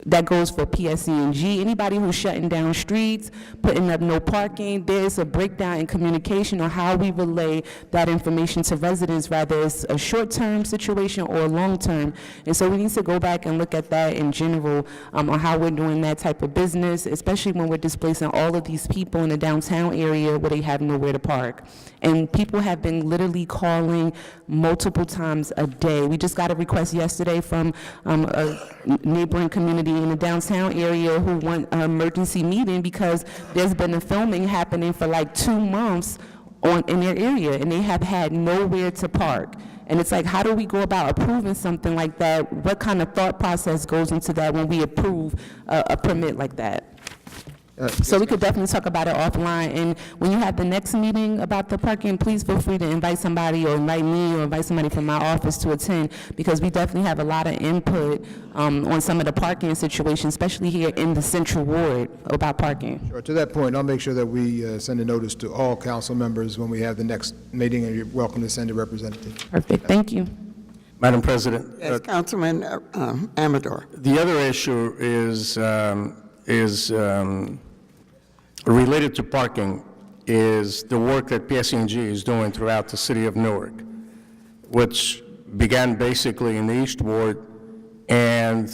That goes for PSE&G. Anybody who's shutting down streets, putting up no parking, there's a breakdown in communication on how we relay that information to residents, whether it's a short-term situation or a long-term. And so we need to go back and look at that in general on how we're doing that type of business, especially when we're displacing all of these people in the downtown area where they have nowhere to park. And people have been literally calling multiple times a day. We just got a request yesterday from a neighboring community in the downtown area who want an emergency meeting because there's been a filming happening for 2 months in their area, and they have had nowhere to park. And it's like, how do we go about approving something like that? What kind of thought process goes into that when we approve a permit like that? So we could definitely talk about it offline. And when you have the next meeting about the parking, please feel free to invite somebody or invite me or invite somebody from my office to attend, because we definitely have a lot of input on some of the parking situations, especially here in the Central Ward about parking. Sure. To that point, I'll make sure that we send a notice to all council members when we have the next meeting, and you're welcome to send a representative. Perfect. Thank you. Madam President. Yes, Councilman Amador. The other issue is related to parking is the work that PSE&G is doing throughout the city of Newark, which began basically in the East Ward, and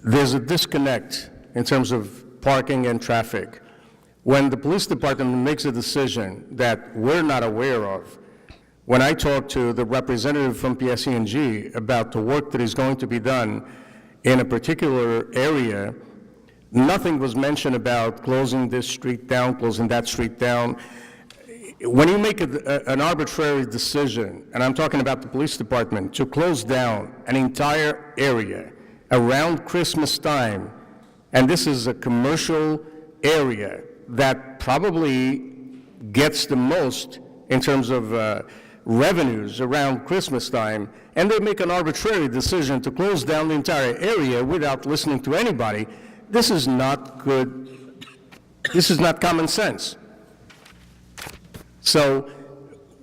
there's a disconnect in terms of parking and traffic. When the police department makes a decision that we're not aware of, when I talk to the representative from PSE&G about the work that is going to be done in a particular area, nothing was mentioned about closing this street down, closing that street down. When you make an arbitrary decision, and I'm talking about the police department, to close down an entire area around Christmas time, and this is a commercial area that probably gets the most in terms of revenues around Christmas time, and they make an arbitrary decision to close down the entire area without listening to anybody, this is not good. This is not common sense. So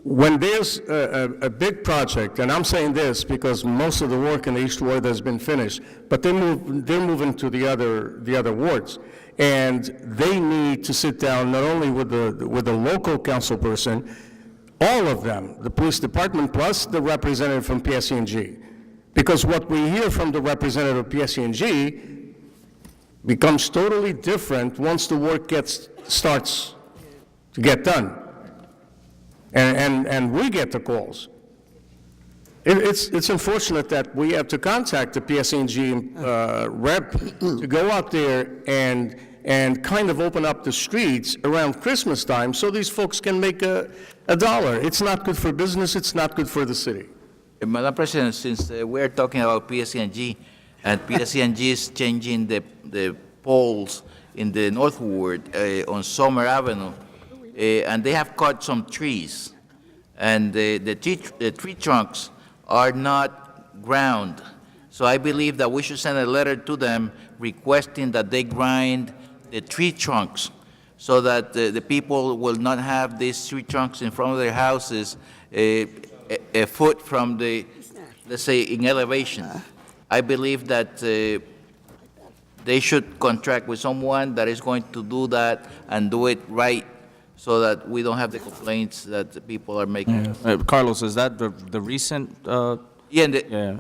when there's a big project, and I'm saying this because most of the work in the East Ward has been finished, but they're moving to the other wards, and they need to sit down not only with the local council person, all of them, the police department plus the representative from PSE&G, because what we hear from the representative of PSE&G becomes totally different once the work starts to get done. And we get the calls. It's unfortunate that we have to contact the PSE&G rep to go out there and kind of open up the streets around Christmas time so these folks can make a dollar. It's not good for business, it's not good for the city. Madam President, since we're talking about PSE&G, and PSE&G is changing the poles in the North Ward on Summer Avenue, and they have cut some trees, and the tree trunks are not ground. So I believe that we should send a letter to them requesting that they grind the tree trunks so that the people will not have these tree trunks in front of their houses a foot from the, let's say, in elevation. I believe that they should contract with someone that is going to do that and do it right so that we don't have the complaints that the people are making. Carlos, is that the recent? Yeah.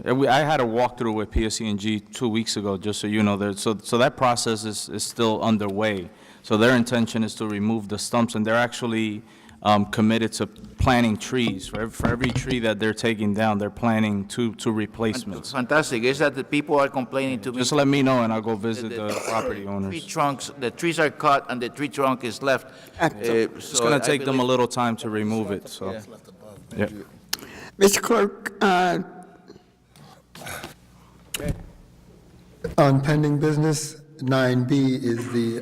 I had a walkthrough with PSE&G 2 weeks ago, just so you know. So that process is still underway. So their intention is to remove the stumps, and they're actually committed to planting trees. For every tree that they're taking down, they're planting two replacements. Fantastic. Is that the people are complaining to me? Just let me know, and I'll go visit the property owners. The trees are cut, and the tree trunk is left. It's going to take them a little time to remove it, so. Yeah. Mr. Clerk, On pending business, 9B is the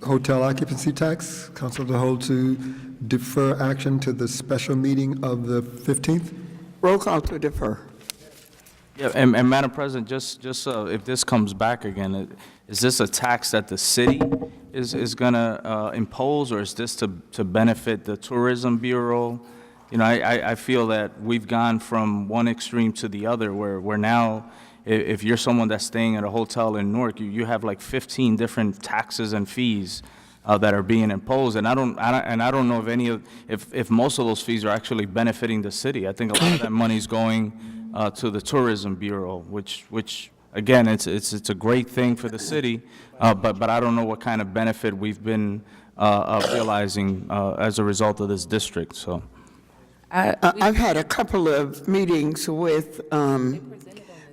hotel occupancy tax. Council of the whole to defer action to the special meeting of the 15th. roll call to defer. Yeah, and Madam President, just if this comes back again, is this a tax that the city is going to impose, or is this to benefit the Tourism Bureau? You know, I feel that we've gone from one extreme to the other, where now, if you're someone that's staying at a hotel in Newark, you have like 15 different taxes and fees that are being imposed, and I don't know if most of those fees are actually benefiting the city. I think a lot of that money is going to the Tourism Bureau, which again, it's a great thing for the city, but I don't know what kind of benefit we've been realizing as a result of this district. So. I've had a couple of meetings with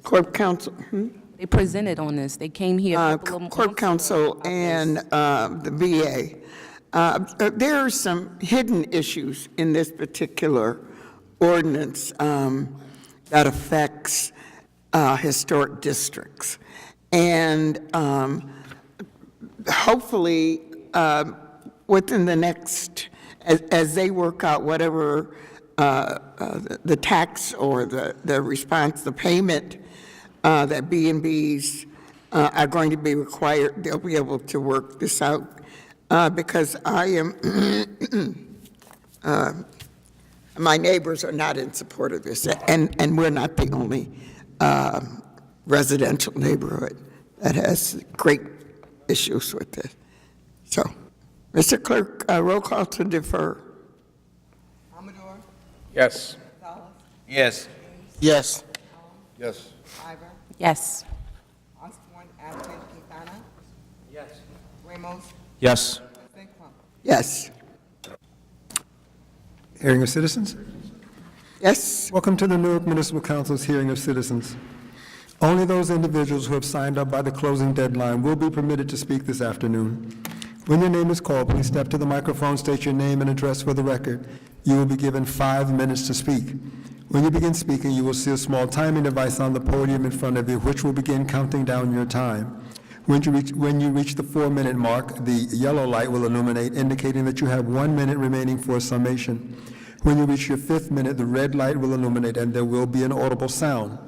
Corp Council. They presented on this. They came here. Corp Council and the VA. There are some hidden issues in this particular ordinance that affects historic districts. And hopefully, within the next, as they work out whatever the tax or the response, the payment that B&Bs are going to be required, they'll be able to work this out. Because I am, my neighbors are not in support of this, and we're not the only residential neighborhood that has great issues with this. So, Mr. Clerk, roll call to defer. Amador, Yes. Gonzalez, Yes. Yes. Yes. Ivor, Yes. Osborne, absent, Quintana. Yes. Ramos, Yes. Sigmund. Yes. Hearing of citizens? Yes. Welcome to the Newark Municipal Council's hearing of citizens. Only those individuals who have signed up by the closing deadline will be permitted to speak this afternoon. When your name is called, please step to the microphone, state your name and address for the record. You will be given 5 minutes to speak. When you begin speaking, you will see a small timing device on the podium in front of you, which will begin counting down your time. When you reach the 4-minute mark, the yellow light will illuminate, indicating that you have 1 minute remaining for a summation. When you reach your 5th minute, the red light will illuminate, and there will be an audible sound.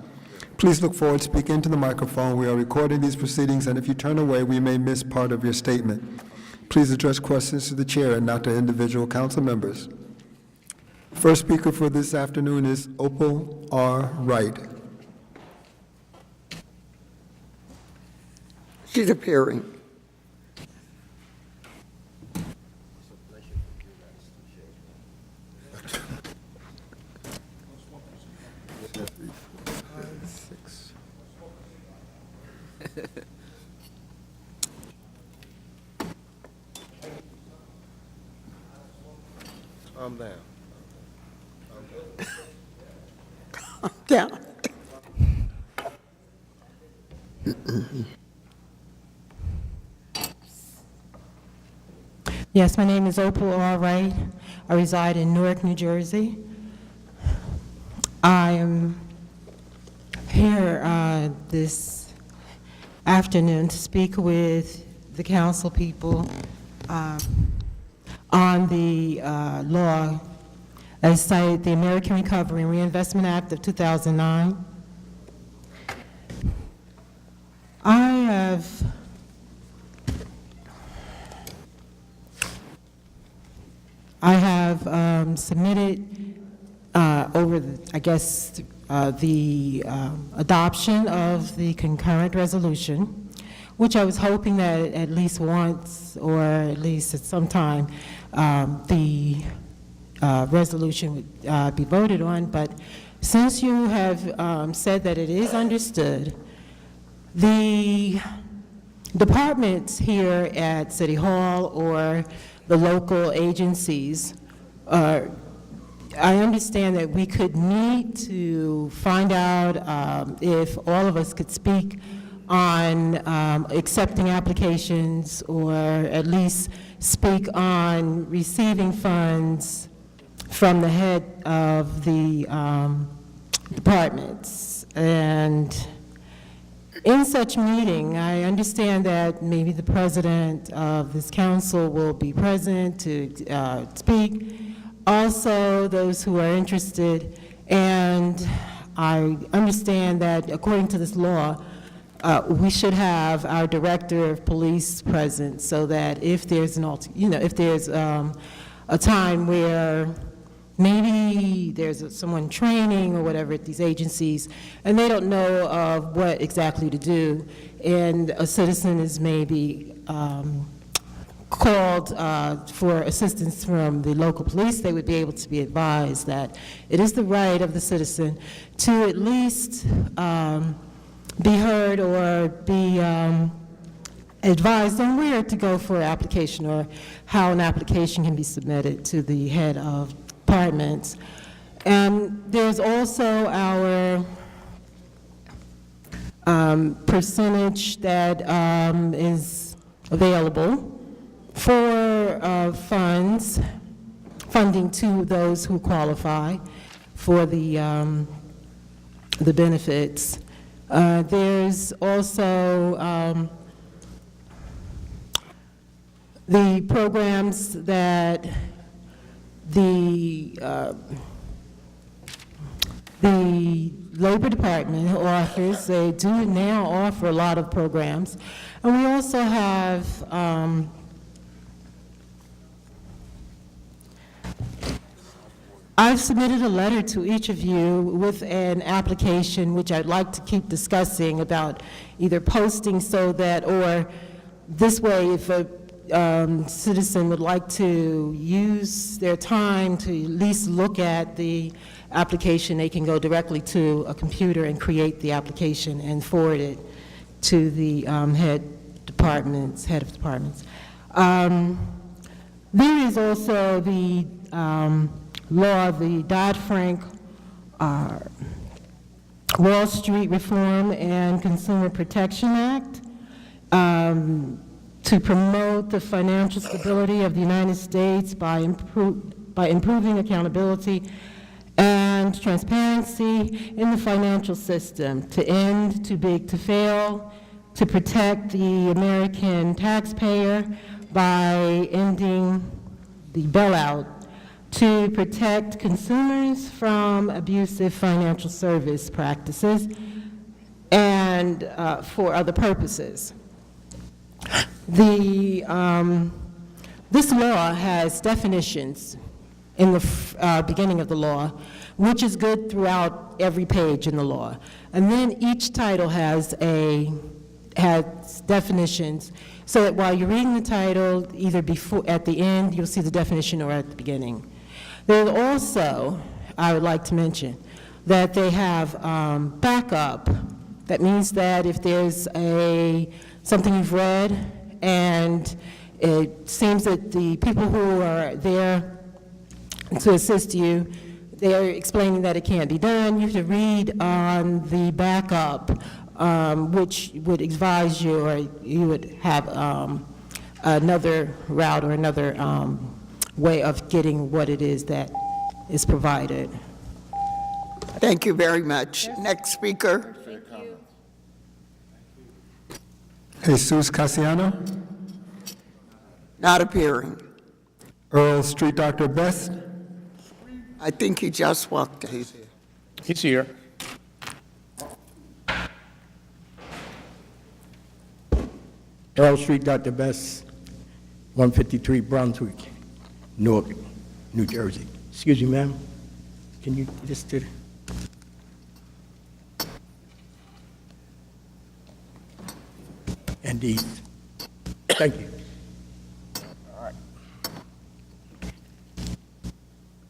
Please look forward, speak into the microphone. We are recording these proceedings, and if you turn away, we may miss part of your statement. Please address questions to the chair and not to individual council members. First speaker for this afternoon is Opal R. Wright. She's appearing. Calm down. Calm down. Yes, my name is Opal Allwright. I reside in Newark, New Jersey. I am here this afternoon to speak with the council people on the law as cited, the American Recovery and Reinvestment Act of 2009. I have submitted over, the adoption of the concurrent resolution, which I was hoping that at least once or at least at some time the resolution would be voted on. But since you have said that it is understood, the departments here at City Hall or the local agencies, I understand that we could need to find out if all of us could speak on accepting applications or at least speak on receiving funds from the head of the departments. And in such meeting, I understand that maybe the president of this council will be present to speak, also those who are interested, and I understand that according to this law, we should have our director of police present so that if there's if there's a time where maybe there's someone training or whatever at these agencies, and they don't know of what exactly to do, and a citizen is maybe called for assistance from the local police, they would be able to be advised that it is the right of the citizen to at least be heard or be advised on where to go for an application or how an application can be submitted to the head of departments. And there's also our percentage that is available for funding to those who qualify for the benefits. There's also the programs that the Labor Department offers. They do now offer a lot of programs. And we also have I've submitted a letter to each of you with an application which I'd like to keep discussing about either posting so that, or this way, if a citizen would like to use their time to at least look at the application, they can go directly to a computer and create the application and forward it to the head of departments. There is also the law, the Dodd-Frank Wall Street Reform and Consumer Protection Act, to promote the financial stability of the United States by improving accountability and transparency in the financial system, to end too big to fail, to protect the American taxpayer by ending the bailout, to protect consumers from abusive financial service practices, and for other purposes. This law has definitions in the beginning of the law, which is good throughout every page in the law. And then each title has definitions, so that while you're reading the title, either at the end, you'll see the definition, or at the beginning. There's also, I would like to mention, that they have backup. That means that if there's something you've read and it seems that the people who are there to assist you, they're explaining that it can't be done, you have to read on the backup, which would advise you, or you would have another route or another way of getting what it is that is provided. Thank you very much. Next speaker. Jesus Casiano. Not appearing. Earl Street Dr. Best. I think he just walked in. He's here. Earl Street, Dr. Best, 153 Brunswick, Newark, New Jersey. Excuse me, ma'am. Can you just do Indeed. Thank you. All right.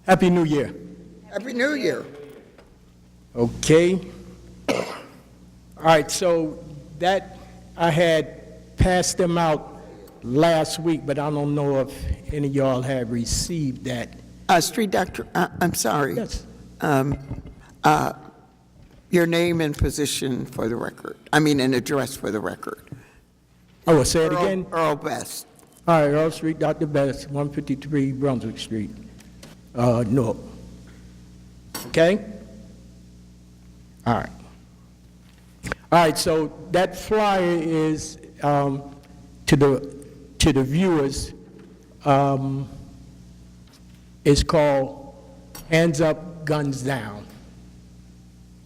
Happy New Year. Happy New Year. Okay. All right, so that, I had passed them out last week, but I don't know if any of y'all have received that. Street Doctor, I'm sorry. Yes. Your name and position for the record. I mean, an address for the record. Oh, well, say it again? Earl Best. All right, Earl Street, Dr. Best, 153 Brunswick Street, Newark. Okay? All right. All right, so that flyer is to the viewers. It's called Hands Up, Guns Down.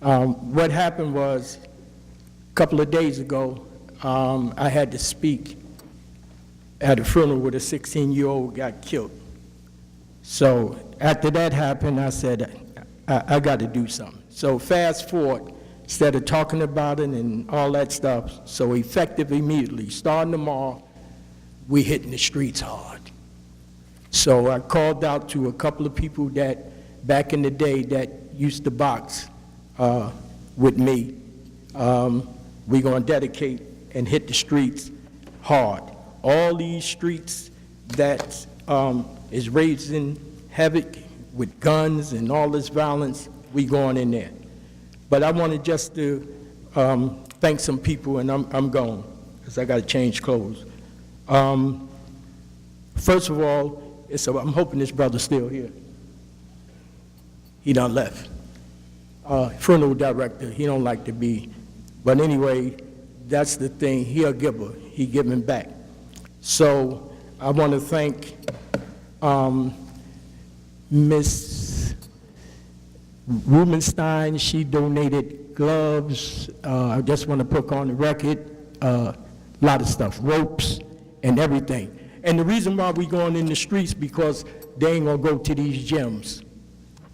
What happened was, a couple of days ago, I had to speak at a funeral where a 16-year-old got killed. So after that happened, I said, I got to do something. So fast forward, instead of talking about it and all that stuff, so effective immediately, starting tomorrow, we hitting the streets hard. So I called out to a couple of people that back in the day that used to box with me. We're going to dedicate and hit the streets hard. All these streets that is raising havoc with guns and all this violence, we going in there. But I wanted just to thank some people, and I'm going, because I got to change clothes. First of all, I'm hoping this brother's still here. He done left. Funeral director, he don't like to be. But anyway, that's the thing. He a giver. He giving back. So I want to thank Miss Rubenstein. She donated gloves. I just want to put on the record, a lot of stuff, ropes and everything. And the reason why we going in the streets, because they ain't gonna go to these gyms.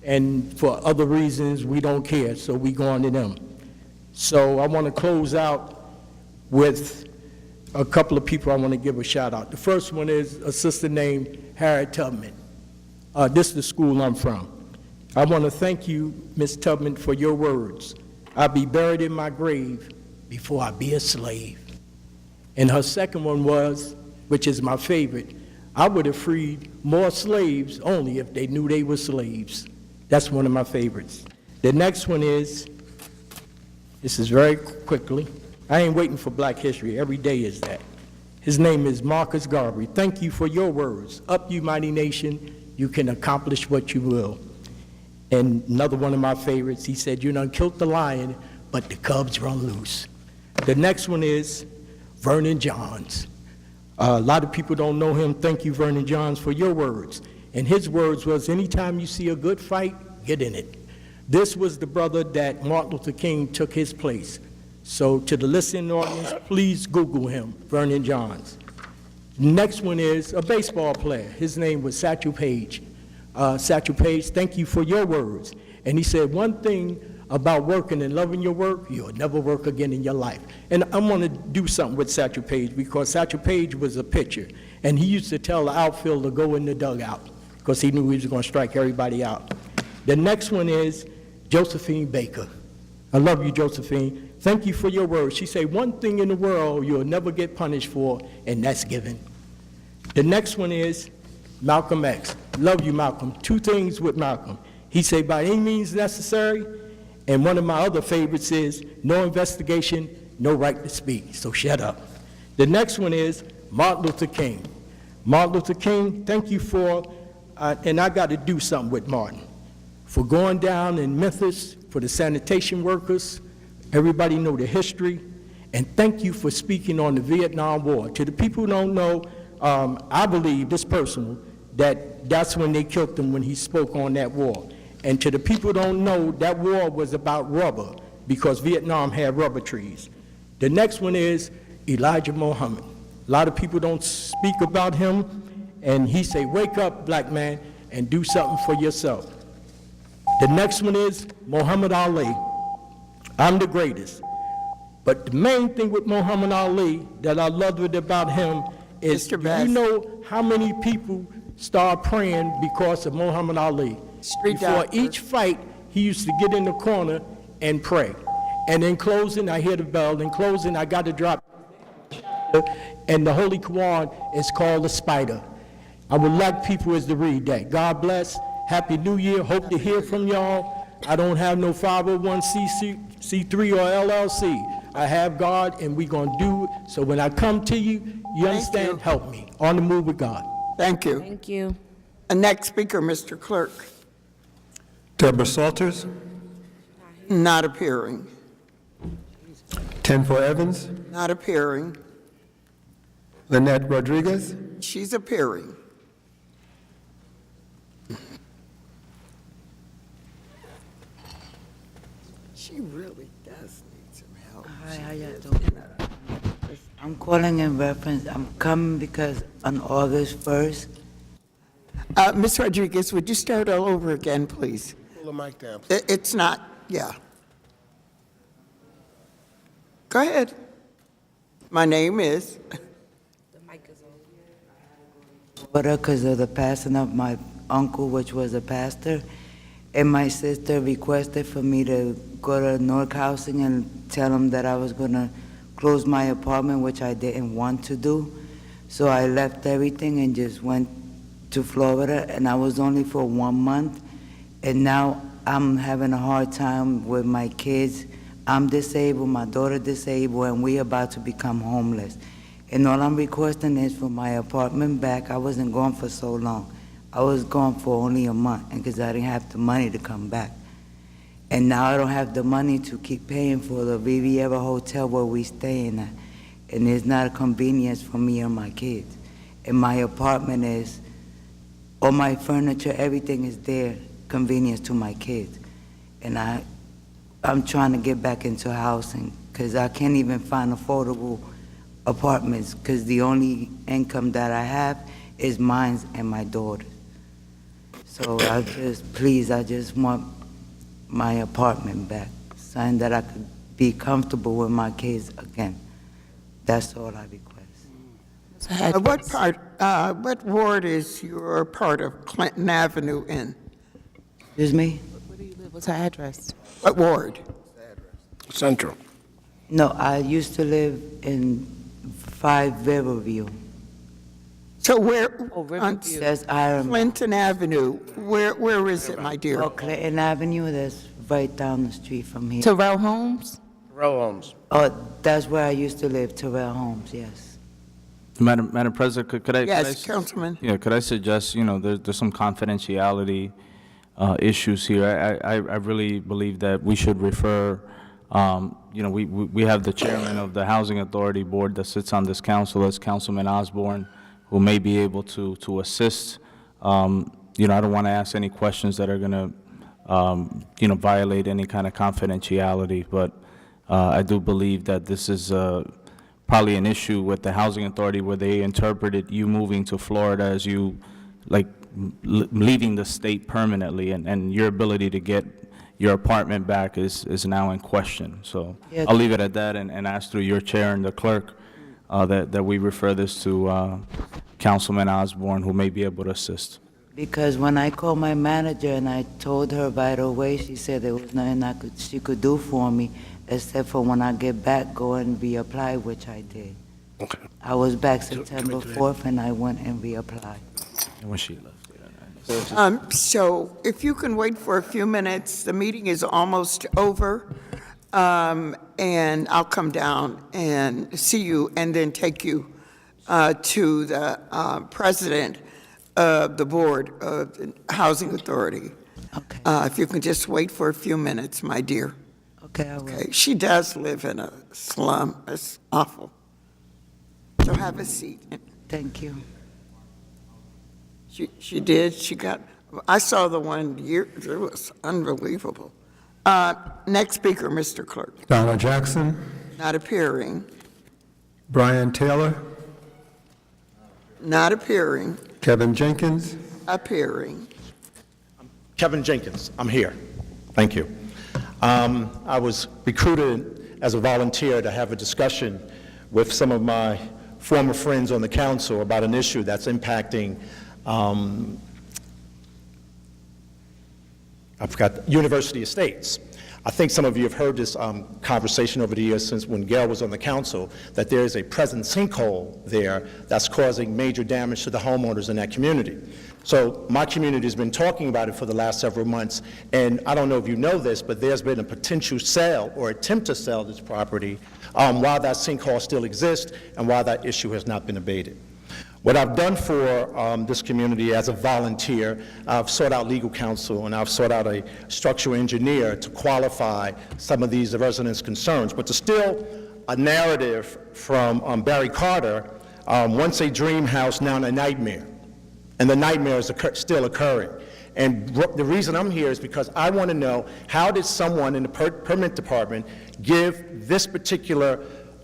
And for other reasons, we don't care, so we going to them. So I want to close out with a couple of people I want to give a shout out. The first one is a sister named Harriet Tubman. This is the school I'm from. I want to thank you, Miss Tubman, for your words. I'll be buried in my grave before I be a slave. And her second one was, which is my favorite, I would have freed more slaves only if they knew they were slaves. That's one of my favorites. The next one is, this is very quickly, I ain't waiting for Black History, every day is that. His name is Marcus Garvey. Thank you for your words. Up, you mighty nation, you can accomplish what you will. And another one of my favorites, he said, you done killed the lion, but the cubs run loose. The next one is Vernon Johns. A lot of people don't know him. Thank you, Vernon Johns, for your words. And his words was, anytime you see a good fight, get in it. This was the brother that Martin Luther King took his place. So to the listening audience, please Google him, Vernon Johns. Next one is a baseball player. His name was Satchel Paige. Satchel Paige, thank you for your words. And he said, one thing about working and loving your work, you'll never work again in your life. And I want to do something with Satchel Paige, because Satchel Paige was a pitcher, and he used to tell the outfielder to go in the dugout, because he knew he was going to strike everybody out. The next one is Josephine Baker. I love you, Josephine. Thank you for your words. She said, one thing in the world you'll never get punished for, and that's giving. The next one is Malcolm X. Love you, Malcolm. Two things with Malcolm. He said, by any means necessary, and one of my other favorites is, no investigation, no right to speak, so shut up. The next one is Martin Luther King. Martin Luther King, thank you for, and I got to do something with Martin, for going down in Memphis for the sanitation workers. Everybody know the history. And thank you for speaking on the Vietnam War. To the people who don't know, I believe, this personal, that's when they killed him, when he spoke on that war. And to the people who don't know, that war was about rubber, because Vietnam had rubber trees. The next one is Elijah Muhammad. A lot of people don't speak about him, and he say, wake up, black man, and do something for yourself. The next one is Muhammad Ali. I'm the greatest. But the main thing with Muhammad Ali that I loved about him is, do you know how many people start praying because of Muhammad Ali? Before each fight, he used to get in the corner and pray. And in closing, I hear the bell. In closing, I got to drop. And the Holy Quran is called the Spider. I would like people to read that. God bless. Happy New Year. Hope to hear from y'all. I don't have no 501c3 or LLC. I have God, and we're going to do it. So when I come to you, you understand? Help me. On the move with God. Thank you. Thank you. The next speaker, Mr. Clerk. Deborah Salters. Not appearing. 10-4 Evans. Not appearing. Lynette Rodriguez. She's appearing. She really does need some help. Hi, how y'all doing? I'm calling in reference, I'm coming because on August 1st. Ms. Rodriguez, would you start all over again, please? Pull the mic down, please. It's not, yeah. Go ahead. My name is. Because of the passing of my uncle, which was a pastor, and my sister requested for me to go to Newark Housing and tell them that I was going to close my apartment, which I didn't want to do. So I left everything and just went to Florida, and I was only for 1 month. And now I'm having a hard time with my kids. I'm disabled, my daughter disabled, and we're about to become homeless. And all I'm requesting is for my apartment back. I wasn't gone for so long. I was gone for only a month because I didn't have the money to come back. And now I don't have the money to keep paying for the Riviera Hotel where we staying at. And it's not a convenience for me and my kids. And my apartment is, all my furniture, everything is there, convenience to my kids. And I'm trying to get back into housing because I can't even find affordable apartments because the only income that I have is mine and my daughter. So I just want my apartment back, something that I could be comfortable with my kids again. That's all I request. What ward is your part of Clinton Avenue in? Excuse me? Where do you live? What's her address? What ward? Central. No, I used to live in 5 Riverview. So where, on That's Iron. Clinton Avenue, where is it, my dear? Oh, Clinton Avenue, that's right down the street from here. Terrell Holmes? Row homes. Oh, that's where I used to live, Terrell Homes, yes. Madam President, could I? Yes, Councilman. Yeah, could I suggest, there's some confidentiality issues here. I really believe that we should refer, we have the chairman of the Housing Authority Board that sits on this council, that's Councilman Osborne, who may be able to assist. I don't want to ask any questions that are going to, violate any kind of confidentiality, but I do believe that this is probably an issue with the Housing Authority where they interpreted you moving to Florida as you, leaving the state permanently, and your ability to get your apartment back is now in question. So Yeah. I'll leave it at that and ask through your chair and the clerk that we refer this to Councilman Osborne, who may be able to assist. Because when I called my manager and I told her right away, she said there was nothing she could do for me, except for when I get back, go and reapply, which I did. Okay. I was back September 4th, and I went and reapplied. And when she left. So if you can wait for a few minutes, the meeting is almost over, and I'll come down and see you and then take you to the president of the board of the Housing Authority. Okay. If you can just wait for a few minutes, my dear. Okay, I will. Okay, she does live in a slum. It's awful. So have a seat. Thank you. She did. I saw the one year. It was unbelievable. Next speaker, Mr. Clerk. Donna Jackson, Not appearing. Brian Taylor, Not appearing. Kevin Jenkins, Appearing. Kevin Jenkins, I'm here. Thank you. I was recruited as a volunteer to have a discussion with some of my former friends on the council about an issue that's impacting University Estates. I think some of you have heard this conversation over the years since when Gail was on the council, that there is a present sinkhole there that's causing major damage to the homeowners in that community. So my community has been talking about it for the last several months, and I don't know if you know this, but there's been a potential sale or attempt to sell this property while that sinkhole still exists and while that issue has not been abated. What I've done for this community as a volunteer, I've sought out legal counsel and I've sought out a structural engineer to qualify some of these residents' concerns. But there's still a narrative from Barry Carter, once a dream house, now a nightmare. And the nightmare is still occurring. And the reason I'm here is because I want to know, how did someone in the permit department give this particular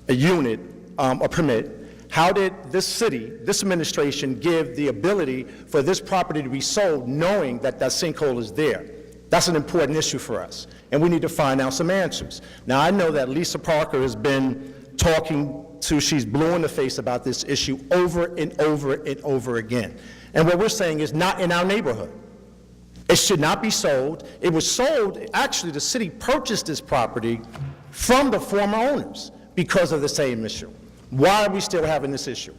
unit a permit? How did this city, this administration, give the ability for this property to be sold knowing that that sinkhole is there? That's an important issue for us, and we need to find out some answers. Now, I know that Lisa Parker has been she's blue in the face about this issue over and over and over again. And what we're saying is not in our neighborhood. It should not be sold. It was sold, actually, the city purchased this property from the former owners because of the same issue. Why are we still having this issue?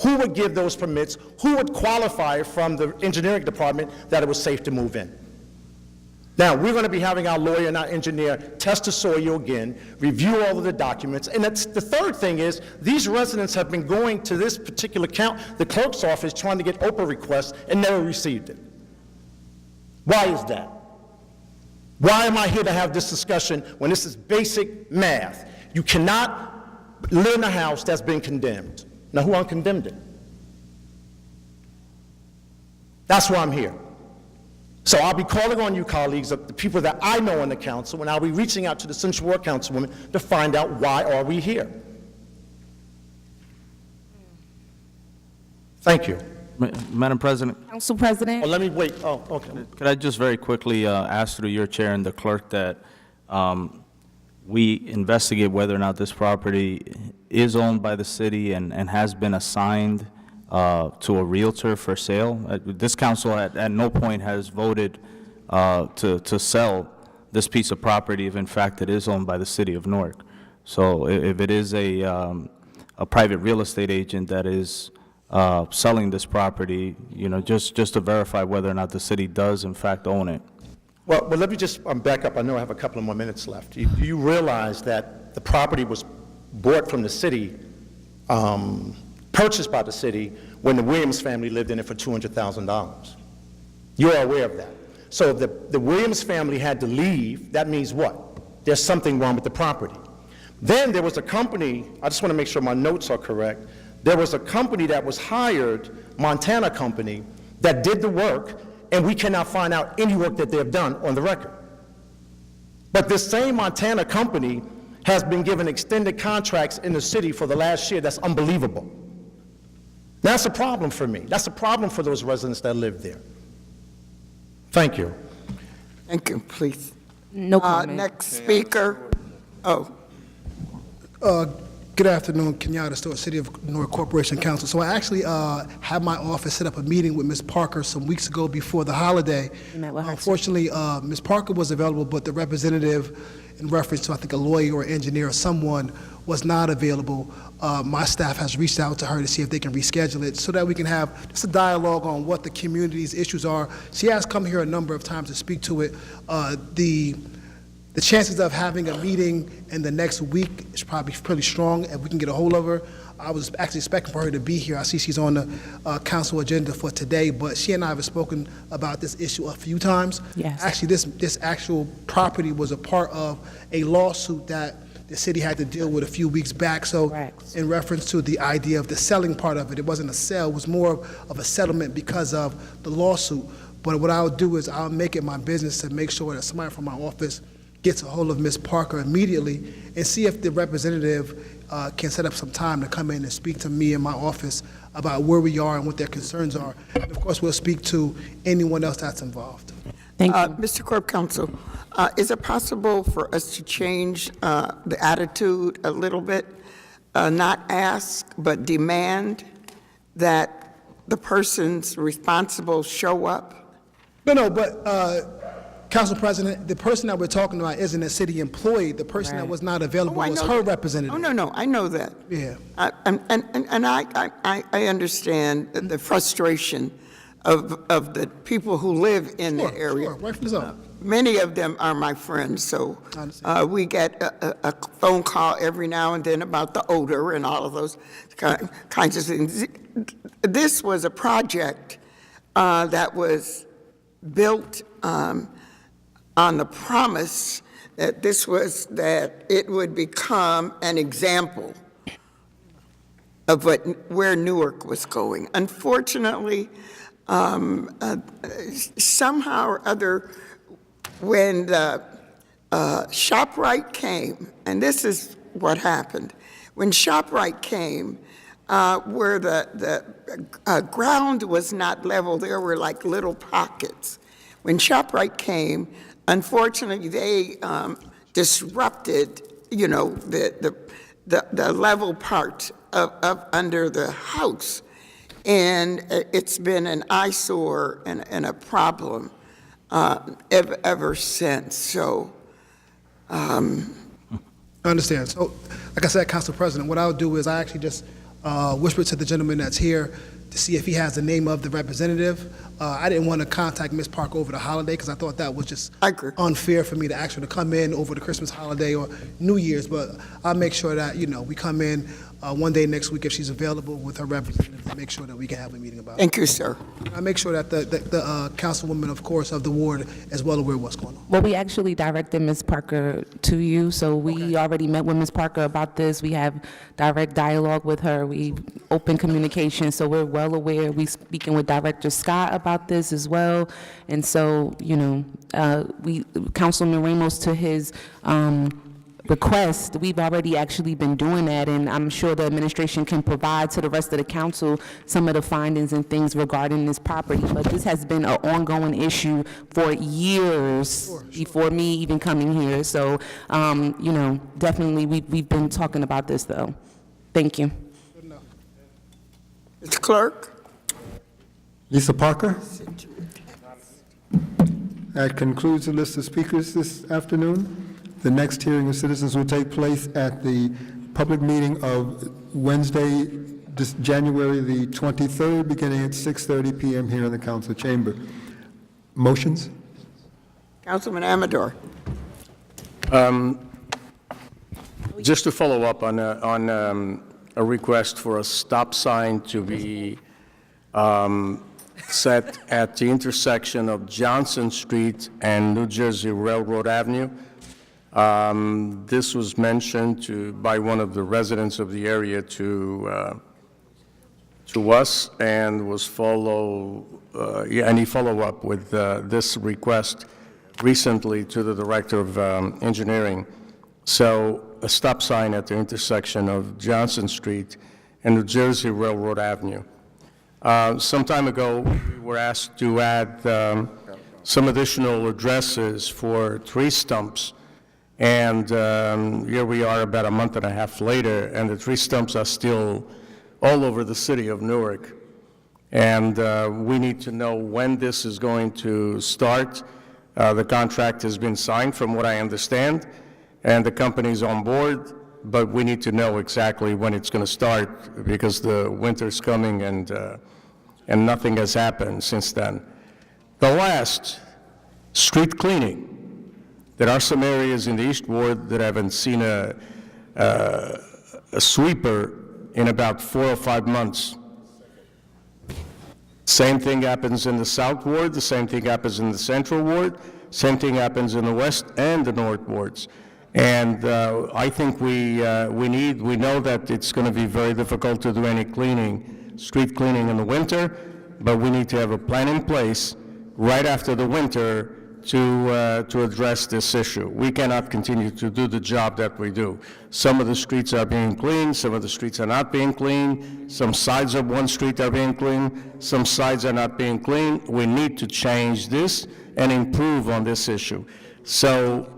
Who would give those permits? Who would qualify from the engineering department that it was safe to move in? Now, we're going to be having our lawyer and our engineer test the soil again, review all of the documents, and that's the third thing is these residents have been going to this particular the clerk's office trying to get OPA requests and never received it. Why is that? Why am I here to have this discussion when this is basic math? You cannot live in a house that's been condemned. Now, who uncondemned it? That's why I'm here. So I'll be calling on you, colleagues, the people that I know on the council, and I'll be reaching out to the Central Ward Councilwoman to find out why are we here. Thank you. Madam President, Council President. Oh, let me wait. Oh, okay. could I just very quickly ask through your chair and the clerk that we investigate whether or not this property is owned by the city and has been assigned to a realtor for sale. This council at no point has voted to sell this piece of property if in fact it is owned by the city of Newark. So if it is a private real estate agent that is selling this property, you know, just to verify whether or not the city does in fact own it. Well, let me just back up. I know I have a couple of more minutes left. Do you realize that the property was bought from the city, purchased by the city, when the Williams family lived in it for $200,000? You are aware of that. So if the Williams family had to leave, that means what? There's something wrong with the property. Then there was a company, I just want to make sure my notes are correct, there was a company that was hired, Montana company, that did the work, and we cannot find out any work that they have done on the record. But this same Montana company has been given extended contracts in the city for the last year. That's unbelievable. That's a problem for me. That's a problem for those residents that live there. Thank you. Thank you, please. No comment. Next speaker. Oh. Good afternoon, Kenyatta Stewart, City of Newark Corporation Council. So I actually had my office set up a meeting with Ms. Parker some weeks ago before the holiday. Unfortunately, Ms. Parker was available, but the representative, in reference to I think a lawyer or engineer or someone, was not available. My staff has reached out to her to see if they can reschedule it so that we can have just a dialogue on what the community's issues are. She has come here a number of times to speak to it. The chances of having a meeting in the next week is probably pretty strong if we can get a hold of her. I was actually expecting for her to be here. I see she's on the council agenda for today, but she and I have spoken about this issue a few times. Yes. Actually, this actual property was a part of a lawsuit that the city had to deal with a few weeks back. So in reference to the idea of the selling part of it, it wasn't a sale, it was more of a settlement because of the lawsuit. But what I'll do is I'll make it my business to make sure that somebody from my office gets a hold of Ms. Parker immediately and see if the representative can set up some time to come in and speak to me in my office about where we are and what their concerns are. And of course, we'll speak to anyone else that's involved. Thank you. Mr. Corp Counsel, is it possible for us to change the attitude a little bit? Not ask, but demand that the persons responsible show up? No, but Council President, the person that we're talking about isn't a city employee. The person that was not available was her representative. Oh, no, I know that. Yeah. And I understand the frustration of the people who live in the area. Sure, rightfully so. Many of them are my friends, so we get a phone call every now and then about the odor and all of those kinds of things. This was a project that was built on the promise that it would become an example of where Newark was going. Unfortunately, somehow or other, when the ShopRite came, and this is what happened, when ShopRite came, where the ground was not level, there were like little pockets. When ShopRite came, unfortunately, they disrupted, the level part of under the house. And it's been an eyesore and a problem ever since. So, I understand. So, like I said, Council President, what I'll do is I actually just whisper to the gentleman that's here to see if he has the name of the representative. I didn't want to contact Ms. Park over the holiday because I thought that was just unfair for me to ask her to come in over the Christmas holiday or New Year's, but I'll make sure that, we come in one day next week if she's available with her representative to make sure that we can have a meeting about it. Thank you, sir. I'll make sure that the councilwoman, of course, of the ward is well aware of what's going on. Well, we actually directed Ms. Parker to you, so we already met with Ms. Parker about this. We have direct dialogue with her. We open communication, so we're well aware. We speaking with Director Scott about this as well, and so Councilman Ramos, to his request, we've already actually been doing that, and I'm sure the administration can provide to the rest of the council some of the findings and things regarding this property. But this has been an ongoing issue for years before me even coming here. So, definitely we've been talking about this, though. Thank you. Mr. Clerk? Lisa Parker? That concludes the list of speakers this afternoon. The next hearing of citizens will take place at the public meeting of Wednesday, January the 23rd, beginning at 6:30 p.m. here in the council chamber. Motions? Councilman Amador. Just to follow up on a request for a stop sign to be set at the intersection of Johnson Street and New Jersey Railroad Avenue. This was mentioned by one of the residents of the area to us, and was any follow-up with this request recently to the Director of Engineering. So a stop sign at the intersection of Johnson Street and New Jersey Railroad Avenue. Some time ago, we were asked to add some additional addresses for tree stumps. And here we are about a month and a half later, and the tree stumps are still all over the city of Newark. And we need to know when this is going to start. The contract has been signed, from what I understand, and the company's on board, but we need to know exactly when it's going to start, because the winter's coming and nothing has happened since then. The last, street cleaning. There are some areas in the East Ward that haven't seen a sweeper in about 4 or 5 months. Same thing happens in the South Ward, the same thing happens in the Central Ward, same thing happens in the West and the North Wards. And I think we know that it's going to be very difficult to do any cleaning, street cleaning in the winter, but we need to have a plan in place right after the winter to address this issue. We cannot continue to do the job that we do. Some of the streets are being cleaned, some of the streets are not being cleaned, some sides of one street are being cleaned, some sides are not being cleaned. We need to change this and improve on this issue. So,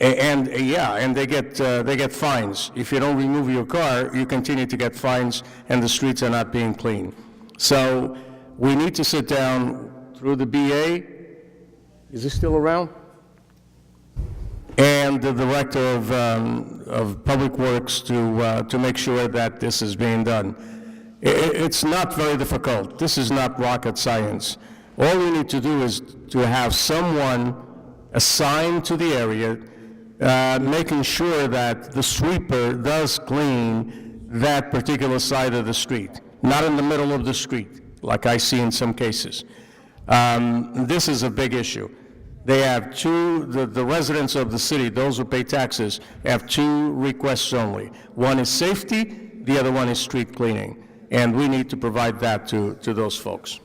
and they get fines. If you don't remove your car, you continue to get fines, and the streets are not being cleaned. So we need to sit down through the BA. Is he still around? And the Director of Public Works to make sure that this is being done. It's not very difficult. This is not rocket science. All we need to do is to have someone assigned to the area, making sure that the sweeper does clean that particular side of the street, not in the middle of the street, like I see in some cases. This is a big issue. They have the residents of the city, those who pay taxes, have two requests only. One is safety, the other one is street cleaning. And we need to provide that to those folks.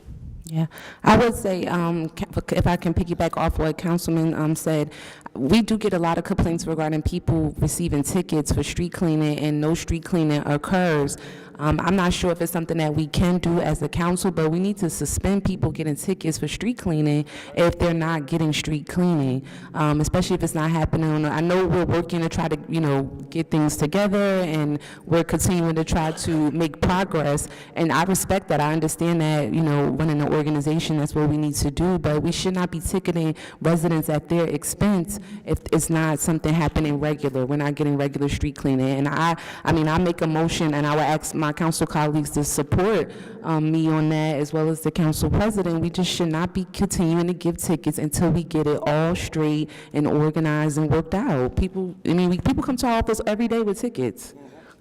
Yeah, I would say, if I can piggyback off what Councilman said, we do get a lot of complaints regarding people receiving tickets for street cleaning, and no street cleaning occurs. I'm not sure if it's something that we can do as a council, but we need to suspend people getting tickets for street cleaning if they're not getting street cleaning, especially if it's not happening. I know we're working to try to, get things together, and we're continuing to try to make progress, and I respect that. I understand that, running an organization, that's what we need to do, but we should not be ticketing residents at their expense if it's not something happening regular. We're not getting regular street cleaning. And I make a motion, and I will ask my council colleagues to support me on that, as well as the council president. We just should not be continuing to give tickets until we get it all straight and organized and worked out. People come to our office every day with tickets.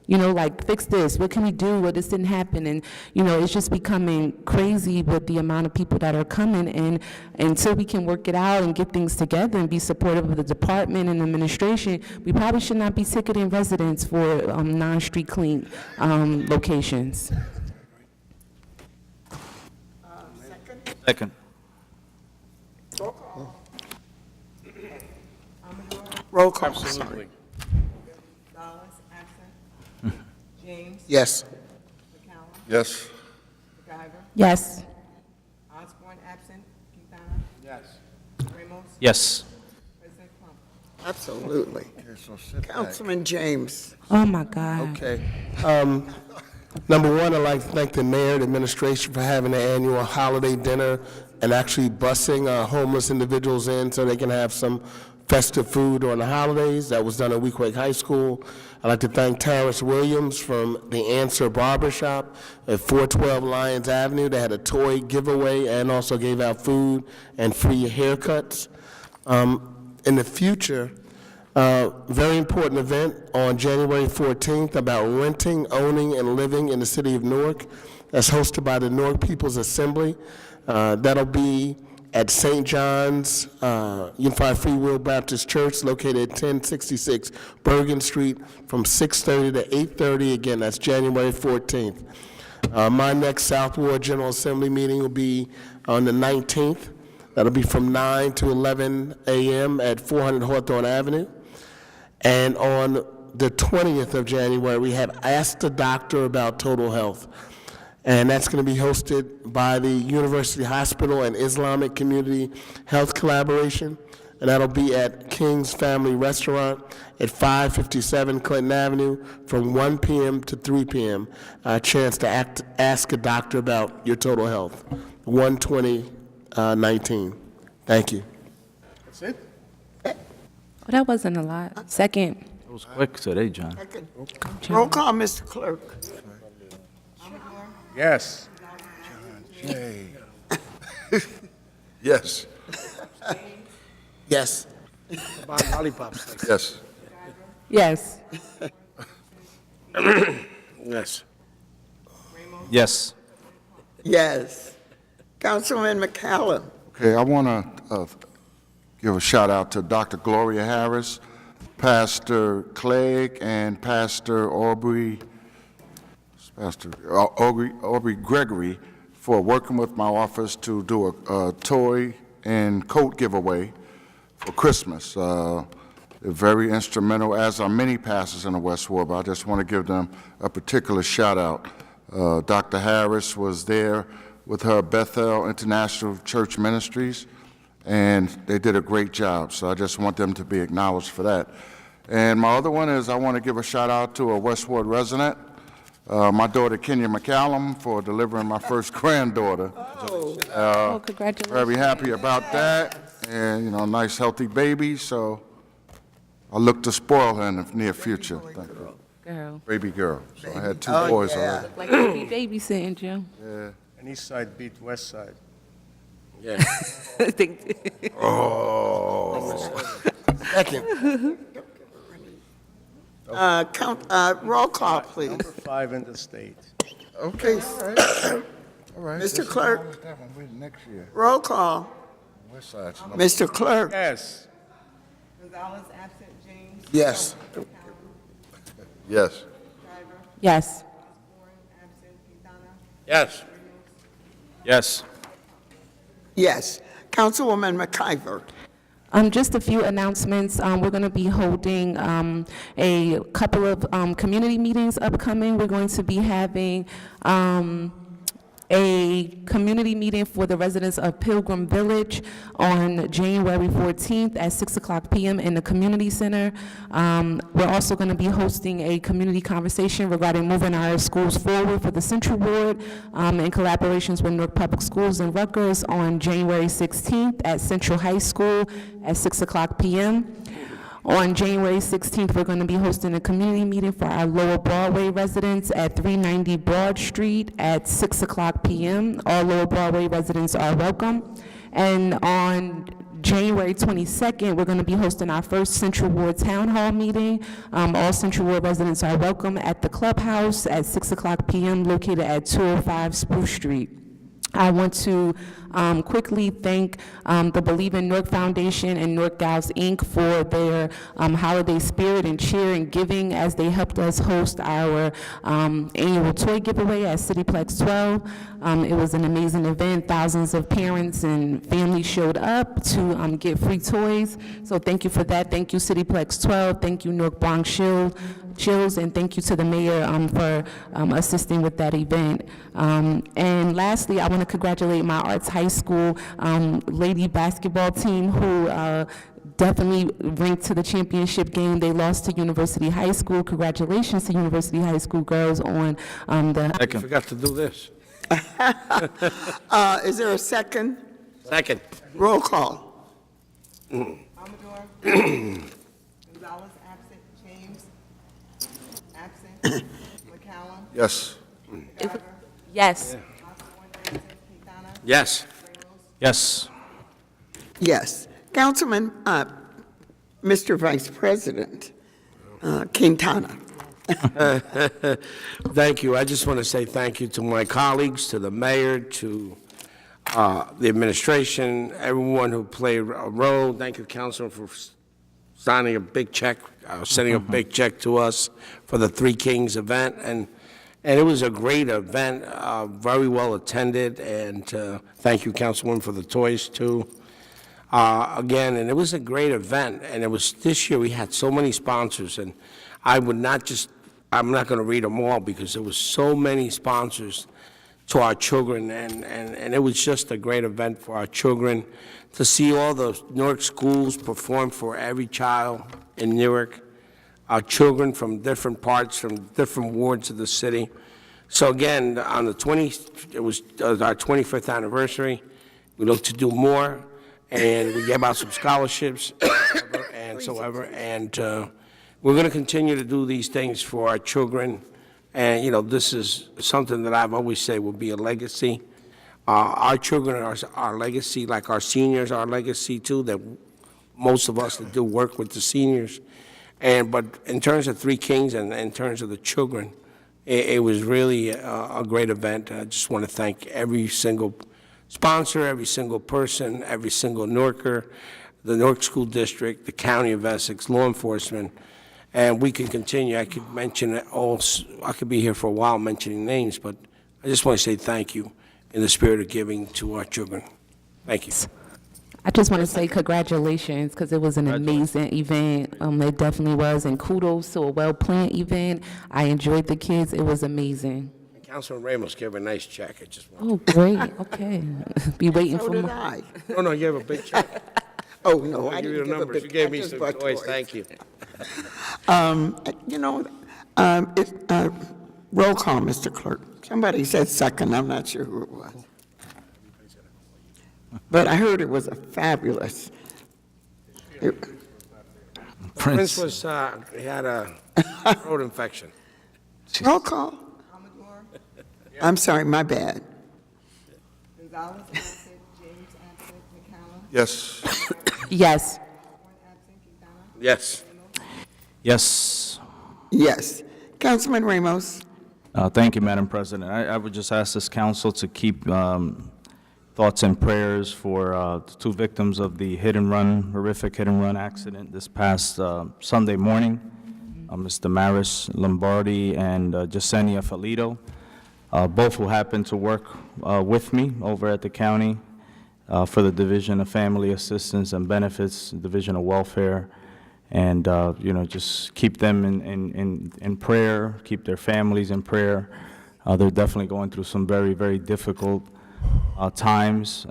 Like, fix this, what can we do, well, this didn't happen, and, it's just becoming crazy with the amount of people that are coming, and until we can work it out and get things together and be supportive of the department and administration, we probably should not be ticketing residents for non-street clean locations. Second. Roll call. Absolutely. James. Yes. McCallum. Yes. McIver. Yes. Osborne absent. Quintana. Yes. Ramos. Yes. President Trump. Absolutely. Councilman James. Oh, my God. Okay. Number one, I'd like to thank the mayor and administration for having the annual holiday dinner and actually busing homeless individuals in so they can have some festive food on the holidays. That was done at Weequahic High School. I'd like to thank Terrence Williams from the Answer Barbershop at 412 Lyons Avenue. They had a toy giveaway and also gave out food and free haircuts. In the future, very important event on January 14th about renting, owning, and living in the city of Newark. That's hosted by the Newark People's Assembly. That'll be at St. John's Unified Free Will Baptist Church, located at 1066 Bergen Street, from 6:30 to 8:30. Again, that's January 14th. My next South Ward General Assembly meeting will be on the 19th. That'll be from 9 to 11 a.m. at 400 Hawthorne Avenue. And on the 20th of January, we have Ask the Doctor About Total Health. And that's going to be hosted by the University Hospital and Islamic Community Health Collaboration. And that'll be at King's Family Restaurant at 557 Clinton Avenue from 1 p.m. to 3 p.m. A chance to ask a doctor about your total health. 1/20/19. Thank you. That's it? Oh, that wasn't a lot. Second. It was quick today, John. Roll call, Mr. Clerk. Yes. John J. Yes. Yes. Yes. Yes. Yes. Yes. Yes. Councilman McCallum. Okay, I want to give a shout out to Dr. Gloria Harris, Pastor Clegg, and Pastor Aubrey Gregory for working with my office to do a toy and coat giveaway for Christmas. They're very instrumental, as are many pastors in the West Ward, but I just want to give them a particular shout out. Dr. Harris was there with her Bethel International Church Ministries, and they did a great job, so I just want them to be acknowledged for that. And my other one is I want to give a shout out to a West Ward resident, my daughter Kenya McCallum, for delivering my first granddaughter. Congratulations. Very happy about that, and you know, a nice healthy baby, so I look to spoil her in the near future. Thank you. Girl. Baby girl. So I had two boys already. Look like you be babysitting, Jim. Yeah. And East Side beat West Side. Yeah. Second. Roll call, please. Number 5 in the state. Okay, all right. Mr. Clerk. That one wait next year. Roll call. West Side's number- Mr. Clerk. Yes. Gonzalez, absent. James. Yes. Yes. Yes. Osborne, absent. Quintana. Yes. Yes. Yes. Councilwoman McIver. Just a few announcements. We're going to be holding a couple of community meetings upcoming. We're going to be having a community meeting for the residents of Pilgrim Village on January 14th at 6:00 p.m. in the community center. We're also going to be hosting a community conversation regarding moving our schools forward for the Central Ward in collaborations with Newark Public Schools and Rutgers on January 16th at Central High School at 6:00 p.m. On January 16th, we're going to be hosting a community meeting for our Lower Broadway residents at 390 Broad Street at 6:00 p.m. All Lower Broadway residents are welcome. And on January 22nd, we're going to be hosting our first Central Ward Town Hall meeting. All Central Ward residents are welcome at the Clubhouse at 6:00 p.m. located at 205 Spruce Street. I want to quickly thank the Believe in Newark Foundation and Newark Gals, Inc. for their holiday spirit and cheer and giving as they helped us host our annual toy giveaway at Cityplex 12. It was an amazing event. Thousands of parents and families showed up to get free toys. So thank you for that. Thank you, Cityplex 12. Thank you, Newark Bronx Chills, and thank you to the mayor for assisting with that event. And lastly, I want to congratulate my Arts High School lady basketball team who definitely ranked to the championship game. They lost to University High School. Congratulations to University High School girls on the... I forgot to do this. Is there a second? Second. Roll call. Amador. Gonzalez, absent. James, absent. McCallum. Yes. Driver. Yes. Osborne, absent. Quintana. Yes. Yes. Yes. Councilman, Mr. Vice President, Quintana. Thank you. I just want to say thank you to my colleagues, to the mayor, to the administration, everyone who played a role. Thank you, Councilor, for signing a big check, sending a big check to us for the Three Kings event. And it was a great event, very well attended. And thank you, Councilwoman, for the toys, too. Again, and it was a great event. And it was this year we had so many sponsors. And I would not just, I'm not going to read them all because there was so many sponsors to our children, and it was just a great event for our children to see all the Newark schools perform for every child in Newark, our children from different parts, from different wards of the city. So again, on the it was our 25th anniversary. We look to do more, and we gave out some scholarships and so ever, and we're going to continue to do these things for our children. And, you know, this is something that I've always said will be a legacy. Our children are our legacy, like our seniors are our legacy, too, that most of us that do work with the seniors. But in terms of Three Kings and in terms of the children, It was really a great event. I just want to thank every single sponsor, every single person, every single Newarker, the Newark School District, the County of Essex, law enforcement, and we can continue. I could mention it all. I could be here for a while mentioning names, but I just want to say thank you in the spirit of giving to our children. Thank you. I just want to say congratulations because it was an amazing event. It definitely was, and kudos to a well-planned event. I enjoyed the kids. It was amazing. Councilman Ramos gave a nice check. I just want. Oh, great. Okay. Be waiting So for did more. I. No, you have a big check. Oh, no, I I'll give you didn't the give a numbers. big. You gave I me just some bought toys. Thank you. You know, roll call, Mr. Clerk. Somebody said second, I'm not sure who it was. But I heard it was a fabulous. Prince was, he had a throat infection. Roll call. Amador, I'm sorry, my bad. Gonzalez absent, James absent, McCallum, Yes. Yes. absent, Quintana, Yes. Yes. Yes. Councilman Ramos. Thank you, Madam President. I would just ask this council to keep thoughts and prayers for the two victims of the horrific hit-and-run accident this past Sunday morning, Mr. Maris Lombardi and Yesenia Felido, both who happened to work with me over at the county for the Division of Family Assistance and Benefits, Division of Welfare, and just keep them in prayer, keep their families in prayer. They're definitely going through some very, very difficult times,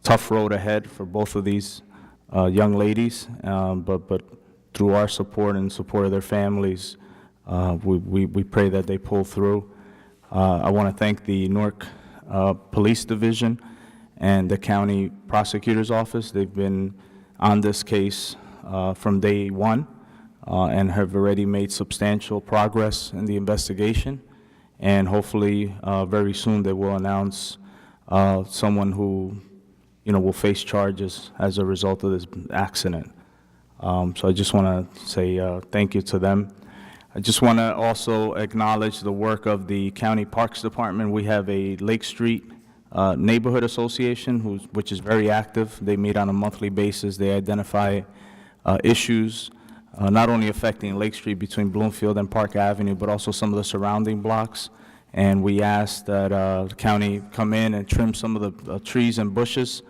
tough road ahead for both of these young ladies, but through our support and support of their families, we pray that they pull through. I want to thank the Newark Police Division and the County Prosecutor's Office. They've been on this case from day one and have already made substantial progress in the investigation, and hopefully very soon they will announce someone who will face charges as a result of this accident. So I just want to say thank you to them. I just want to also acknowledge the work of the County Parks Department. We have a Lake Street Neighborhood Association which is very active. They meet on a monthly basis. They identify issues not only affecting Lake Street between Bloomfield and Park Avenue, but also some of the surrounding blocks. And we asked that the county come in and trim some of the trees and bushes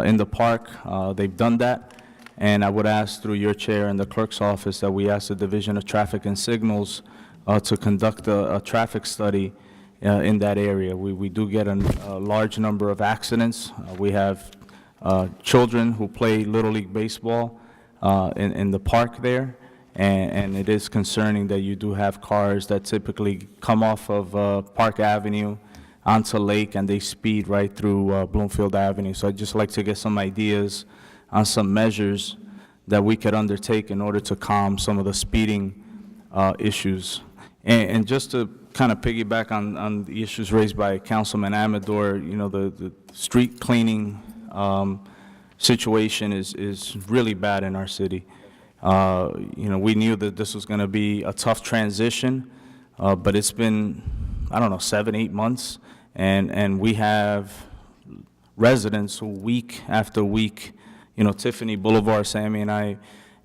in the park. They've done that. And I would ask through your chair and the clerk's office that we ask the Division of Traffic and Signals to conduct a traffic study in that area. We do get a large number of accidents. We have children who play Little League Baseball in the park there, and it is concerning that you do have cars that typically come off of Park Avenue onto Lake, and they speed right through Bloomfield Avenue. So I'd just like to get some ideas on some measures that we could undertake in order to calm some of the speeding issues. And just to kind of piggyback on the issues raised by Councilman Amador, the street cleaning situation is really bad in our city. We knew that this was going to be a tough transition, but it's been, 7, 8 months, and we have residents who week after week, Tiffany Boulevard, Sammy and I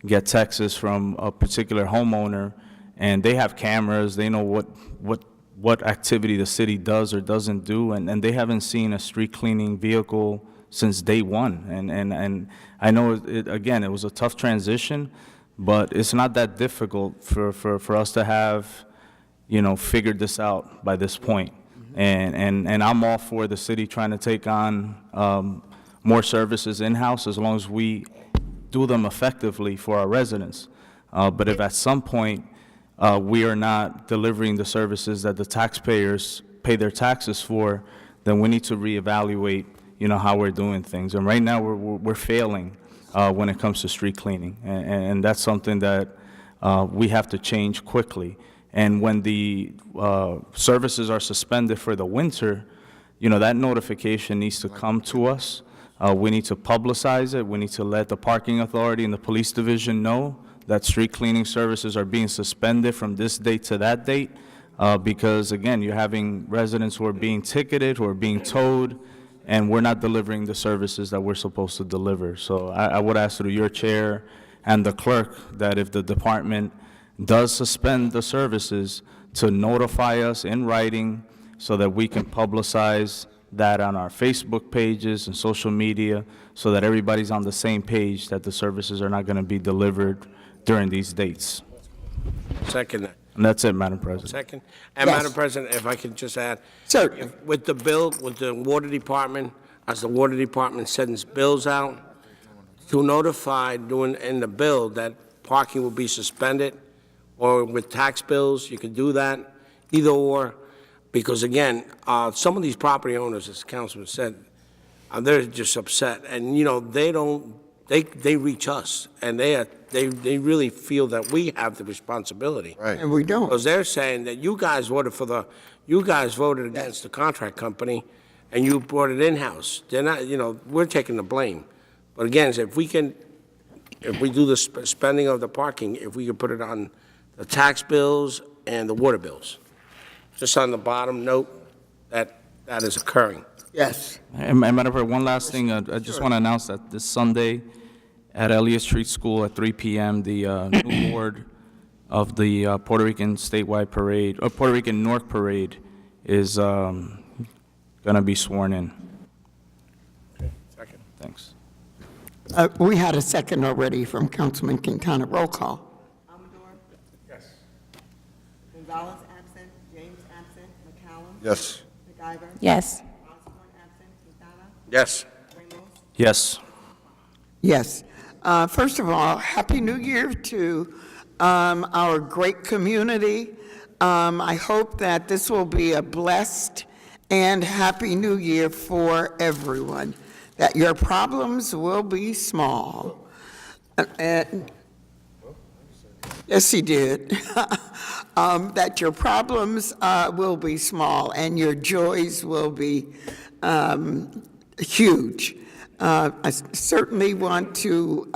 get texts from a particular homeowner, and they have cameras. They know what activity the city does or doesn't do, and they haven't seen a street cleaning vehicle since day one. And I know, again, it was a tough transition, but it's not that difficult for us to have, figured this out by this point. And I'm all for the city trying to take on more services in-house as long as we do them effectively for our residents. But if at some point we are not delivering the services that the taxpayers pay their taxes for, then we need to reevaluate, how we're doing things. And right now we're failing when it comes to street cleaning, and that's something that we have to change quickly. And when the services are suspended for the winter, that notification needs to come to us. We need to publicize it. We need to let the parking authority and the police division know that street cleaning services are being suspended from this date to that date. because, again, you're having residents who are being ticketed, who are being towed, and we're not delivering the services that we're supposed to deliver. So I would ask through your chair and the clerk that if the department does suspend the services, to notify us in writing so that we can publicize that on our Facebook pages and social media so that everybody's on the same page that the services are not going to be delivered during these dates. Second that. And that's it, Madam President. Second. And Yes. Madam President, if I could just add. Sir. With the bill, with the water department, as the water department sends bills out, to notify in the bill that parking will be suspended, or with tax bills, you can do that, either or, because again, some of these property owners, as the councilman said, they're just upset, and they reach us, and they really feel that we have the responsibility. Right. And we don't. Because they're saying that you guys voted against the contract company, and you brought it in-house. They're not, we're taking the blame. But again, if we do the spending of the parking, if we could put it on the tax bills and the water bills, just on the bottom note that is occurring. Yes. And Madam President, one last thing, I just want to announce that this Sunday at Elliott Street School at 3 p.m., the new board of the Puerto Rican statewide parade, or Puerto Rican Newark parade, is going to be sworn in. Okay, second. Thanks. We had a second already from Councilman Quintana. Roll call. Amador? Yes. Gonzalez absent, James absent, McCallum? Yes. McIver? Yes. Osborne absent, Quintana? Yes. Ramos? Yes. Yes. First of all, Happy New Year to our great community. I hope that this will be a blessed and Happy New Year for everyone, that your problems will be small. Yes, he did. That your problems will be small and your joys will be huge. I certainly want to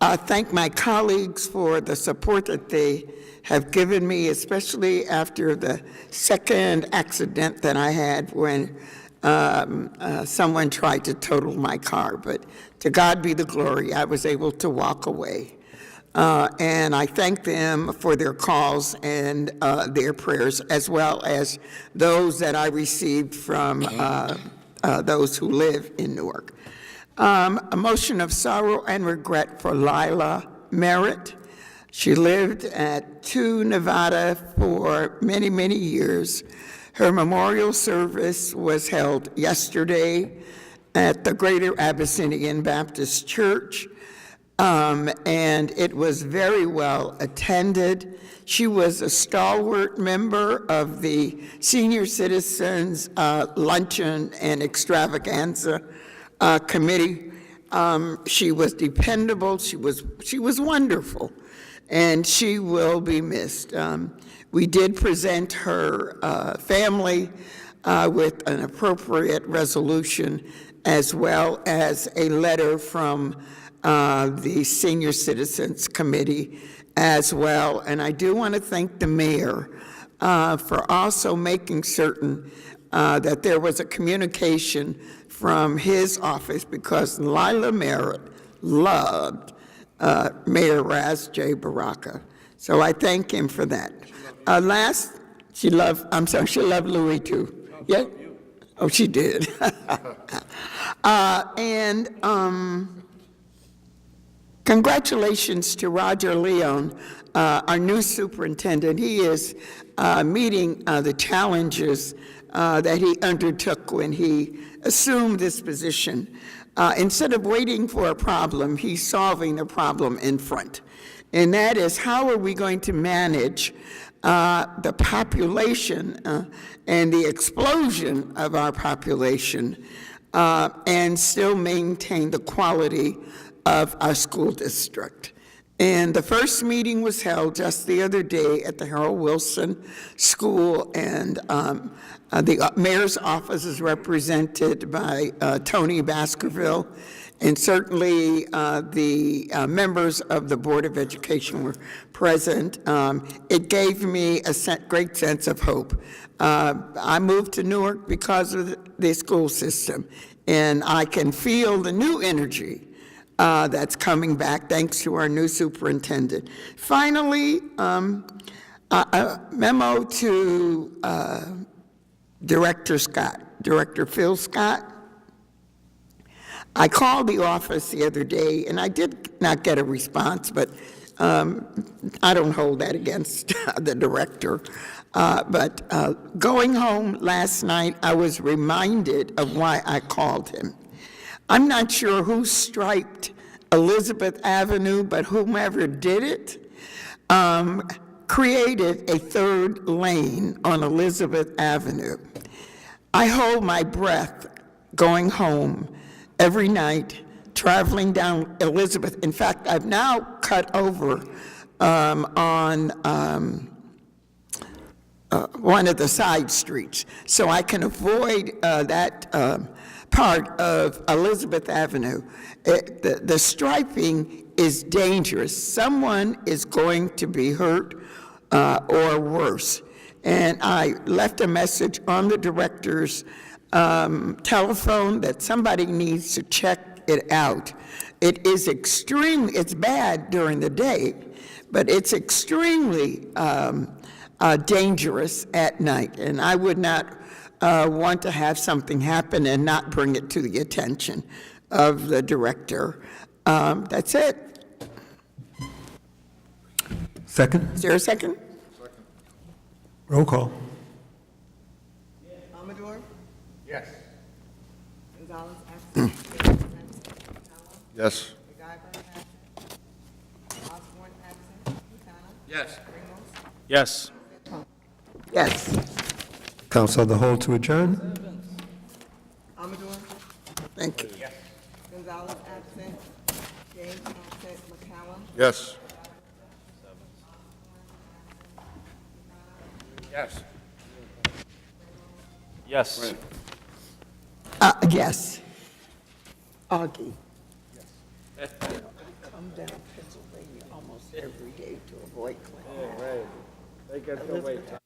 thank my colleagues for the support that they have given me, especially after the second accident that I had when someone tried to total my car. But to God be the glory, I was able to walk away. And I thank them for their calls and their prayers, as well as those that I received from those who live in Newark. A motion of sorrow and regret for Lila Merritt. She lived at 2 Nevada for many, many years. Her memorial service was held yesterday at the Greater Abyssinian Baptist Church, and it was very well attended. She was a stalwart member of the Senior Citizens Luncheon and Extravaganza Committee. She was dependable. She was wonderful, and she will be missed. We did present her family with an appropriate resolution, as well as a letter from the Senior Citizens Committee as well. And I do want to thank the mayor for also making certain that there was a communication from his office, because Lila Merritt loved Mayor Raz J. Baraka. So I thank him for that. She loved Louis too. Yeah? Oh, she did. Congratulations to Roger Leon, our new superintendent. He is meeting the challenges that he undertook when he assumed this position. Instead of waiting for a problem, he's solving the problem in front. And that is, how are we going to manage the population and the explosion of our population and still maintain the quality of our school district? And the first meeting was held just the other day at the Harold Wilson School, and the mayor's office is represented by Tony Baskerville, and certainly the members of the Board of Education were present. It gave me a great sense of hope. I moved to Newark because of the school system, and I can feel the new energy that's coming back thanks to our new superintendent. Finally, a memo to Director Phil Scott. I called the office the other day, and I did not get a response, but I don't hold that against the director. But going home last night, I was reminded of why I called him. I'm not sure who striped Elizabeth Avenue, but whomever did it created a third lane on Elizabeth Avenue. I hold my breath going home every night, traveling down Elizabeth. In fact, I've now cut over on one of the side streets, so I can avoid that part of Elizabeth Avenue. The striping is dangerous. Someone is going to be hurt or worse. And I left a message on the director's telephone that somebody needs to check it out. It is it's bad during the day, but it's extremely dangerous at night. And I would not want to have something happen and not bring it to the attention of the director. That's it. Second? Is there a second? Roll call. Amador? Yes. Gonzalez, absent. Yes. McIver, absent. Osborne, absent. Quintana? Yes. Ramos? Yes. Yes. Council of the whole to adjourn? Amador? Thank you. Gonzalez, absent. James, absent. McCallum? Yes. Yes. Yes. Yes. Augie. Come down Pennsylvania almost every day to avoid Clinton. Right. They get the wait time.